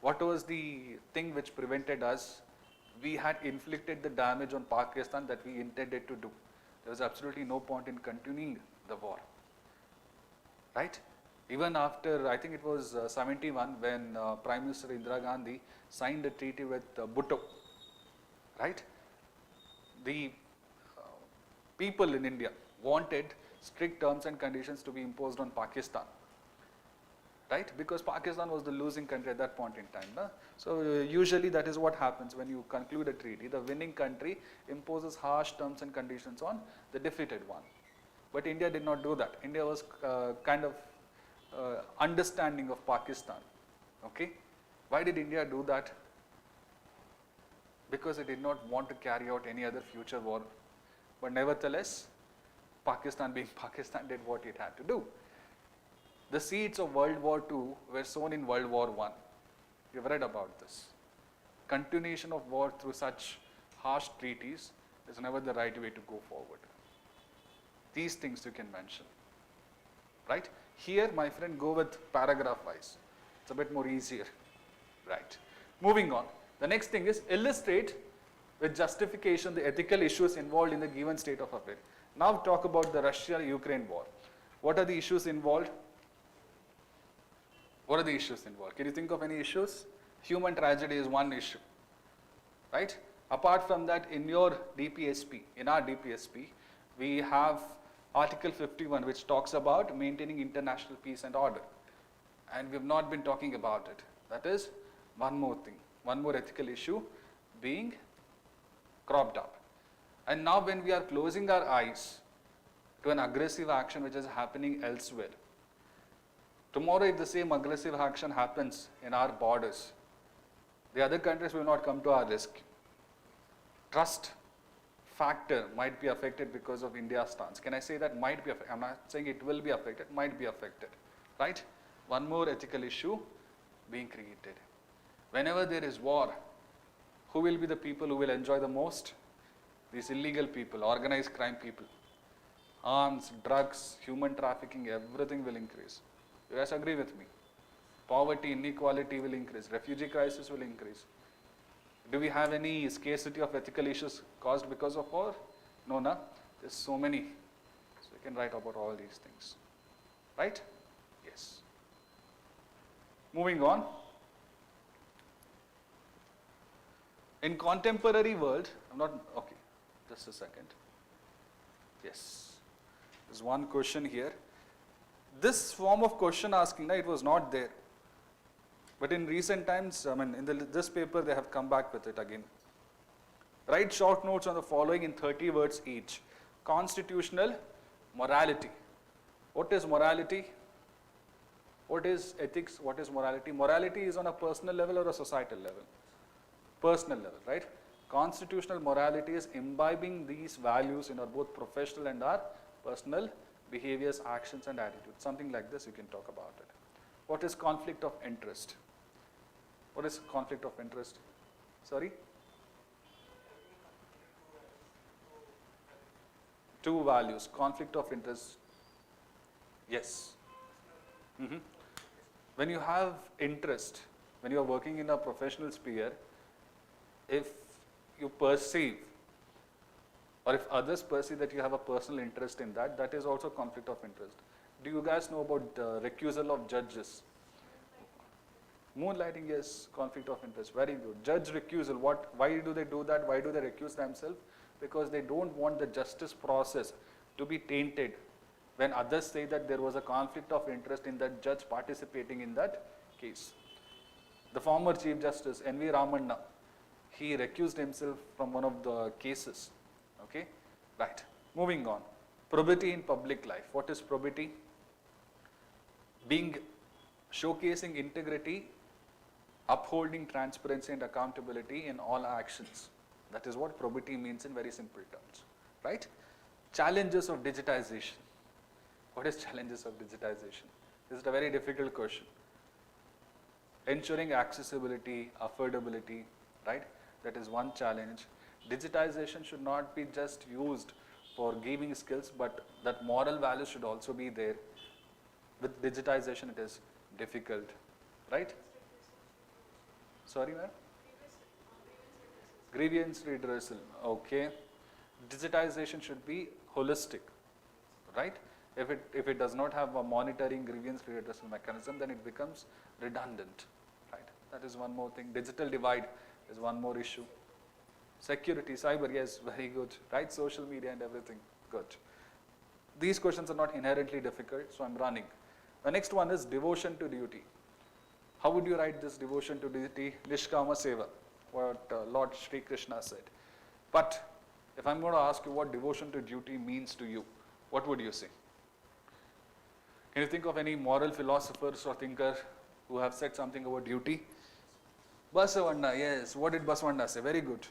S1: What was the thing which prevented us? We had inflicted the damage on Pakistan that we intended to do. There was absolutely no point in continuing the war, right? Even after, I think it was 71, when Prime Minister Indira Gandhi signed a treaty with Bhutto, right? The people in India wanted strict terms and conditions to be imposed on Pakistan, right? Because Pakistan was the losing country at that point in time. No? So usually that is what happens when you conclude a treaty. The winning country imposes harsh terms and conditions on the defeated one. But India did not do that. India was kind of understanding of Pakistan. Okay? Why did India do that? Because it did not want to carry out any other future war. But nevertheless, Pakistan being Pakistan did what it had to do. The seeds of World War II were sown in World War I. You've read about this. Continuation of war through such harsh treaties is never the right way to go forward. These things you can mention, right? Here, my friend, go with paragraph wise. It's a bit more easier, right? Moving on. The next thing is illustrate with justification the ethical issues involved in the given state of affairs. Now talk about the Russia-Ukraine war. What are the issues involved? What are the issues involved? Can you think of any issues? Human tragedy is one issue, right? Apart from that, in your DPSP, in our DPSP, we have Article 51, which talks about maintaining international peace and order. And we have not been talking about it. That is one more thing, one more ethical issue being cropped up. And now when we are closing our eyes to an aggressive action which is happening elsewhere, tomorrow if the same aggressive action happens in our borders, the other countries will not come to our rescue. Trust factor might be affected because of India's stance. Can I say that might be affected? I'm not saying it will be affected, might be affected, right? One more ethical issue being created. Whenever there is war, who will be the people who will enjoy the most? These illegal people, organized crime people. Arms, drugs, human trafficking, everything will increase. You guys agree with me? Poverty, inequality will increase. Refugee crisis will increase. Do we have any scarcity of ethical issues caused because of war? No, no. There's so many. So you can write about all these things. Right? Yes. Moving on. In contemporary world, I'm not, okay, just a second. Yes. There's one question here. This form of question asking, it was not there. But in recent times, I mean, in this paper, they have come back with it again. Write short notes on the following in 30 words each. Constitutional morality. What is morality? What is ethics? What is morality? Morality is on a personal level or a societal level? Personal level, right? Constitutional morality is imbibing these values in our both professional and our personal behaviors, actions and attitudes. Something like this, you can talk about it. What is conflict of interest? What is conflict of interest? Sorry? Two values. Conflict of interest. Yes. When you have interest, when you are working in a professional sphere, if you perceive or if others perceive that you have a personal interest in that, that is also conflict of interest. Do you guys know about recusal of judges? Moonlighting is conflict of interest. Very good. Judge recusal. Why do they do that? Why do they recuse themselves? Because they don't want the justice process to be tainted when others say that there was a conflict of interest in that judge participating in that case. The former Chief Justice N.V. Ramanna, he recused himself from one of the cases. Okay? Right. Moving on. Probity in public life. What is probity? Showcasing integrity, upholding transparency and accountability in all actions. That is what probity means in very simple terms, right? Challenges of digitization. What is challenges of digitization? This is a very difficult question. Ensuring accessibility, affordability, right? That is one challenge. Digitization should not be just used for giving skills, but that moral value should also be there. With digitization, it is difficult, right? Sorry, ma'am? Grievance redressal, okay. Digitization should be holistic, right? If it does not have a monitoring grievance redressal mechanism, then it becomes redundant, right? That is one more thing. Digital divide is one more issue. Security, cyber, yes, very good, right? Social media and everything, good. These questions are not inherently difficult, so I'm running. The next one is devotion to duty. How would you write this devotion to duty? Nishkama seva, what Lord Sri Krishna said. But if I'm going to ask you what devotion to duty means to you, what would you say? Can you think of any moral philosophers or thinker who have said something about duty? Basavanna, yes. What did Basavanna say? Very good.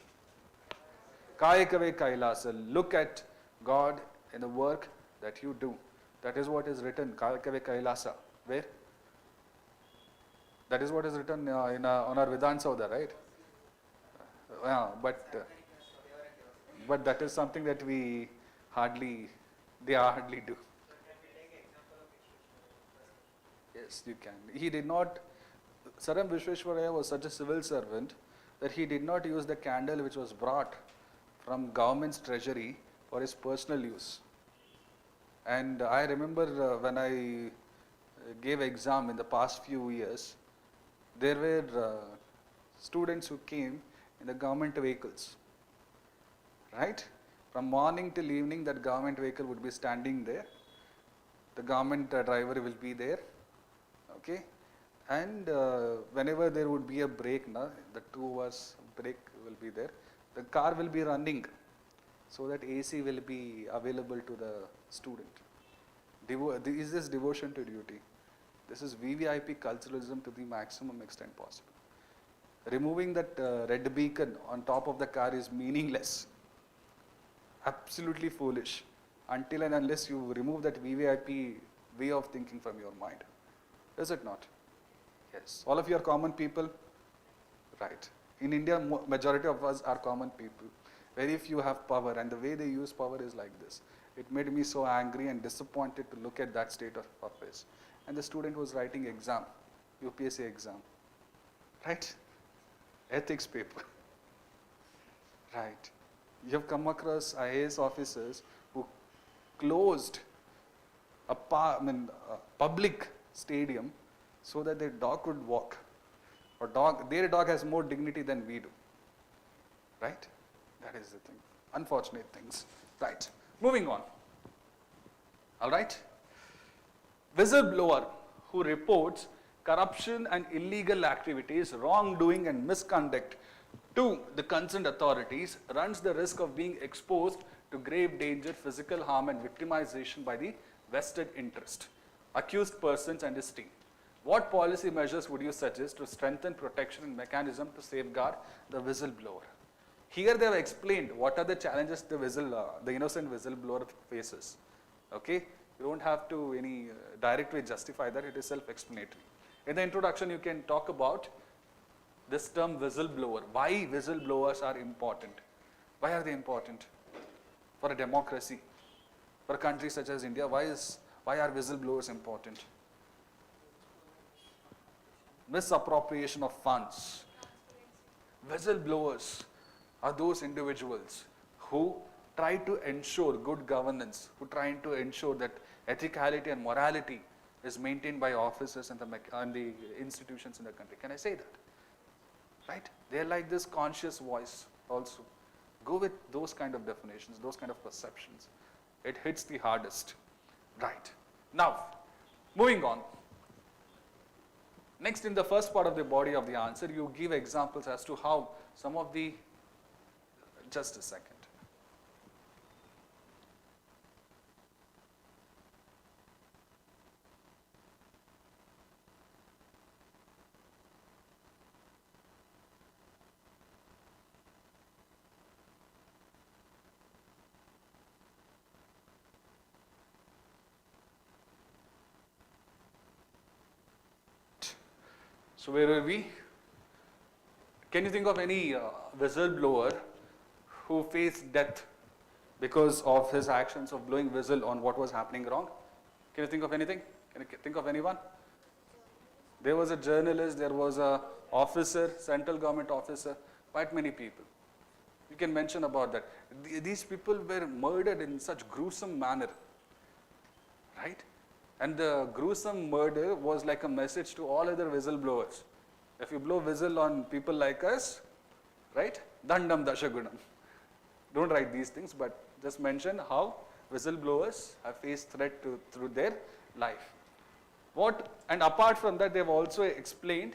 S1: Kayakave Kailasa. Look at God in the work that you do. That is what is written, Kayakave Kailasa. Where? That is what is written on our Vedanta Sauda, right? But that is something that they hardly do. Yes, you can. He did not, Saram Vishweshwaraya was such a civil servant that he did not use the candle which was brought from government's treasury for his personal use. And I remember when I gave exam in the past few years, there were students who came in the government vehicles, right? From morning till evening, that government vehicle would be standing there. The government driver will be there, okay? And whenever there would be a break, the 2 hours break will be there. The car will be running so that AC will be available to the student. Is this devotion to duty? This is VVIP culturalism to the maximum extent possible. Removing that red beacon on top of the car is meaningless, absolutely foolish, until and unless you remove that VVIP way of thinking from your mind. Is it not? Yes. All of you are common people? Right. In India, majority of us are common people. Very few have power, and the way they use power is like this. It made me so angry and disappointed to look at that state of affairs. And the student was writing exam, UPSC exam, right? Ethics paper, right? You have come across IAS officers who closed a public stadium so that their dog could walk. Or their dog has more dignity than we do, right? That is the thing. Unfortunate things, right? Moving on. All right. Whistleblower who reports corruption and illegal activities, wrongdoing and misconduct to the concerned authorities runs the risk of being exposed to grave danger, physical harm and victimization by the vested interest, accused persons and his team. What policy measures would you suggest to strengthen protection and mechanism to safeguard the whistleblower? Here they have explained what are the challenges the innocent whistleblower faces. Okay, you don't have to any direct way justify that, it is self-explanatory. In the introduction, you can talk about this term whistleblower. Why whistleblowers are important? Why are they important? For a democracy, for a country such as India, why are whistleblowers important? Misappropriation of funds. Whistleblowers are those individuals who try to ensure good governance, who try to ensure that ethicality and morality is maintained by officers and the institutions in the country. Can I say that? Right? They're like this conscious voice also. Go with those kind of definitions, those kind of perceptions. It hits the hardest. Right. Now, moving on. Next, in the first part of the body of the answer, you give examples as to how some of the, just a second. So where are we? Can you think of any whistleblower who faced death because of his actions of blowing whistle on what was happening wrong? Can you think of anything? Can you think of anyone? There was a journalist, there was a officer, central government officer, quite many people. You can mention about that. These people were murdered in such gruesome manner, right? And the gruesome murder was like a message to all other whistleblowers. If you blow whistle on people like us, right? Dandam dashagunam. Don't write these things, but just mention how whistleblowers have faced threat through their life. And apart from that, they've also explained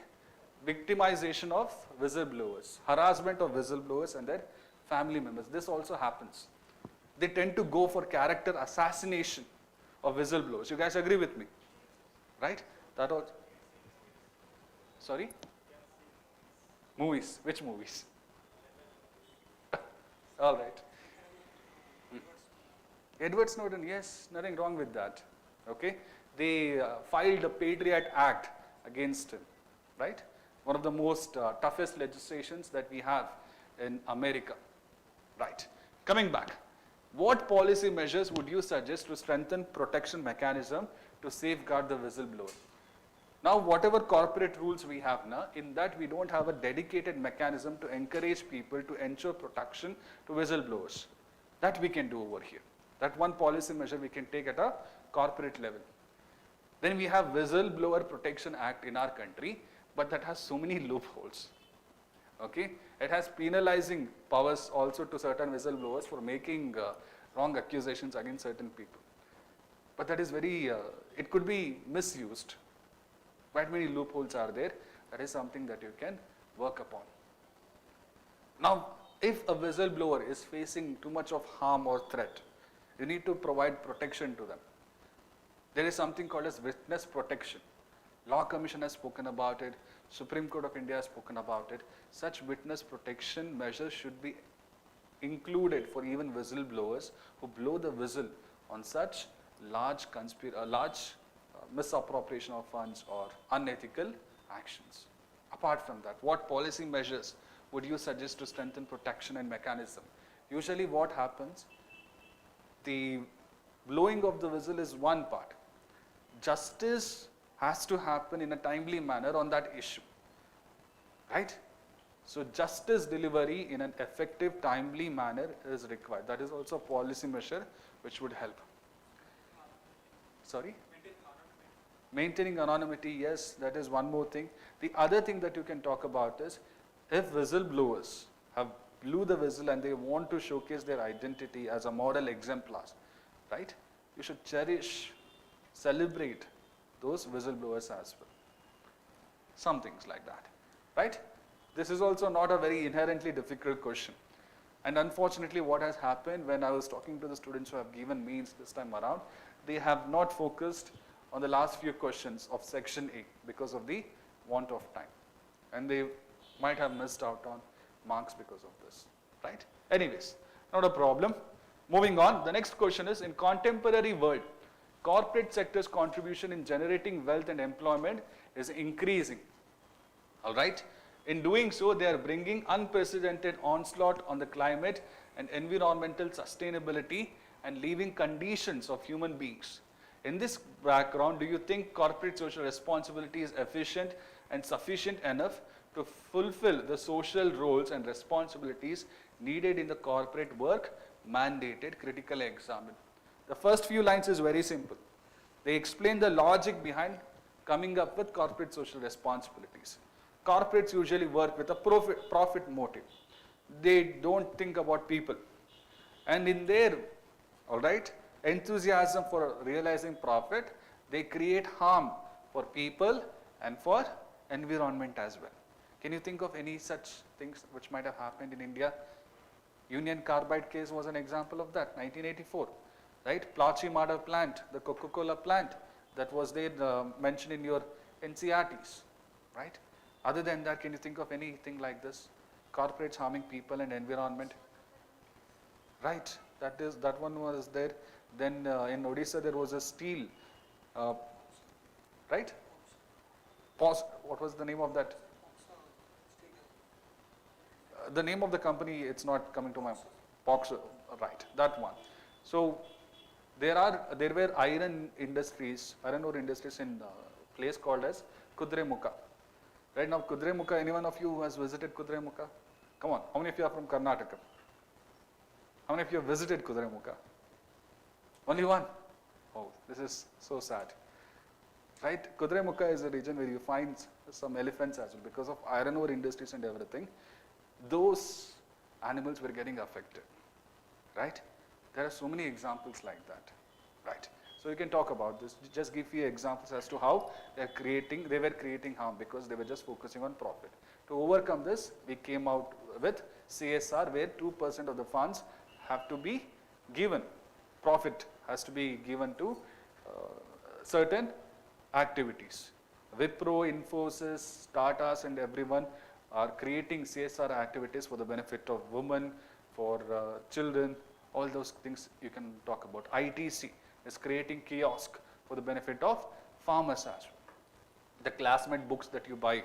S1: victimization of whistleblowers, harassment of whistleblowers and their family members. This also happens. They tend to go for character assassination of whistleblowers. You guys agree with me? Right? That also. Sorry? Movies. Which movies? All right. Edward Snowden, yes, nothing wrong with that. Okay? They filed a Patriot Act against him, right? One of the most toughest legislations that we have in America, right? Coming back, what policy measures would you suggest to strengthen protection mechanism to safeguard the whistleblower? Now, whatever corporate rules we have now, in that we don't have a dedicated mechanism to encourage people to ensure protection to whistleblowers. That we can do over here. That one policy measure we can take at a corporate level. Then we have Whistleblower Protection Act in our country, but that has so many loopholes. Okay, it has penalizing powers also to certain whistleblowers for making wrong accusations against certain people. But that is very, it could be misused. Quite many loopholes are there. That is something that you can work upon. Now, if a whistleblower is facing too much of harm or threat, you need to provide protection to them. There is something called as witness protection. Law Commission has spoken about it. Supreme Court of India has spoken about it. Such witness protection measures should be included for even whistleblowers who blow the whistle on such large misappropriation of funds or unethical actions. Apart from that, what policy measures would you suggest to strengthen protection and mechanism? Usually what happens, the blowing of the whistle is one part. Justice has to happen in a timely manner on that issue, right? So justice delivery in an effective, timely manner is required. That is also a policy measure which would help. Sorry? Maintaining anonymity, yes, that is one more thing. The other thing that you can talk about is, if whistleblowers have blew the whistle and they want to showcase their identity as a model exemplars, right? You should cherish, celebrate those whistleblowers as well. Some things like that, right? This is also not a very inherently difficult question. And unfortunately, what has happened when I was talking to the students who have given mains this time around, they have not focused on the last few questions of section A because of the want of time. And they might have missed out on marks because of this, right? Anyways, not a problem. Moving on, the next question is, in contemporary world, corporate sector's contribution in generating wealth and employment is increasing, all right? In doing so, they are bringing unprecedented onslaught on the climate and environmental sustainability and living conditions of human beings. In this background, do you think corporate social responsibility is efficient and sufficient enough to fulfill the social roles and responsibilities needed in the corporate work mandated critically examined? The first few lines is very simple. They explain the logic behind coming up with corporate social responsibilities. Corporates usually work with a profit motive. They don't think about people. And in their, all right, enthusiasm for realizing profit, they create harm for people and for environment as well. Can you think of any such things which might have happened in India? Union Carbide case was an example of that, 1984, right? Plachimada plant, the Coca-Cola plant that was there mentioned in your NCRTs, right? Other than that, can you think of anything like this? Corporates harming people and environment, right? That one was there. Then in Odisha there was a steel, right? What was the name of that? The name of the company, it's not coming to my mind. Box, right, that one. So there were iron ore industries in a place called as Kudremukha. Right now, Kudremukha, anyone of you who has visited Kudremukha? Come on, how many of you are from Karnataka? How many of you have visited Kudremukha? Only one? Oh, this is so sad. Right? Kudremukha is a region where you find some elephants as well because of iron ore industries and everything. Those animals were getting affected. Right? There are so many examples like that. Right? So you can talk about this. Just give you examples as to how they were creating harm because they were just focusing on profit. To overcome this, we came out with CSR where 2% of the funds have to be given. Profit has to be given to certain activities. Wipro, Infosys, Tatas and everyone are creating CSR activities for the benefit of women, for children, all those things you can talk about. ITC is creating kiosk for the benefit of farmers as well. The classmate books that you buy,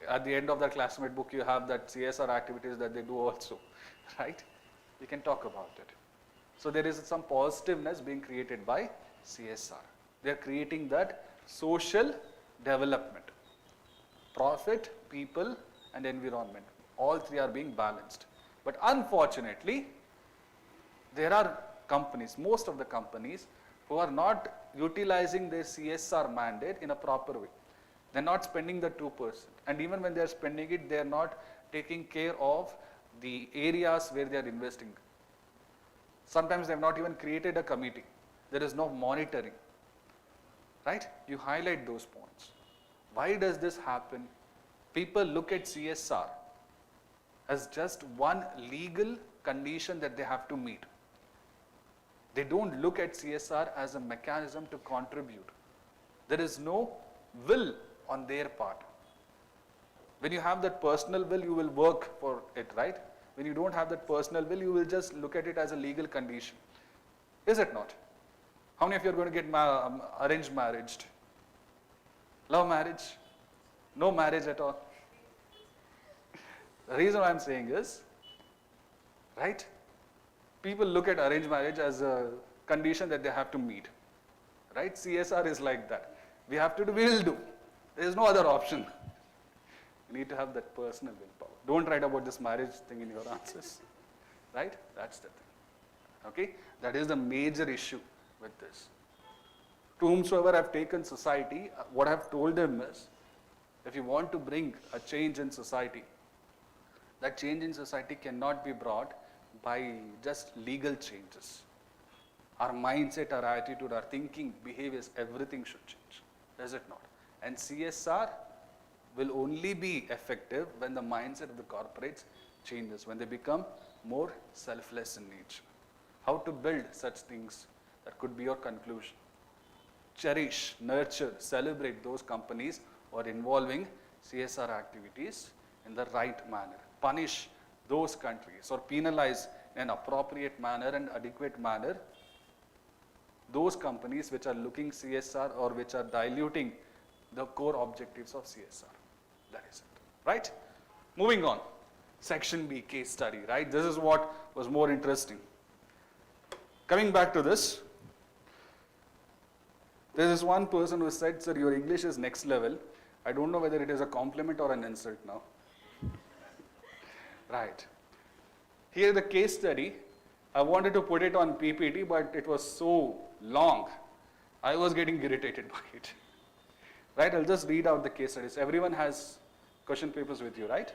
S1: at the end of that classmate book you have that CSR activities that they do also, right? You can talk about it. So there is some positiveness being created by CSR. They are creating that social development. Profit, people and environment. All three are being balanced. But unfortunately, there are companies, most of the companies, who are not utilizing their CSR mandate in a proper way. They are not spending the 2%. And even when they are spending it, they are not taking care of the areas where they are investing. Sometimes they have not even created a committee. There is no monitoring. Right? You highlight those points. Why does this happen? People look at CSR as just one legal condition that they have to meet. They don't look at CSR as a mechanism to contribute. There is no will on their part. When you have that personal will, you will work for it, right? When you don't have that personal will, you will just look at it as a legal condition. Is it not? How many of you are going to get arranged marriage? Love marriage? No marriage at all? The reason I am saying is, right? People look at arranged marriage as a condition that they have to meet. Right? CSR is like that. We have to do, we will do. There is no other option. You need to have that personal willpower. Don't write about this marriage thing in your answers. Right? That's the thing. Okay? That is the major issue with this. To whomsoever I have taken society, what I have told them is, if you want to bring a change in society, that change in society cannot be brought by just legal changes. Our mindset, our attitude, our thinking, behaviors, everything should change. Does it not? And CSR will only be effective when the mindset of the corporates changes, when they become more selfless in nature. How to build such things? That could be your conclusion. Cherish, nurture, celebrate those companies who are involving CSR activities in the right manner. Punish those countries or penalize in an appropriate manner and adequate manner those companies which are looking CSR or which are diluting the core objectives of CSR. That is it. Right? Moving on. Section B, case study. Right? This is what was more interesting. Coming back to this, there is one person who said, sir, your English is next level. I don't know whether it is a compliment or an insult now. Right. Here the case study, I wanted to put it on PPT, but it was so long. I was getting irritated by it. Right, I'll just read out the case studies. Everyone has question papers with you, right?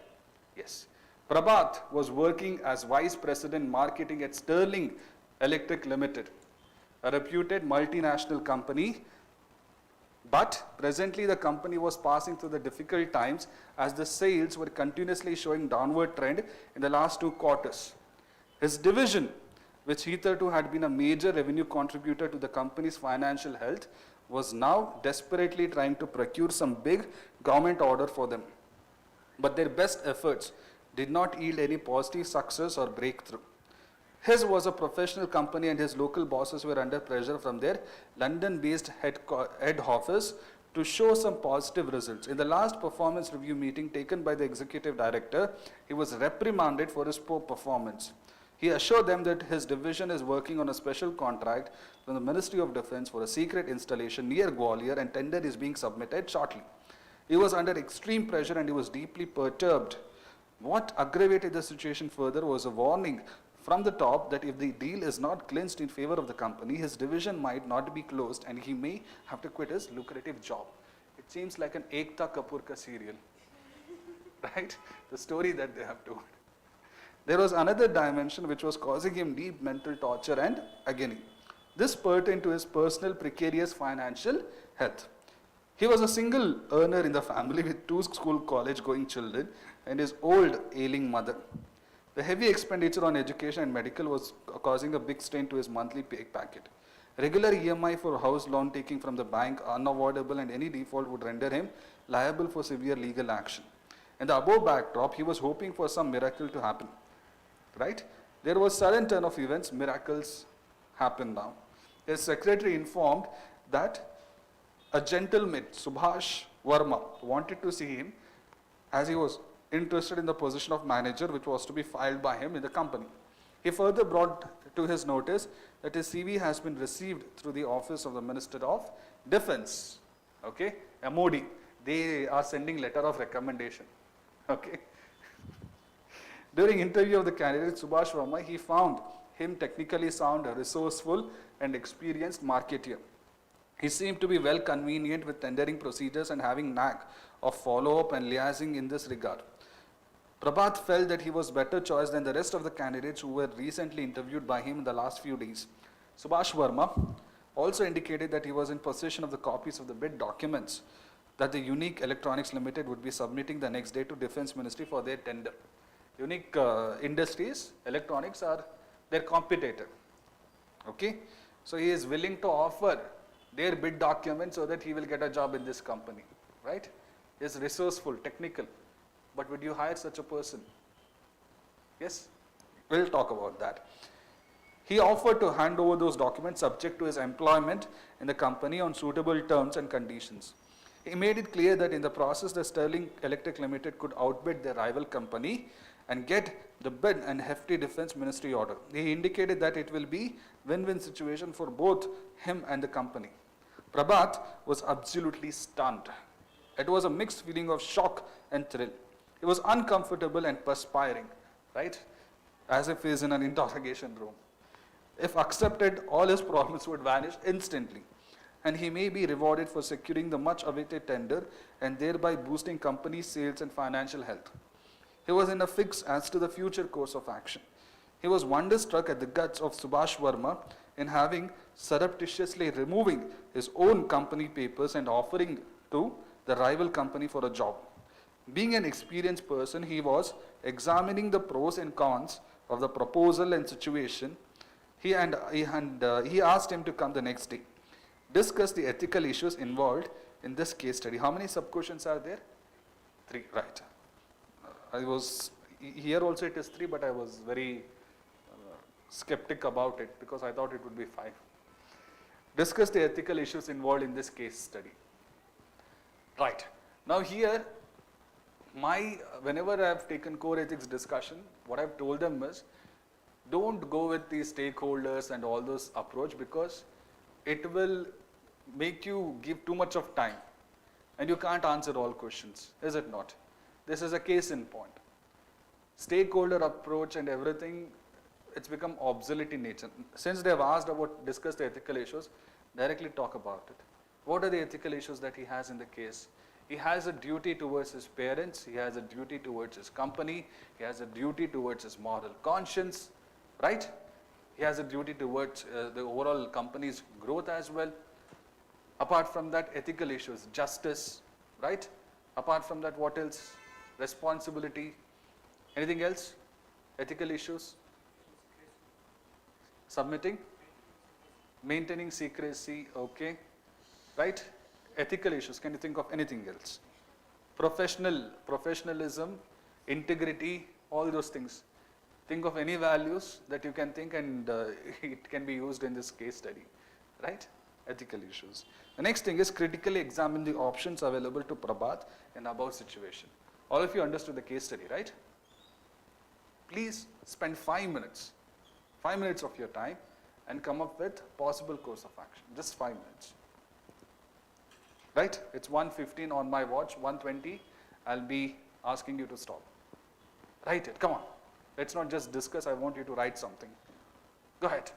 S1: Yes. Prabhat was working as Vice President Marketing at Sterling Electric Limited, a reputed multinational company. But presently the company was passing through the difficult times as the sales were continuously showing downward trend in the last 2 quarters. His division, which hitherto had been a major revenue contributor to the company's financial health, was now desperately trying to procure some big government order for them. But their best efforts did not yield any positive success or breakthrough. His was a professional company and his local bosses were under pressure from their London-based head office to show some positive results. In the last performance review meeting taken by the executive director, he was reprimanded for his poor performance. He assured them that his division is working on a special contract from the Ministry of Defence for a secret installation near Gwalior and tender is being submitted shortly. He was under extreme pressure and he was deeply perturbed. What aggravated the situation further was a warning from the top that if the deal is not clinched in favor of the company, his division might not be closed and he may have to quit his lucrative job. It seems like an Ekta Kapoor ka serial, right? The story that they have told. There was another dimension which was causing him deep mental torture and agony. This pertained to his personal precarious financial health. He was a single earner in the family with 2 school college going children and his old ailing mother. The heavy expenditure on education and medical was causing a big strain to his monthly pay packet. Regular EMI for house loan taking from the bank unavoidable and any default would render him liable for severe legal action. In the above backdrop, he was hoping for some miracle to happen. Right? There was sudden turn of events, miracles happened now. His secretary informed that a gentleman, Subhash Verma, wanted to see him as he was interested in the position of manager which was to be filed by him in the company. He further brought to his notice that his CV has been received through the office of the Minister of Defence, okay, MOD. They are sending letter of recommendation, okay. During interview of the candidate Subhash Verma, he found him technically sound, resourceful and experienced marketeer. He seemed to be well convenient with tendering procedures and having knack of follow-up and liaising in this regard. Prabhat felt that he was better choice than the rest of the candidates who were recently interviewed by him in the last few days. Subhash Verma also indicated that he was in possession of the copies of the bid documents that the Unique Electronics Limited would be submitting the next day to Defence Ministry for their tender. Unique Industries, Electronics are their competitor, okay. So he is willing to offer their bid document so that he will get a job in this company, right? He is resourceful, technical, but would you hire such a person? Yes, we'll talk about that. He offered to hand over those documents subject to his employment in the company on suitable terms and conditions. He made it clear that in the process the Sterling Electric Limited could outbid their rival company and get the bid and hefty Defence Ministry order. He indicated that it will be win-win situation for both him and the company. Prabhat was absolutely stunned. It was a mixed feeling of shock and thrill. He was uncomfortable and perspiring, right? As if he is in an interrogation room. If accepted, all his problems would vanish instantly. And he may be rewarded for securing the much awaited tender and thereby boosting company sales and financial health. He was in a fix as to the future course of action. He was wonderstruck at the guts of Subhash Verma in having surreptitiously removing his own company papers and offering to the rival company for a job. Being an experienced person, he was examining the pros and cons of the proposal and situation. He asked him to come the next day, discuss the ethical issues involved in this case study. How many sub-questions are there? 3, right. Here also it is 3, but I was very skeptic about it because I thought it would be 5. Discuss the ethical issues involved in this case study. Right. Now here, whenever I have taken core ethics discussion, what I've told them is, don't go with the stakeholders and all those approach because it will make you give too much of time and you can't answer all questions, is it not? This is a case in point. Stakeholder approach and everything, it's become obsolete in nature. Since they have asked about discuss the ethical issues, directly talk about it. What are the ethical issues that he has in the case? He has a duty towards his parents, he has a duty towards his company, he has a duty towards his moral conscience, right? He has a duty towards the overall company's growth as well. Apart from that, ethical issues, justice, right? Apart from that, what else? Responsibility. Anything else? Ethical issues? Submitting? Maintaining secrecy, okay. Right? Ethical issues, can you think of anything else? Professionalism, integrity, all those things. Think of any values that you can think and it can be used in this case study, right? Ethical issues. The next thing is critically examine the options available to Prabhat in above situation. All of you understood the case study, right? Please spend 5 minutes 5 minutes of your time and come up with possible course of action. Just 5 minutes. Right? It's 1:15 on my watch, 1:20, I'll be asking you to stop. Write it, come on. Let's not just discuss, I want you to write something. Go ahead.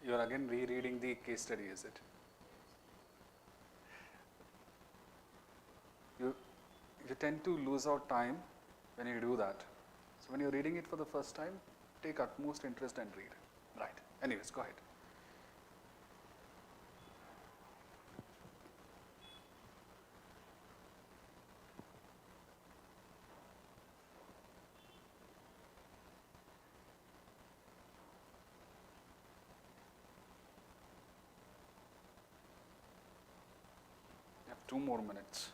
S1: You are again rereading the case study, is it? You tend to lose out time when you do that. So when you're reading it for the first time, take utmost interest and read. Right. Anyways, go ahead. You have 2 more minutes.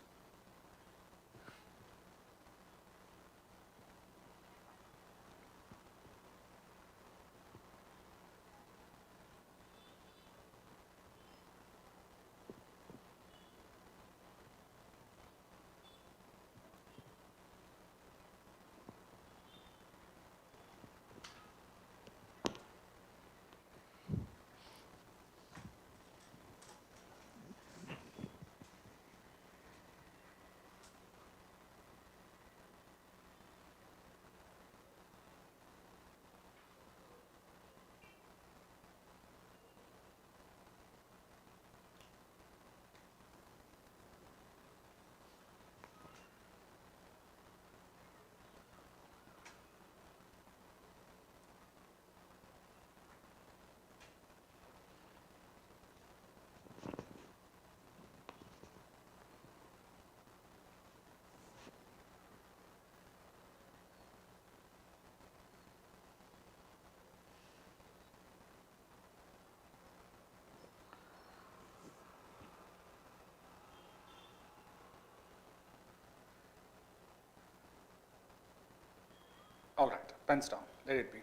S1: All right, pens down, let it be.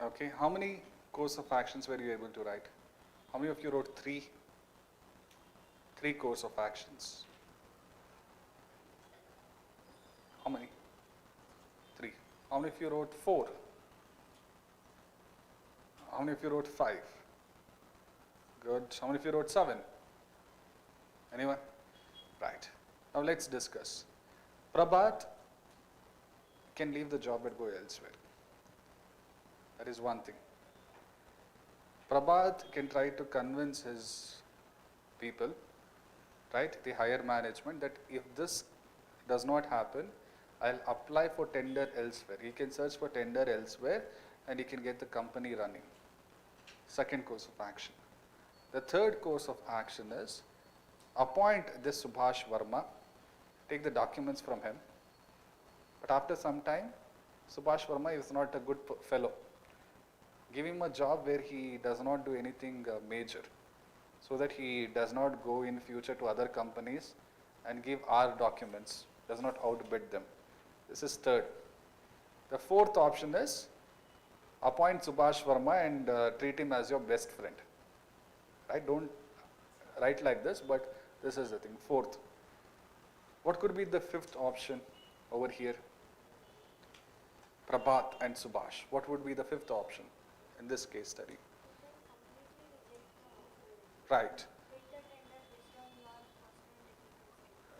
S1: Okay, how many course of actions were you able to write? How many of you wrote three course of actions? How many? 3. How many of you wrote 4? How many of you wrote 5? Good. How many of you wrote 7? Anyone? Right. Now let's discuss. Prabhat can leave the job and go elsewhere. That is one thing. Prabhat can try to convince his people, right, the higher management, that if this does not happen, I'll apply for tender elsewhere. He can search for tender elsewhere and he can get the company running. Second course of action. The third course of action is appoint this Subhash Verma, take the documents from him, but after some time, Subhash Verma is not a good fellow. Give him a job where he does not do anything major, so that he does not go in future to other companies and give our documents, does not outbid them. This is third. The fourth option is appoint Subhash Verma and treat him as your best friend. Right? Don't write like this, but this is the thing. Fourth. What could be the fifth option over here? Prabhat and Subhash. What would be the fifth option in this case study? Right.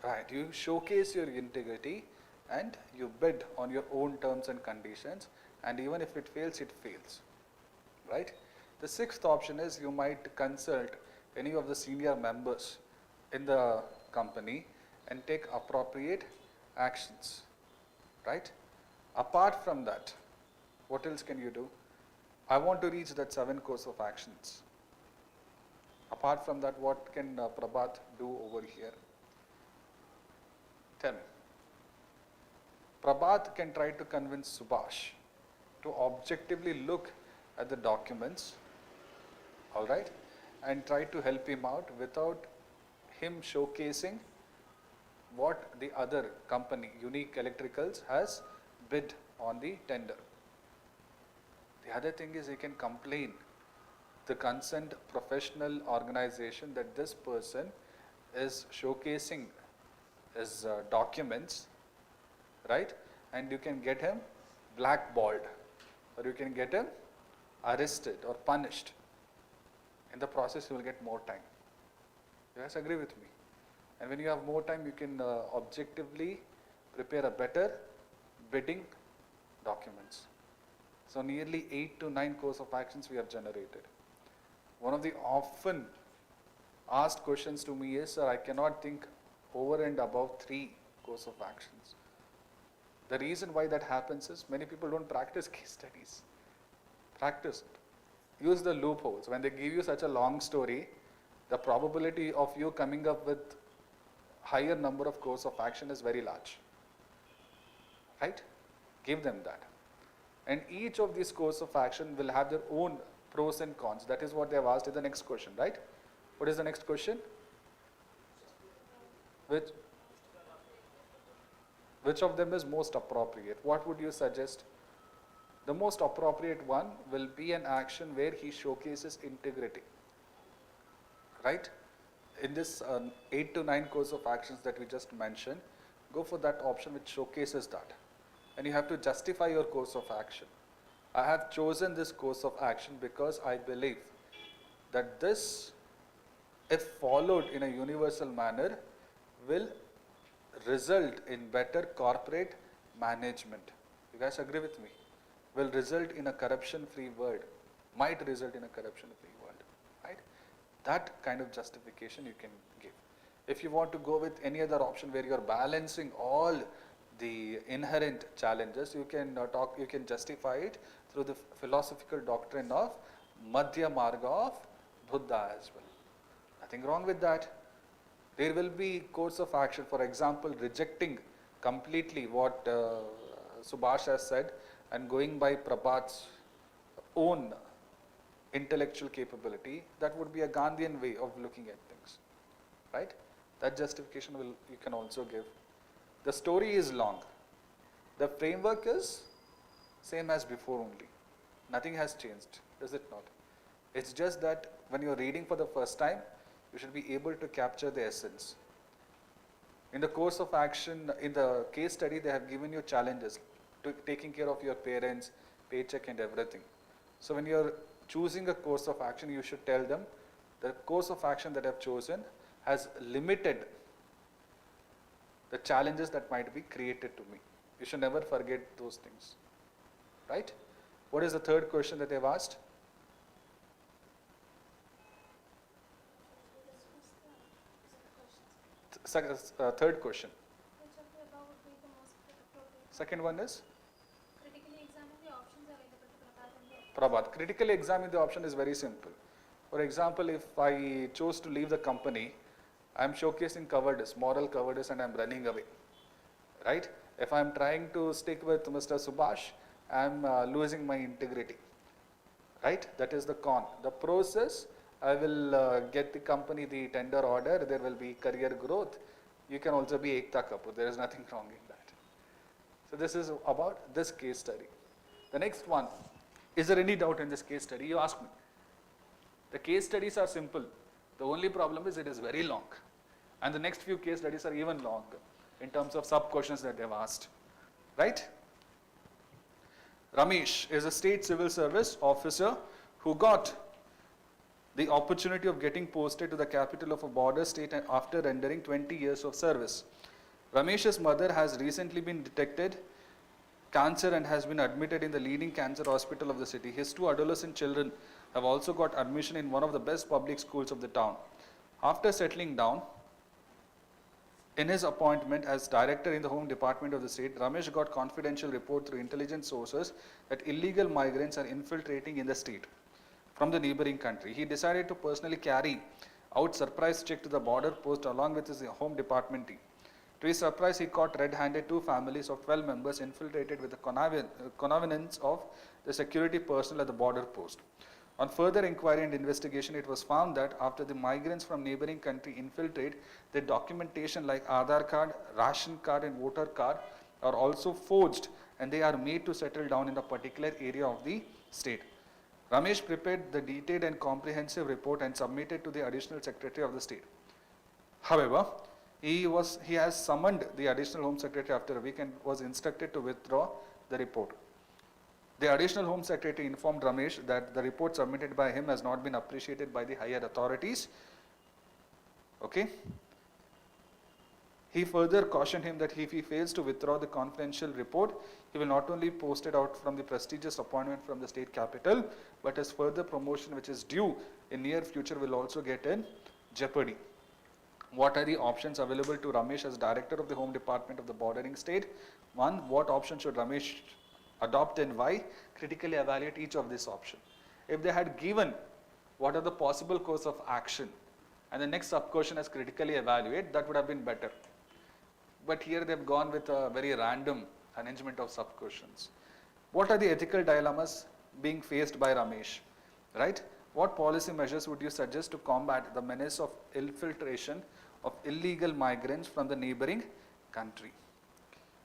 S1: Right. You showcase your integrity and you bid on your own terms and conditions, and even if it fails, it fails. Right? The sixth option is you might consult any of the senior members in the company and take appropriate actions. Right? Apart from that, what else can you do? I want to reach that 7 course of actions. Apart from that, what can Prabhat do over here? Tell me. Prabhat can try to convince Subhash to objectively look at the documents, all right, and try to help him out without him showcasing what the other company, Unique Electricals, has bid on the tender. The other thing is he can complain the concerned professional organization that this person is showcasing his documents, right? And you can get him blackballed, or you can get him arrested or punished. In the process, you will get more time. You guys agree with me? And when you have more time, you can objectively prepare a better bidding documents. So nearly 8 to 9 course of actions we have generated. One of the often asked questions to me is, sir, I cannot think over and above 3 course of actions. The reason why that happens is many people don't practice case studies. Practice it. Use the loopholes. When they give you such a long story, the probability of you coming up with higher number of course of action is very large. Right? Give them that. And each of these course of action will have their own pros and cons. That is what they have asked in the next question, right? What is the next question? Which of them is most appropriate? What would you suggest? The most appropriate one will be an action where he showcases integrity. Right? In this 8 to 9 course of actions that we just mentioned, go for that option which showcases that. And you have to justify your course of action. I have chosen this course of action because I believe that this, if followed in a universal manner, will result in better corporate management. You guys agree with me? Will result in a corruption-free world. Might result in a corruption-free world. Right? That kind of justification you can give. If you want to go with any other option where you are balancing all the inherent challenges, you can justify it through the philosophical doctrine of Madhya Marga of Buddha as well. Nothing wrong with that. There will be course of action, for example, rejecting completely what Subhash has said and going by Prabhat's own intellectual capability. That would be a Gandhian way of looking at things, right? That justification you can also give. The story is long. The framework is same as before only. Nothing has changed, is it not? It's just that when you're reading for the first time, you should be able to capture the essence. In the course of action, in the case study, they have given you challenges to taking care of your parents, paycheck and everything. So when you're choosing a course of action, you should tell them the course of action that I've chosen has limited the challenges that might be created to me. You should never forget those things, right? What is the third question that they've asked? Third question.
S2: Which of the above would be the most appropriate?
S1: Second one is?
S2: Critically examine the options available to Prabhat and the
S1: Prabhat. Critically examine the option is very simple. For example, if I chose to leave the company, I am showcasing cowardice, moral cowardice, and I am running away, right? If I am trying to stick with Mr. Subhash, I am losing my integrity, right? That is the con. The process, I will get the company the tender order, there will be career growth. You can also be Ekta Kapoor, there is nothing wrong in that. So this is about this case study. The next one, is there any doubt in this case study? You ask me. The case studies are simple. The only problem is it is very long. And the next few case studies are even longer in terms of sub-questions that they've asked, right? Ramesh is a state civil service officer who got the opportunity of getting posted to the capital of a border state after rendering 20 years of service. Ramesh's mother has recently been detected cancer and has been admitted in the leading cancer hospital of the city. His two adolescent children have also got admission in one of the best public schools of the town. After settling down in his appointment as director in the Home Department of the state, Ramesh got confidential report through intelligence sources that illegal migrants are infiltrating in the state from the neighboring country. He decided to personally carry out surprise check to the border post along with his Home Department team. To his surprise, he caught red-handed two families of 12 members infiltrated with the connivance of the security personnel at the border post. On further inquiry and investigation, it was found that after the migrants from neighboring country infiltrate, their documentation like Aadhaar card, ration card and voter card are also forged and they are made to settle down in a particular area of the state. Ramesh prepared the detailed and comprehensive report and submitted to the Additional Secretary of the state. However, he has summoned the Additional Home Secretary after a week and was instructed to withdraw the report. The Additional Home Secretary informed Ramesh that the report submitted by him has not been appreciated by the higher authorities. Okay. He further cautioned him that if he fails to withdraw the confidential report, he will not only be posted out from the prestigious appointment from the state capital, but his further promotion, which is due in near future, will also get in jeopardy. What are the options available to Ramesh as Director of the Home Department of the bordering state? One, what option should Ramesh adopt and why? Critically evaluate each of this option. If they had given what are the possible course of action and the next sub-question as critically evaluate, that would have been better. But here they've gone with a very random arrangement of sub-questions. What are the ethical dilemmas being faced by Ramesh, right? What policy measures would you suggest to combat the menace of infiltration of illegal migrants from the neighboring country?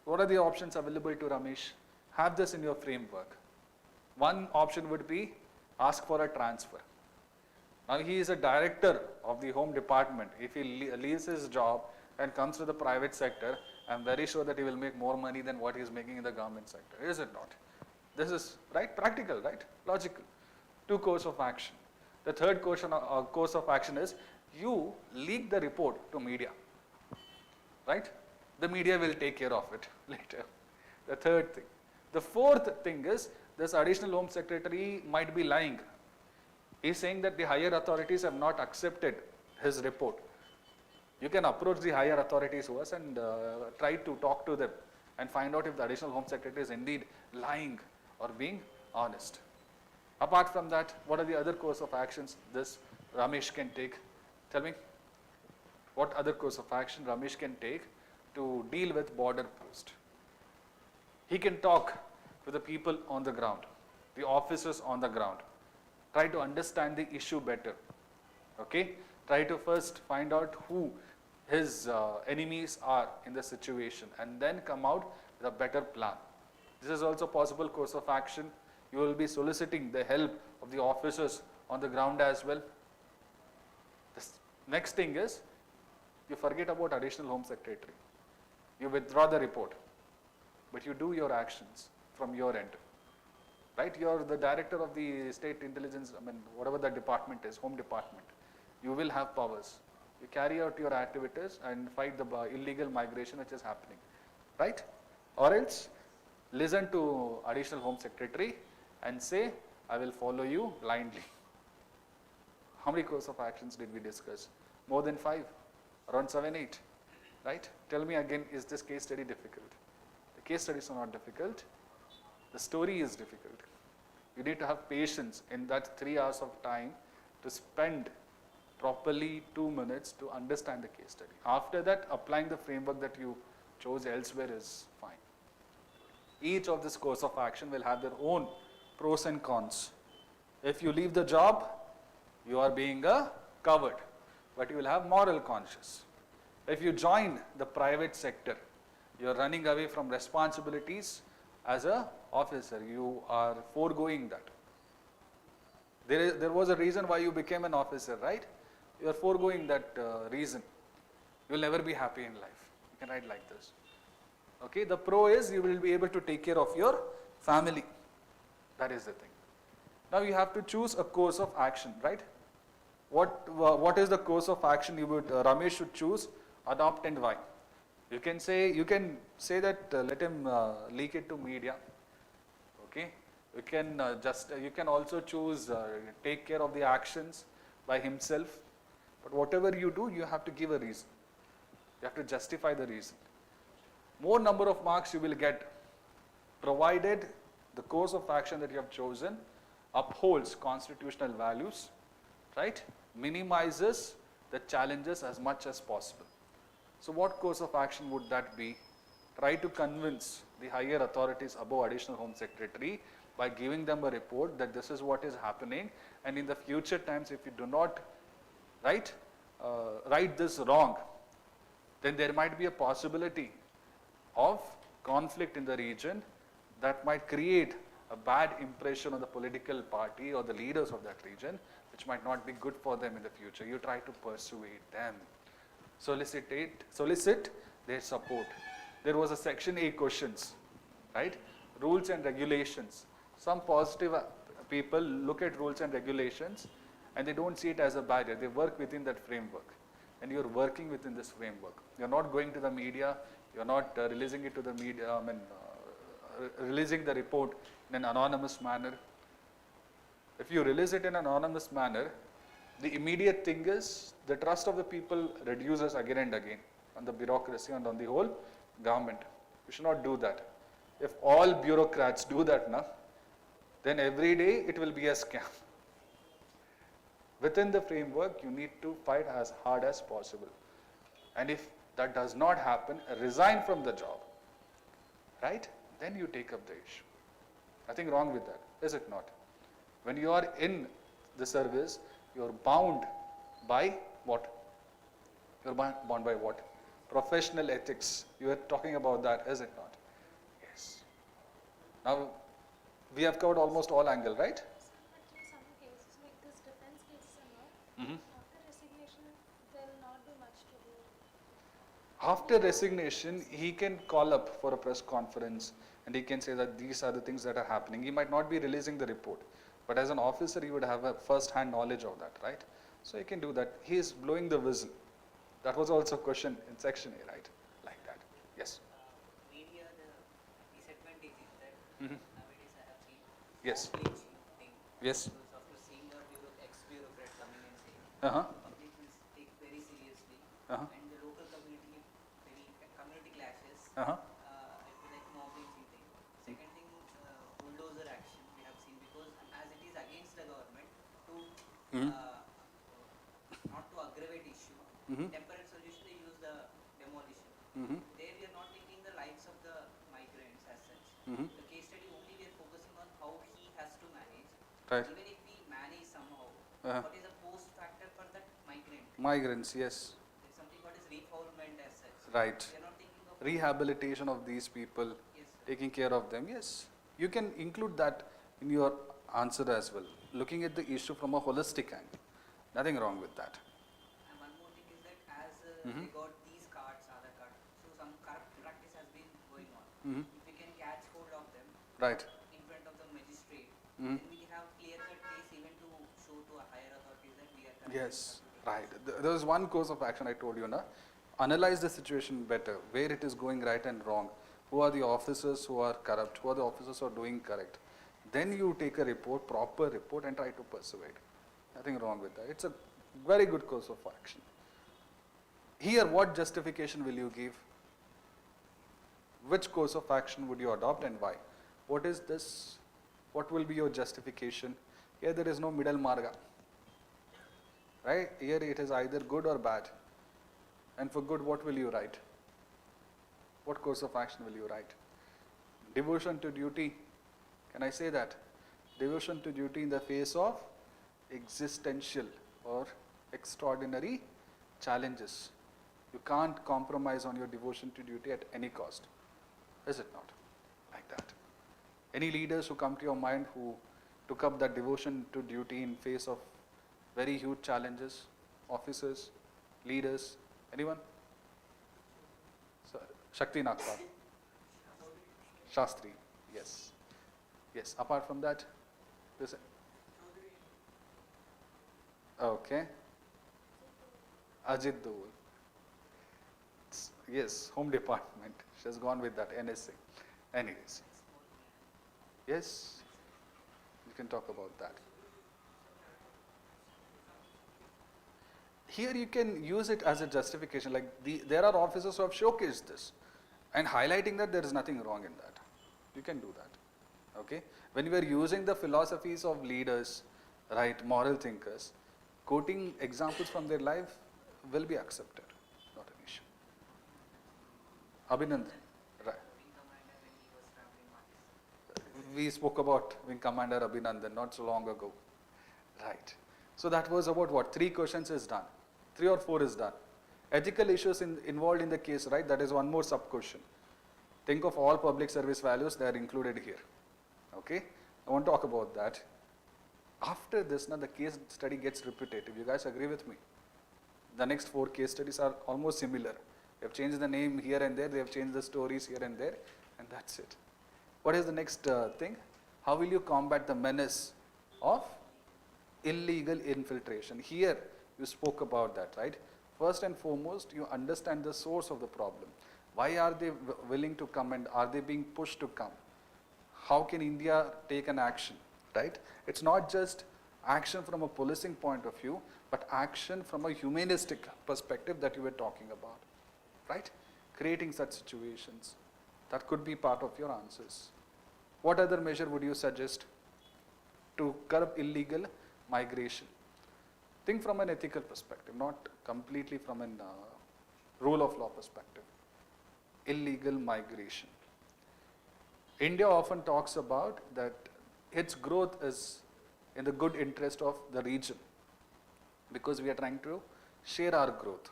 S1: What are the options available to Ramesh? Have this in your framework. One option would be ask for a transfer. Now he is a director of the Home Department. If he leaves his job and comes to the private sector, I am very sure that he will make more money than what he is making in the government sector. Is it not? This is right, practical, right, logical. Two course of action. The third course of action is you leak the report to media, right? The media will take care of it later. The third thing. The fourth thing is this Additional Home Secretary might be lying. He is saying that the higher authorities have not accepted his report. You can approach the higher authorities to us and try to talk to them and find out if the Additional Home Secretary is indeed lying or being honest. Apart from that, what are the other course of actions this Ramesh can take? Tell me, what other course of action Ramesh can take to deal with border post? He can talk to the people on the ground, the officers on the ground. Try to understand the issue better. Okay? Try to first find out who his enemies are in the situation and then come out with a better plan. This is also a possible course of action. You will be soliciting the help of the officers on the ground as well. The next thing is You forget about additional home secretary. You withdraw the report, but you do your actions from your end. Right? You're the director of the state intelligence, whatever the department is, home department. You will have powers. You carry out your activities and fight the illegal migration which is happening. Right? Or else, listen to additional home secretary and say, I will follow you blindly. How many course of actions did we discuss? More than 5, around 7, 8. Right? Tell me again, is this case study difficult? The case studies are not difficult. The story is difficult. You need to have patience in that 3 hours of time to spend properly 2 minutes to understand the case study. After that, applying the framework that you chose elsewhere is fine. Each of this course of action will have their own pros and cons. If you leave the job, you are being covered, but you will have moral conscience. If you join the private sector, you are running away from responsibilities as an officer. You are foregoing that. There was a reason why you became an officer, right? You are foregoing that reason. You will never be happy in life. You can write like this. Okay, the pro is you will be able to take care of your family. That is the thing. Now you have to choose a course of action, right? What is the course of action you would Ramesh should choose, adopt, and why? You can say that let him leak it to media. Okay, you can also choose take care of the actions by himself. But whatever you do, you have to give a reason. You have to justify the reason. More number of marks you will get, provided the course of action that you have chosen upholds constitutional values, right? Minimizes the challenges as much as possible. So what course of action would that be? Try to convince the higher authorities above additional home secretary by giving them a report that this is what is happening, and in the future times if you do not write this wrong, then there might be a possibility of conflict in the region that might create a bad impression on the political party or the leaders of that region, which might not be good for them in the future. You try to persuade them, solicit their support. There was a section A questions, right? Rules and regulations. Some positive people look at rules and regulations and they don't see it as a barrier. They work within that framework, and you're working within this framework. You're not going to the media. You're not releasing it to the media. Releasing the report in an anonymous manner. If you release it in an anonymous manner, the immediate thing is the trust of the people reduces again and again on the bureaucracy and on the whole government. You should not do that. If all bureaucrats do that now, then every day it will be a scam. Within the framework, you need to fight as hard as possible. And if that does not happen, resign from the job, right? Then you take up the issue. Nothing wrong with that, is it not? When you are in the service, you are bound by what? You are bound by what? Professional ethics. You are talking about that, is it not? Yes. Now, we have covered almost all angles, right?
S2: But in some cases, like this defense cases and all, after resignation, there will not be much to do.
S1: After resignation, he can call up for a press conference and he can say that these are the things that are happening. He might not be releasing the report, but as an officer, he would have a first-hand knowledge of that, right? So he can do that. He is blowing the whistle. That was also a question in section A, right? Like that. Yes.
S4: Media, the disadvantage is that nowadays I have seen
S1: Yes.
S4: public thing.
S1: Yes.
S4: Because after seeing a ex-bureaucrat coming and saying,
S1: Uh-huh.
S4: public will take very seriously,
S1: Uh-huh.
S4: and the local community, very community clashes,
S1: Uh-huh.
S4: it will like mobbing thing. Second thing, bulldozer action we have seen, because as it is against the government to not to aggravate issue, temporary solution they use the demolition. There we are not taking the lives of the migrants as such. The case study only we are focusing on how he has to manage.
S1: Right.
S4: Even if we manage somehow, what is the post factor for that migrant?
S1: Migrants, yes.
S4: There's something what is refoulement as such.
S1: Right.
S4: We are not thinking of
S1: Rehabilitation of these people,
S4: yes, sir.
S1: taking care of them, yes. You can include that in your answer as well. Looking at the issue from a holistic angle. Nothing wrong with that.
S4: And one more thing is that as
S1: Mhm.
S4: they got these cards, Aadhaar card. So some corrupt practice has been going on.
S1: Mhm.
S4: If we can catch hold of them
S1: Right.
S4: in front of the magistrate,
S1: Mhm.
S4: then we have clear-cut case even to show to a higher authorities that we are correct.
S1: Yes, right. There was one course of action I told you, na? Analyze the situation better, where it is going right and wrong. Who are the officers who are corrupt? Who are the officers who are doing correct? Then you take a report, proper report, and try to persuade. Nothing wrong with that. It's a very good course of action. Here, what justification will you give? Which course of action would you adopt and why? What is this? What will be your justification? Here, there is no middle marga. Right? Here it is either good or bad. And for good, what will you write? What course of action will you write? Devotion to duty. Can I say that? Devotion to duty in the face of existential or extraordinary challenges. You can't compromise on your devotion to duty at any cost. Is it not? Like that. Any leaders who come to your mind who took up that devotion to duty in face of very huge challenges? Officers, leaders, anyone? So, Shakti Nagpal. Shastri, yes. Yes, apart from that, this. Okay. Ajit Dole. Yes, Home Department. She has gone with that, NSA. Anyways. Yes, you can talk about that. Here you can use it as a justification, like there are officers who have showcased this and highlighting that there is nothing wrong in that. You can do that, okay? When you are using the philosophies of leaders, right, moral thinkers, quoting examples from their life will be accepted, not an issue. Abhinandan, right.
S4: Wing commander when he was traveling Pakistan.
S1: We spoke about Wing Commander Abhinandan not so long ago, right. So that was about what, 3 questions is done. 3 or 4 is done. Ethical issues involved in the case, right? That is one more sub question. Think of all public service values, they are included here. Okay? I want to talk about that. After this, now the case study gets repetitive. You guys agree with me? The next 4 case studies are almost similar. They have changed the name here and there, they have changed the stories here and there, and that's it. What is the next thing? How will you combat the menace of illegal infiltration? Here, you spoke about that, right? First and foremost, you understand the source of the problem. Why are they willing to come and are they being pushed to come? How can India take an action, right? It's not just action from a policing point of view, but action from a humanistic perspective that you were talking about, right? Creating such situations. That could be part of your answers. What other measure would you suggest to curb illegal migration? Think from an ethical perspective, not completely from a rule of law perspective. Illegal migration. India often talks about that its growth is in the good interest of the region because we are trying to share our growth.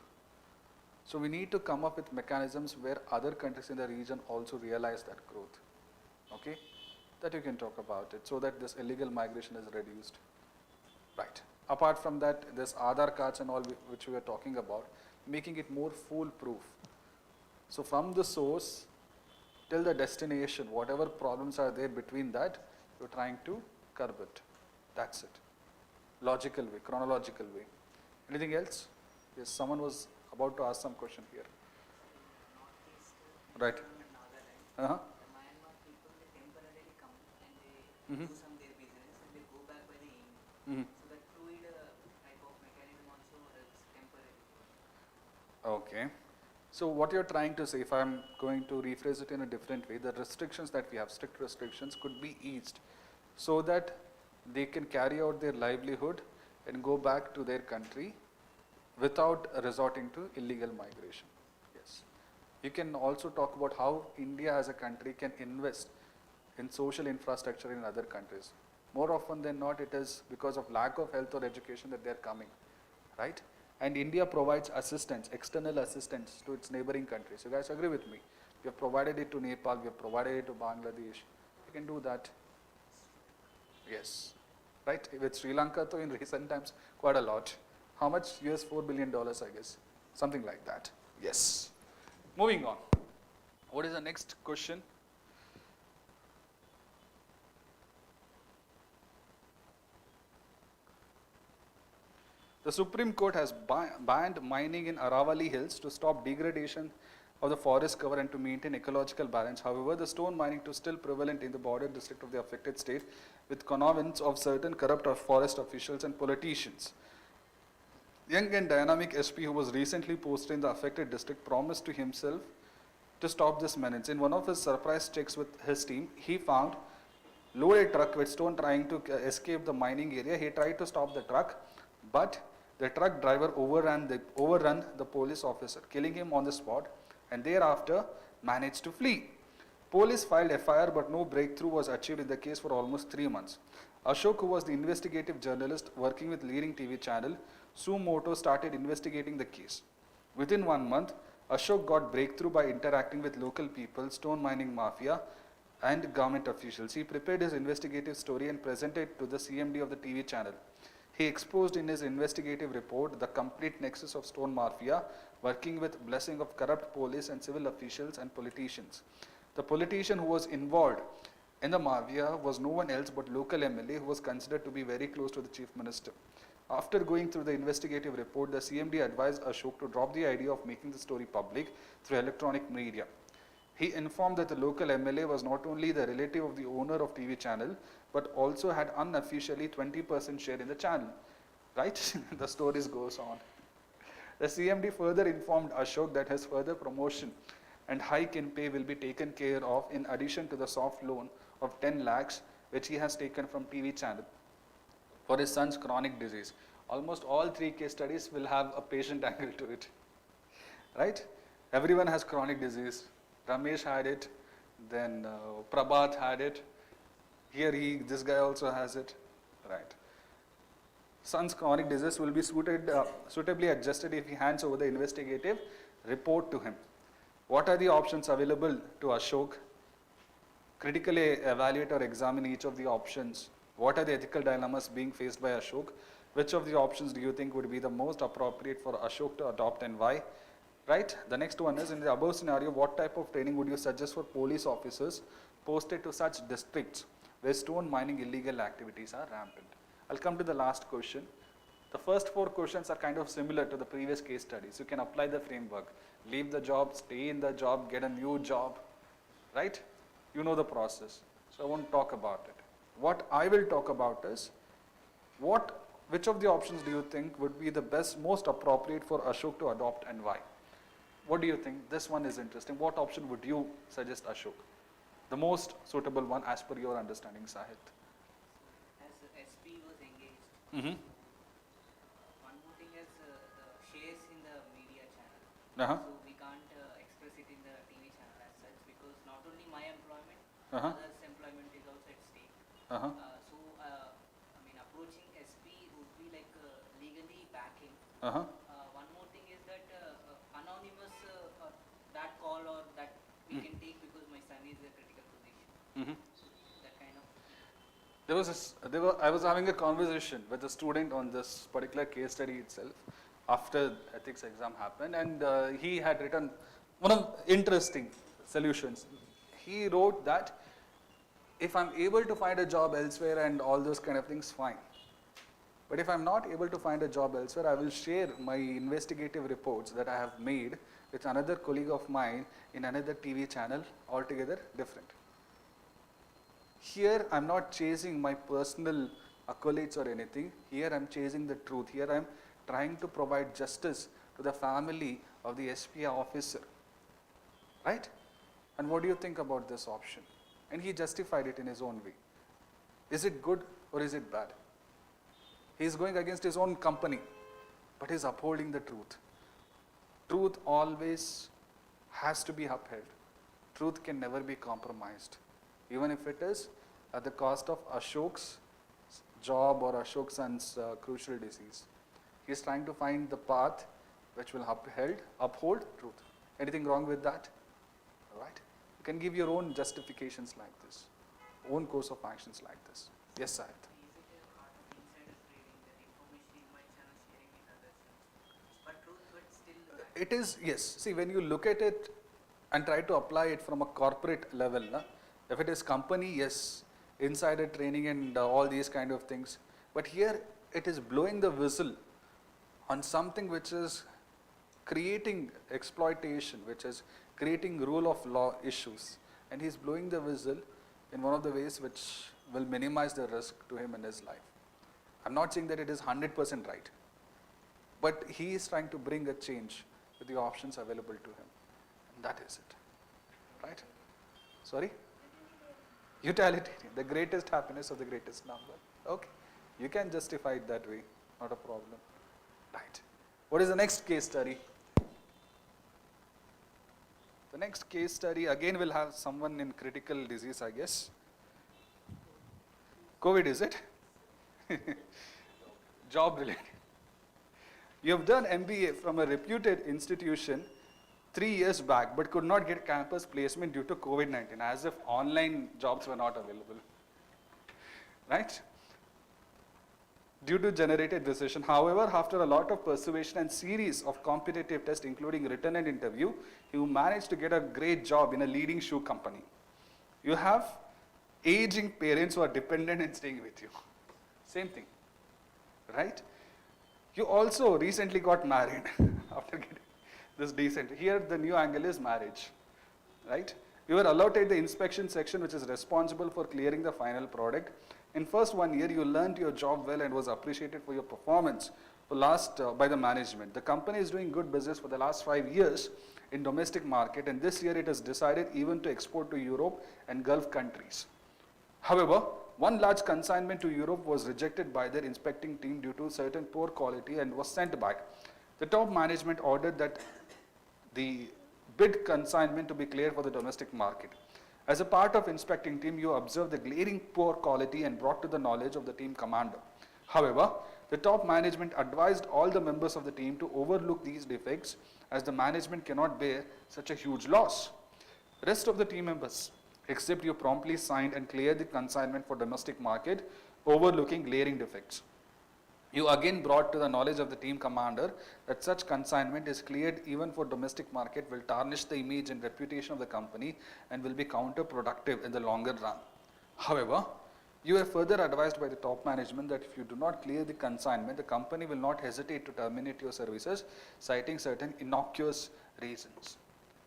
S1: So we need to come up with mechanisms where other countries in the region also realize that growth. Okay? That you can talk about it so that this illegal migration is reduced. Right. Apart from that, this Aadhaar cards and all which we were talking about, making it more foolproof. So from the source till the destination, whatever problems are there between that, you're trying to curb it. That's it. Logical way, chronological way. Anything else? Yes, someone was about to ask some question here.
S4: Northeast,
S1: Right.
S4: and Nagaland.
S1: Uh-huh.
S4: The Myanmar people, they temporarily come and they
S1: Mhm.
S4: do some their business and they go back by the evening.
S1: Mhm.
S4: So that fluid type of mechanism also helps temporarily.
S1: Okay. So what you're trying to say, if I'm going to rephrase it in a different way, the restrictions that we have, strict restrictions, could be eased so that they can carry out their livelihood and go back to their country without resorting to illegal migration. Yes. You can also talk about how India as a country can invest in social infrastructure in other countries. More often than not, it is because of lack of health or education that they're coming, right? And India provides assistance, external assistance to its neighboring countries. You guys agree with me? We have provided it to Nepal, we have provided it to Bangladesh. You can do that. Yes. Right? With Sri Lanka, though, in recent times, quite a lot. How much? US $4 billion, I guess. Something like that. Yes. Moving on. What is the next question? The Supreme Court has banned mining in Aravali Hills to stop degradation of the forest cover and to maintain ecological balance. However, the stone mining is still prevalent in the border district of the affected state with connivance of certain corrupt forest officials and politicians. Young and dynamic SP who was recently posted in the affected district promised to himself to stop this menace. In one of his surprise checks with his team, he found loaded truck with stone trying to escape the mining area. He tried to stop the truck, but the truck driver overrun the police officer, killing him on the spot, and thereafter managed to flee. Police filed FIR, but no breakthrough was achieved in the case for almost 3 months. Ashok, who was the investigative journalist working with leading TV channel, Sumoto, started investigating the case. Within 1 month, Ashok got breakthrough by interacting with local people, stone mining mafia, and government officials. He prepared his investigative story and presented it to the CMD of the TV channel. He exposed in his investigative report the complete nexus of stone mafia, working with blessing of corrupt police and civil officials and politicians. The politician who was involved in the mafia was no one else but local MLA who was considered to be very close to the chief minister. After going through the investigative report, the CMD advised Ashok to drop the idea of making the story public through electronic media. He informed that the local MLA was not only the relative of the owner of TV channel, but also had unofficially 20% share in the channel. Right? The stories goes on. The CMD further informed Ashok that his further promotion and hike in pay will be taken care of in addition to the soft loan of 10 lakhs which he has taken from TV channel for his son's chronic disease. Almost all 3 case studies will have a patient angle to it. Right? Everyone has chronic disease. Ramesh had it, then Prabhat had it. Here this guy also has it. Right. Son's chronic disease will be suitably adjusted if he hands over the investigative report to him. What are the options available to Ashok? Critically evaluate or examine each of the options. What are the ethical dilemmas being faced by Ashok? Which of the options do you think would be the most appropriate for Ashok to adopt and why? Right? The next one is, in the above scenario, what type of training would you suggest for police officers posted to such districts where stone mining illegal activities are rampant? I'll come to the last question. The first 4 questions are kind of similar to the previous case studies. You can apply the framework. Leave the job, stay in the job, get a new job, right? You know the process. So I won't talk about it. What I will talk about is, which of the options do you think would be the best, most appropriate for Ashok to adopt and why? What do you think? This one is interesting. What option would you suggest Ashok? The most suitable one as per your understanding, Sahit.
S4: As SP was engaged,
S1: Mm-hmm.
S4: one more thing is the shares in the media channel.
S1: Uh-huh.
S4: So we can't express it in the TV channel as such because not only my employment,
S1: Uh-huh.
S4: others' employment is also at stake.
S1: Uh-huh.
S4: I mean, approaching SP would be like legally backing.
S1: Uh-huh.
S4: One more thing is that anonymous that call or that we can take because my son is a critical position.
S1: Mm-hmm.
S4: So that kind of.
S1: I was having a conversation with a student on this particular case study itself after ethics exam happened, and he had written one of interesting solutions. He wrote that if I'm able to find a job elsewhere and all those kind of things, fine. But if I'm not able to find a job elsewhere, I will share my investigative reports that I have made with another colleague of mine in another TV channel, altogether different. Here, I'm not chasing my personal accolades or anything. Here, I'm chasing the truth. Here, I'm trying to provide justice to the family of the SPI officer. Right? And what do you think about this option? And he justified it in his own way. Is it good or is it bad? He is going against his own company, but he is upholding the truth. Truth always has to be upheld. Truth can never be compromised, even if it is at the cost of Ashok's job or Ashok's son's crucial disease. He is trying to find the path which will uphold truth. Anything wrong with that? All right. You can give your own justifications like this, own course of actions like this. Yes, Sahit.
S4: Is it a part of insider trading that information in my channel sharing with others? But truth, but still.
S1: It is, yes. See, when you look at it and try to apply it from a corporate level, na, if it is company, yes, insider training and all these kind of things. But here it is blowing the whistle on something which is creating exploitation, which is creating rule of law issues. And he's blowing the whistle in one of the ways which will minimize the risk to him in his life. I'm not saying that it is 100% right, but he is trying to bring a change with the options available to him. And that is it. Right? Sorry? Utilitarian. The greatest happiness of the greatest number. Okay. You can justify it that way. Not a problem. Right. What is the next case study? The next case study again will have someone in critical disease, I guess. COVID, is it? Job related. You have done MBA from a reputed institution 3 years back, but could not get campus placement due to COVID-19, as if online jobs were not available. Right? Due to generated decision. However, after a lot of persuasion and series of competitive tests, including written and interview, you managed to get a great job in a leading shoe company. You have aging parents who are dependent and staying with you. Same thing. Right? You also recently got married after getting this decent. Here the new angle is marriage. Right? You were allotted the inspection section, which is responsible for clearing the final product. In first 1 year, you learned your job well and was appreciated for your performance by the management. The company is doing good business for the last 5 years in domestic market, and this year it has decided even to export to Europe and Gulf countries. However, one large consignment to Europe was rejected by their inspecting team due to certain poor quality and was sent back. The top management ordered that the bid consignment to be cleared for the domestic market. As a part of inspecting team, you observed the glaring poor quality and brought to the knowledge of the team commander. However, the top management advised all the members of the team to overlook these defects, as the management cannot bear such a huge loss. Rest of the team members, except you, promptly signed and cleared the consignment for domestic market, overlooking glaring defects. You again brought to the knowledge of the team commander that such consignment is cleared even for domestic market will tarnish the image and reputation of the company and will be counterproductive in the longer run. However, you were further advised by the top management that if you do not clear the consignment, the company will not hesitate to terminate your services, citing certain innocuous reasons.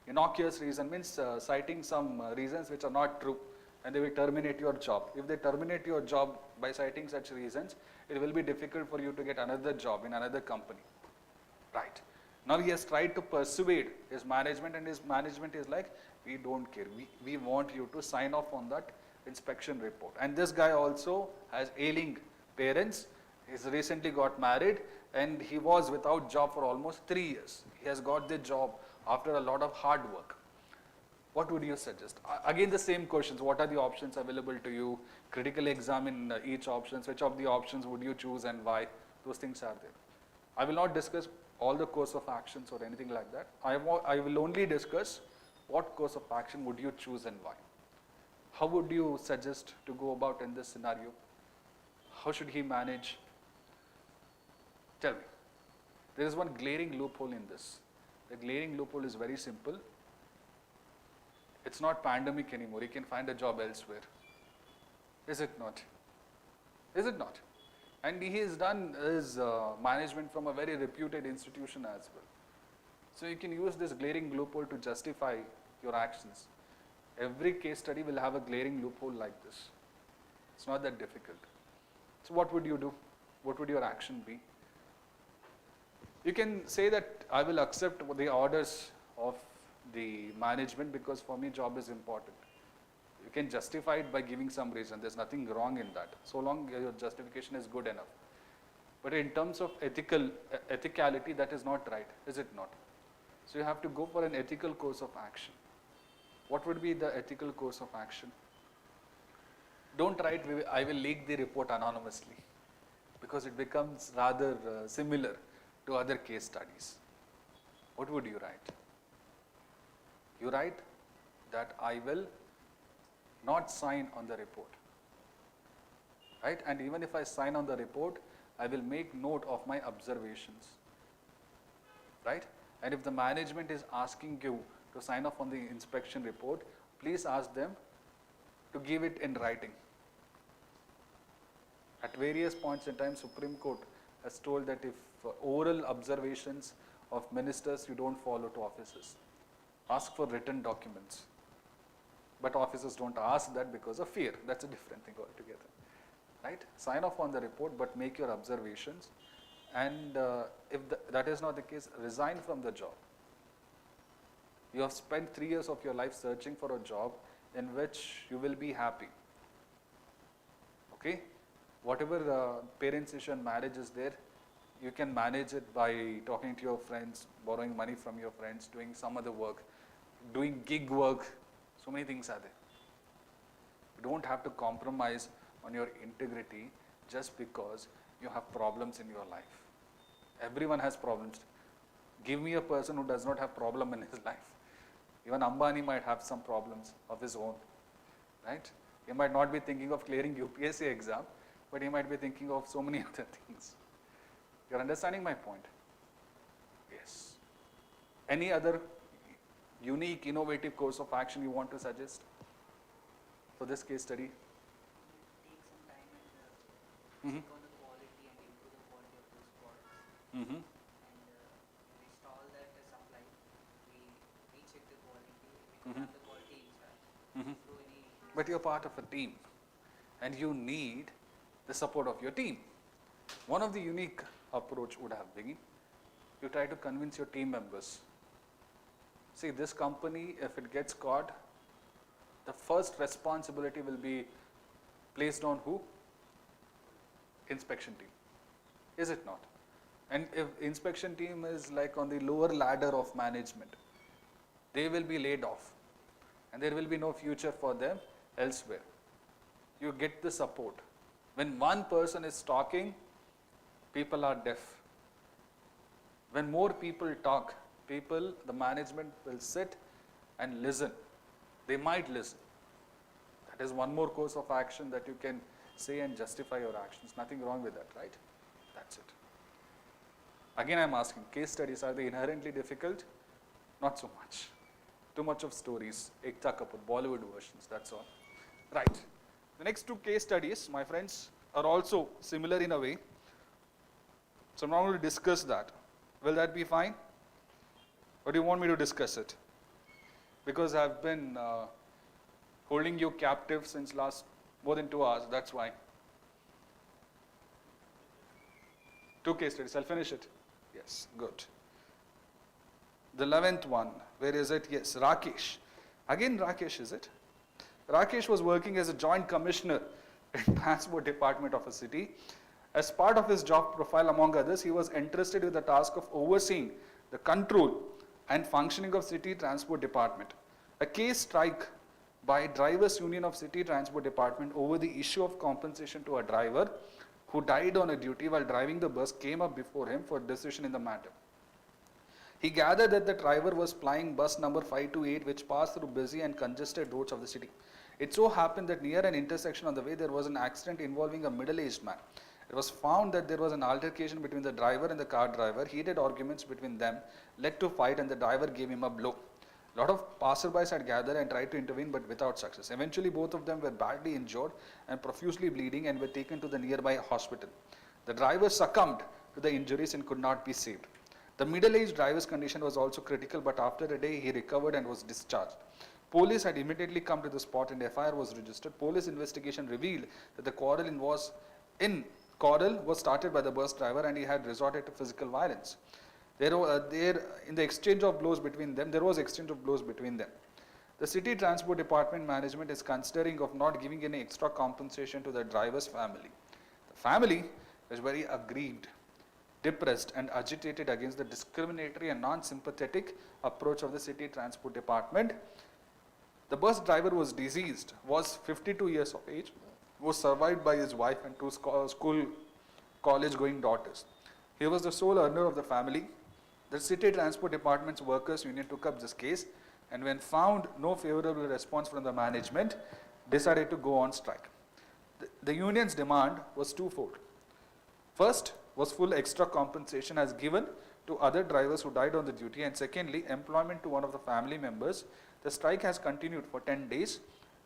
S1: Innocuous reason means citing some reasons which are not true, and they will terminate your job. If they terminate your job by citing such reasons, it will be difficult for you to get another job in another company. Right. Now he has tried to persuade his management, and his management is like, we don't care. We want you to sign off on that inspection report. And this guy also has ailing parents. He's recently got married, and he was without job for almost 3 years. He has got the job after a lot of hard work. What would you suggest? Again, the same questions. What are the options available to you? Critically examine each option. Which of the options would you choose and why? Those things are there. I will not discuss all the course of actions or anything like that. I will only discuss what course of action would you choose and why. How would you suggest to go about in this scenario? How should he manage? Tell me. There is one glaring loophole in this. The glaring loophole is very simple. It's not pandemic anymore. He can find a job elsewhere. Is it not? Is it not? And he has done his management from a very reputed institution as well. So you can use this glaring loophole to justify your actions. Every case study will have a glaring loophole like this. It's not that difficult. So what would you do? What would your action be? You can say that I will accept the orders of the management because for me job is important. You can justify it by giving some reason. There's nothing wrong in that, so long your justification is good enough. But in terms of ethicality, that is not right, is it not? So you have to go for an ethical course of action. What would be the ethical course of action? Don't write, I will leak the report anonymously, because it becomes rather similar to other case studies. What would you write? You write that I will not sign on the report, right? And even if I sign on the report, I will make note of my observations, right? And if the management is asking you to sign off on the inspection report, please ask them to give it in writing. At various points in time, Supreme Court has told that if oral observations of ministers you don't follow to officers, ask for written documents. But officers don't ask that because of fear. That's a different thing altogether, right? Sign off on the report, but make your observations. And if that is not the case, resign from the job. You have spent 3 years of your life searching for a job in which you will be happy. Okay? Whatever parent-session marriage is there, you can manage it by talking to your friends, borrowing money from your friends, doing some other work, doing gig work. So many things are there. You don't have to compromise on your integrity just because you have problems in your life. Everyone has problems. Give me a person who does not have problem in his life. Even Ambani might have some problems of his own, right? He might not be thinking of clearing UPSC exam, but he might be thinking of so many other things. You're understanding my point? Yes. Any other unique, innovative course of action you want to suggest for this case study?
S4: Take some time and check on the quality and improve the quality of those products. And install that supply. We recheck the quality. We have the quality in charge. Through any
S1: But you're part of a team and you need the support of your team. One of the unique approach would have been, you try to convince your team members. See, this company, if it gets caught, the first responsibility will be placed on who? Inspection team. Is it not? And if inspection team is like on the lower ladder of management, they will be laid off and there will be no future for them elsewhere. You get the support. When one person is talking, people are deaf. When more people talk, the management will sit and listen. They might listen. That is one more course of action that you can say and justify your actions. Nothing wrong with that, right? That's it. Again, I'm asking, case studies, are they inherently difficult? Not so much. Too much of stories, Ekta Kapoor, Bollywood versions, that's all. Right. The next two case studies, my friends, are also similar in a way. So I'm not going to discuss that. Will that be fine? Or do you want me to discuss it? Because I've been holding you captive since last more than 2 hours, that's why. Two case studies, I'll finish it. Yes, good. The 11th one, where is it? Yes, Rakesh. Again Rakesh, is it? Rakesh was working as a joint commissioner in transport department of a city. As part of his job profile, among others, he was entrusted with the task of overseeing the control and functioning of city transport department. A case strike by Drivers Union of City Transport Department over the issue of compensation to a driver who died on a duty while driving the bus came up before him for decision in the matter. He gathered that the driver was plying bus number 528, which passed through busy and congested roads of the city. It so happened that near an intersection on the way there was an accident involving a middle-aged man. It was found that there was an altercation between the driver and the car driver. Heated arguments between them led to a fight and the driver gave him a blow. A lot of passerbys had gathered and tried to intervene but without success. Eventually both of them were badly injured and profusely bleeding and were taken to the nearby hospital. The driver succumbed to the injuries and could not be saved. The middle-aged driver's condition was also critical, but after a day he recovered and was discharged. Police had immediately come to the spot and FIR was registered. Police investigation revealed that the quarrel was started by the bus driver and he had resorted to physical violence. There was exchange of blows between them. The city transport department management is considering of not giving any extra compensation to the driver's family. The family is very aggrieved, depressed and agitated against the discriminatory and non-sympathetic approach of the city transport department. The bus driver was deceased, was 52 years of age, was survived by his wife and two college going daughters. He was the sole earner of the family. The city transport department's workers union took up this case and when found no favorable response from the management, decided to go on strike. The union's demand was twofold. First was full extra compensation as given to other drivers who died on the duty, and secondly, employment to one of the family members. The strike has continued for 10 days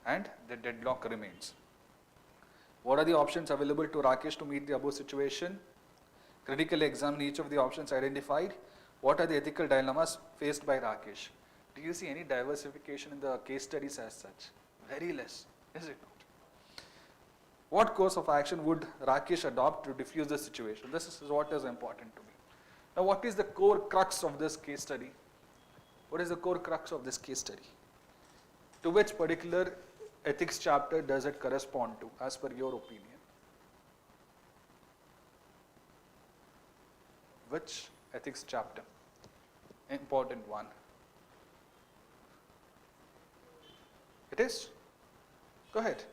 S1: and the deadlock remains. What are the options available to Rakesh to meet the above situation? Critically examine each of the options identified. What are the ethical dilemmas faced by Rakesh? Do you see any diversification in the case studies as such? Very less, is it not? What course of action would Rakesh adopt to diffuse the situation? This is what is important to me. Now, what is the core crux of this case study? What is the core crux of this case study? To which particular ethics chapter does it correspond to, as per your opinion? Which ethics chapter? Important one. It is? Go ahead.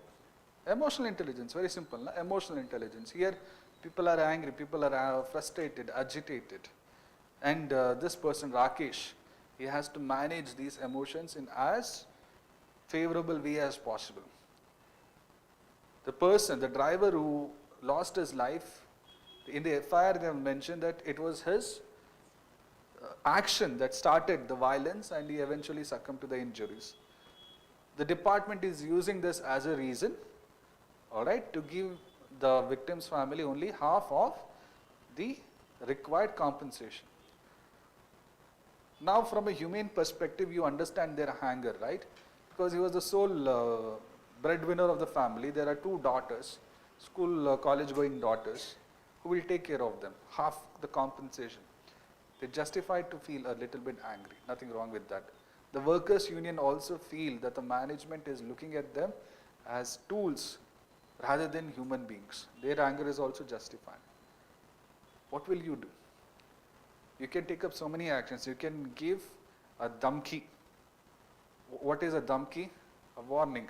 S1: Emotional intelligence, very simple. Na? Emotional intelligence. Here, people are angry, people are frustrated, agitated. And this person, Rakesh, he has to manage these emotions in as favorable way as possible. The person, the driver who lost his life, in the FIR they have mentioned that it was his action that started the violence and he eventually succumbed to the injuries. The department is using this as a reason, alright, to give the victim's family only half of the required compensation. Now from a humane perspective, you understand their anger, right? Because he was the sole breadwinner of the family. There are 2 daughters, school, college going daughters, who will take care of them, half the compensation. They justified to feel a little bit angry, nothing wrong with that. The workers' union also feel that the management is looking at them as tools rather than human beings. Their anger is also justified. What will you do? You can take up so many actions. You can give a dhamki. What is a dhamki? A warning.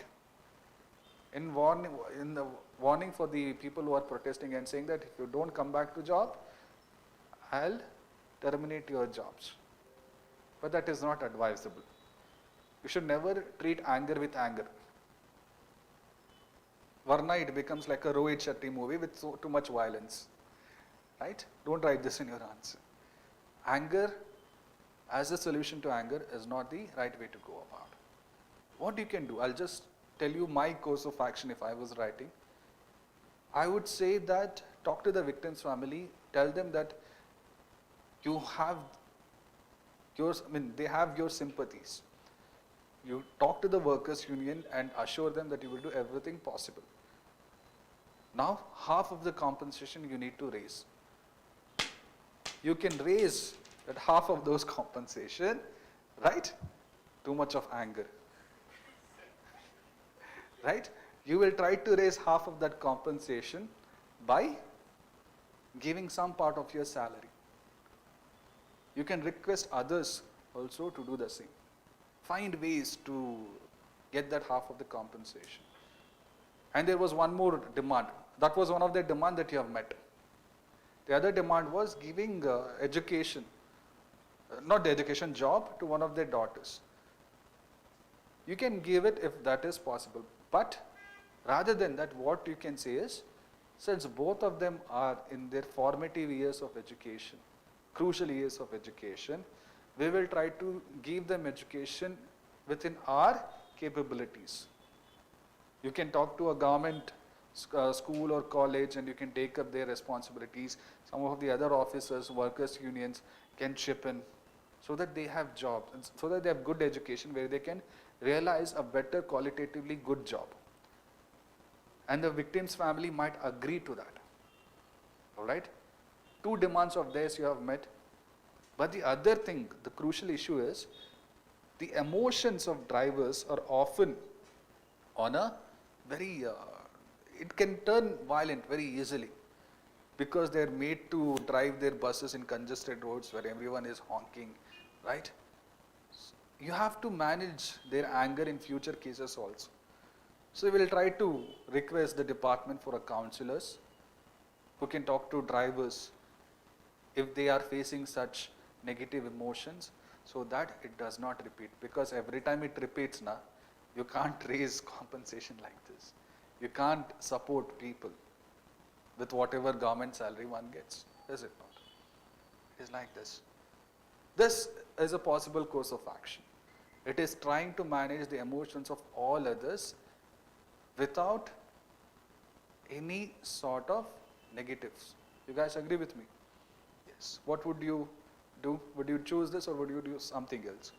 S1: In the warning for the people who are protesting and saying that if you don't come back to job, I'll terminate your jobs. But that is not advisable. You should never treat anger with anger. Varna, it becomes like a Rohit Shetty movie with too much violence. Right? Don't write this in your answer. Anger as a solution to anger is not the right way to go about. What you can do, I'll just tell you my course of action if I was writing. I would say that talk to the victim's family, tell them that you have they have your sympathies. You talk to the workers' union and assure them that you will do everything possible. Now, half of the compensation you need to raise. You can raise that half of those compensation, right? Too much of anger. Right? You will try to raise half of that compensation by giving some part of your salary. You can request others also to do the same. Find ways to get that half of the compensation. And there was one more demand. That was one of the demands that you have met. The other demand was giving education, not the education, job to one of their daughters. You can give it if that is possible. But rather than that, what you can say is, since both of them are in their formative years of education, crucial years of education, we will try to give them education within our capabilities. You can talk to a government school or college and you can take up their responsibilities. Some of the other officers, workers' unions can chip in so that they have jobs, and so that they have good education where they can realize a better qualitatively good job. And the victim's family might agree to that. Alright? 2 demands of theirs you have met. But the other thing, the crucial issue is, the emotions of drivers are often on a very, it can turn violent very easily because they are made to drive their buses in congested roads where everyone is honking, right? You have to manage their anger in future cases also. So we will try to request the department for a counselors who can talk to drivers if they are facing such negative emotions, so that it does not repeat. Because every time it repeats, you can't raise compensation like this. You can't support people with whatever government salary one gets, is it not? It is like this. This is a possible course of action. It is trying to manage the emotions of all others without any sort of negatives. You guys agree with me? Yes. What would you do? Would you choose this or would you do something else?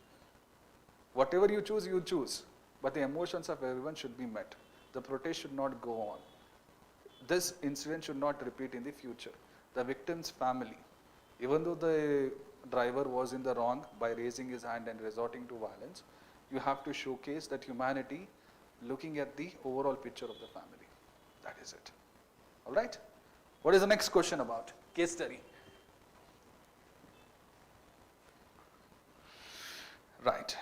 S1: Whatever you choose. But the emotions of everyone should be met. The protest should not go on. This incident should not repeat in the future. The victim's family, even though the driver was in the wrong by raising his hand and resorting to violence, you have to showcase that humanity looking at the overall picture of the family. That is it. All right? What is the next question about? Case study. Right.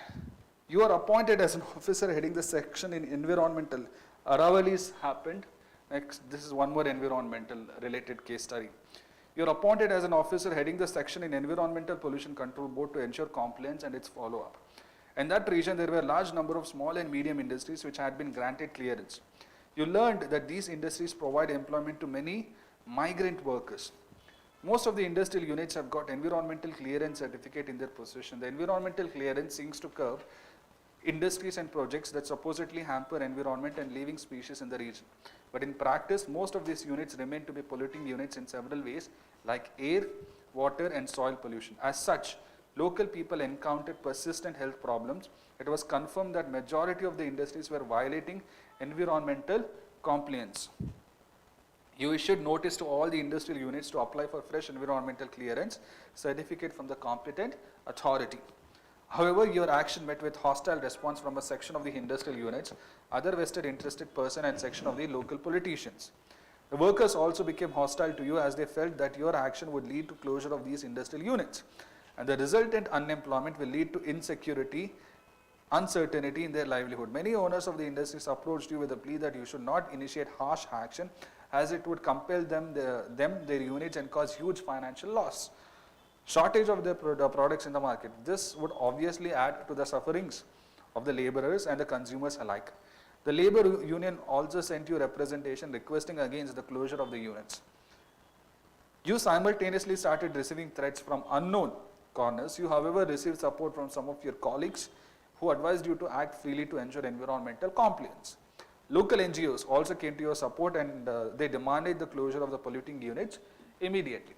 S1: You are appointed as an officer heading the section in environmental. Paralysis happened. Next, this is one more environmental related case study. You are appointed as an officer heading the section in Environmental Pollution Control Board to ensure compliance and its follow-up. In that region, there were a large number of small and medium industries which had been granted clearance. You learned that these industries provide employment to many migrant workers. Most of the industrial units have got environmental clearance certificate in their possession. The environmental clearance seeks to curb industries and projects that supposedly hamper environment and living species in the region. But in practice, most of these units remain to be polluting units in several ways, like air, water and soil pollution. As such, local people encountered persistent health problems. It was confirmed that majority of the industries were violating environmental compliance. You issued notice to all the industrial units to apply for fresh environmental clearance certificate from the competent authority. However, your action met with hostile response from a section of the industrial units, other vested interested person and section of the local politicians. The workers also became hostile to you as they felt that your action would lead to closure of these industrial units. And the resultant unemployment will lead to insecurity, uncertainty in their livelihood. Many owners of the industries approached you with the plea that you should not initiate harsh action as it would compel their units and cause huge financial loss. Shortage of their products in the market. This would obviously add to the sufferings of the laborers and the consumers alike. The labor union also sent you representation requesting against the closure of the units. You simultaneously started receiving threats from unknown corners. You, however, received support from some of your colleagues who advised you to act freely to ensure environmental compliance. Local NGOs also came to your support and they demanded the closure of the polluting units immediately.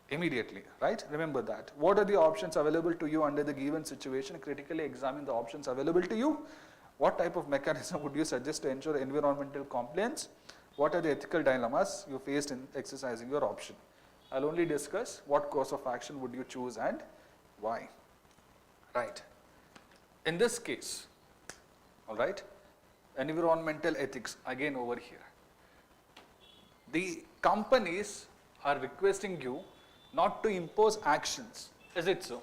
S1: Immediately, right? Remember that. What are the options available to you under the given situation? Critically examine the options available to you. What type of mechanism would you suggest to ensure environmental compliance? What are the ethical dilemmas you faced in exercising your option? I'll only discuss what course of action would you choose and why. Right. In this case, all right, environmental ethics, again over here. The companies are requesting you not to impose actions, is it so,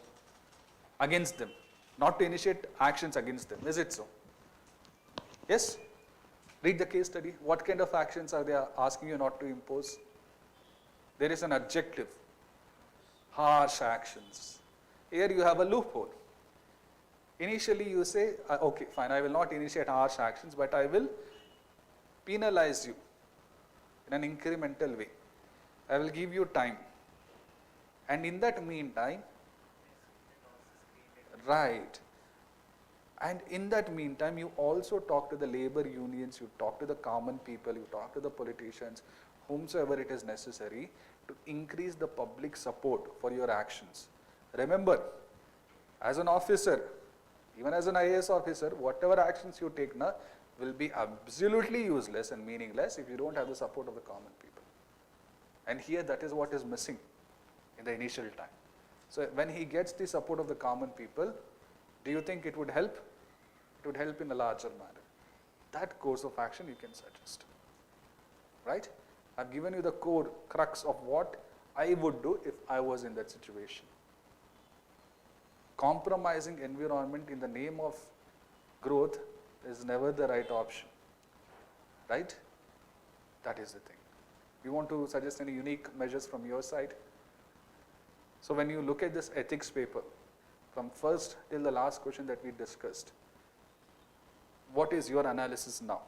S1: against them, not to initiate actions against them, is it so? Yes? Read the case study. What kind of actions are they asking you not to impose? There is an adjective, harsh actions. Here you have a loophole. Initially you say, okay, fine, I will not initiate harsh actions, but I will penalize you in an incremental way. I will give you time. And in that meantime, right, and in that meantime, you also talk to the labor unions, you talk to the common people, you talk to the politicians, whomsoever it is necessary to increase the public support for your actions. Remember, as an officer, even as an IAS officer, whatever actions you take now will be absolutely useless and meaningless if you don't have the support of the common people. And here that is what is missing in the initial time. So when he gets the support of the common people, do you think it would help? It would help in a larger manner. That course of action you can suggest. Right? I've given you the core crux of what I would do if I was in that situation. Compromising environment in the name of growth is never the right option. Right? That is the thing. You want to suggest any unique measures from your side? So when you look at this ethics paper, from first till the last question that we discussed, what is your analysis now?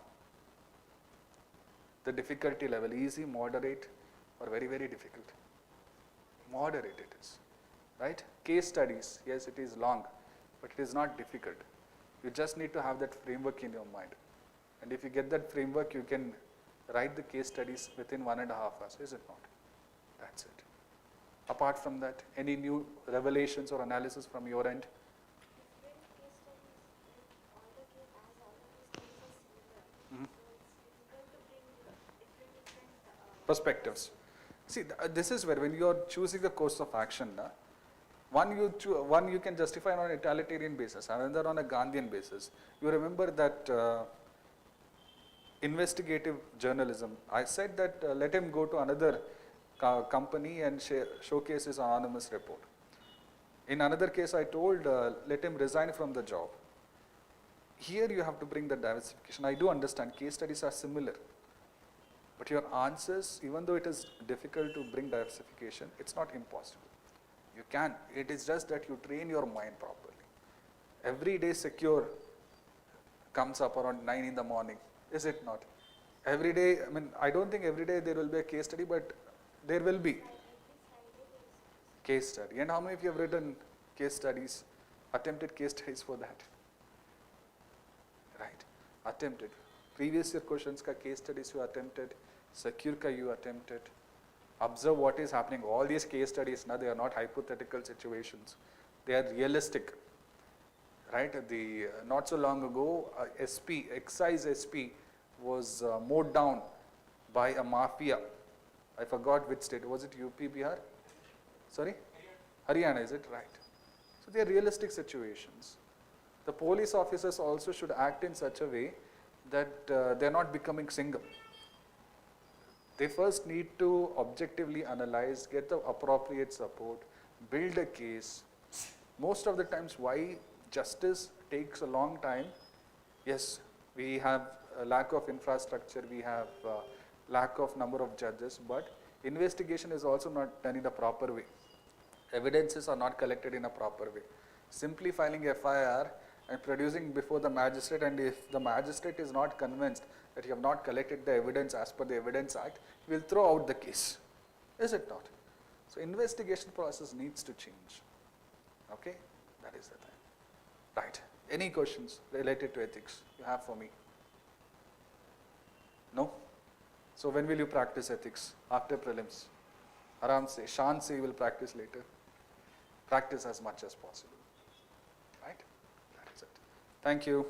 S1: The difficulty level, easy, moderate, or very, very difficult? Moderate it is. right? Case studies, yes, it is long, but it is not difficult. You just need to have that framework in your mind. And if you get that framework, you can write the case studies within 1.5 hours, is it not? That's it. Apart from that, any new revelations or analysis from your end?
S2: Different case studies, like all the case, as all the case studies are similar,
S1: Mhm.
S2: so it's difficult to bring different
S1: Perspectives. See, this is where when you are choosing the course of action, one you can justify on a totalitarian basis, another on a Gandhian basis. You remember that investigative journalism. I said that let him go to another company and showcase his anonymous report. In another case, I told let him resign from the job. Here you have to bring the diversification. I do understand case studies are similar. But your answers, even though it is difficult to bring diversification, it's not impossible. You can. It is just that you train your mind properly. Every day secure comes up around 9 in the morning, is it not? Every day, I mean, I don't think every day there will be a case study, but there will be
S2: every Friday there is
S1: case study. And how many of you have written case studies, attempted case studies for that? Right, attempted. Previous year questions ka case studies you attempted, secure ka you attempted. Observe what is happening. All these case studies, now they are not hypothetical situations. They are realistic. Right, not so long ago, excise SP was mowed down by a mafia. I forgot which state. Was it UP, Bihar? Sorry? Haryana, is it? Right. So they are realistic situations. The police officers also should act in such a way that they are not becoming single. They first need to objectively analyze, get the appropriate support, build a case. Most of the times why justice takes a long time, yes, we have a lack of infrastructure, we have lack of number of judges, but investigation is also not done in a proper way. Evidences are not collected in a proper way. Simply filing FIR and producing before the magistrate, and if the magistrate is not convinced that you have not collected the evidence as per the Evidence Act, he will throw out the case. Is it not? So investigation process needs to change. Okay, that is the thing. Right. Any questions related to ethics you have for me? No? So when will you practice ethics? After prelims? Aram se, Shan se you will practice later. Practice as much as possible. Right? That is it. Thank you.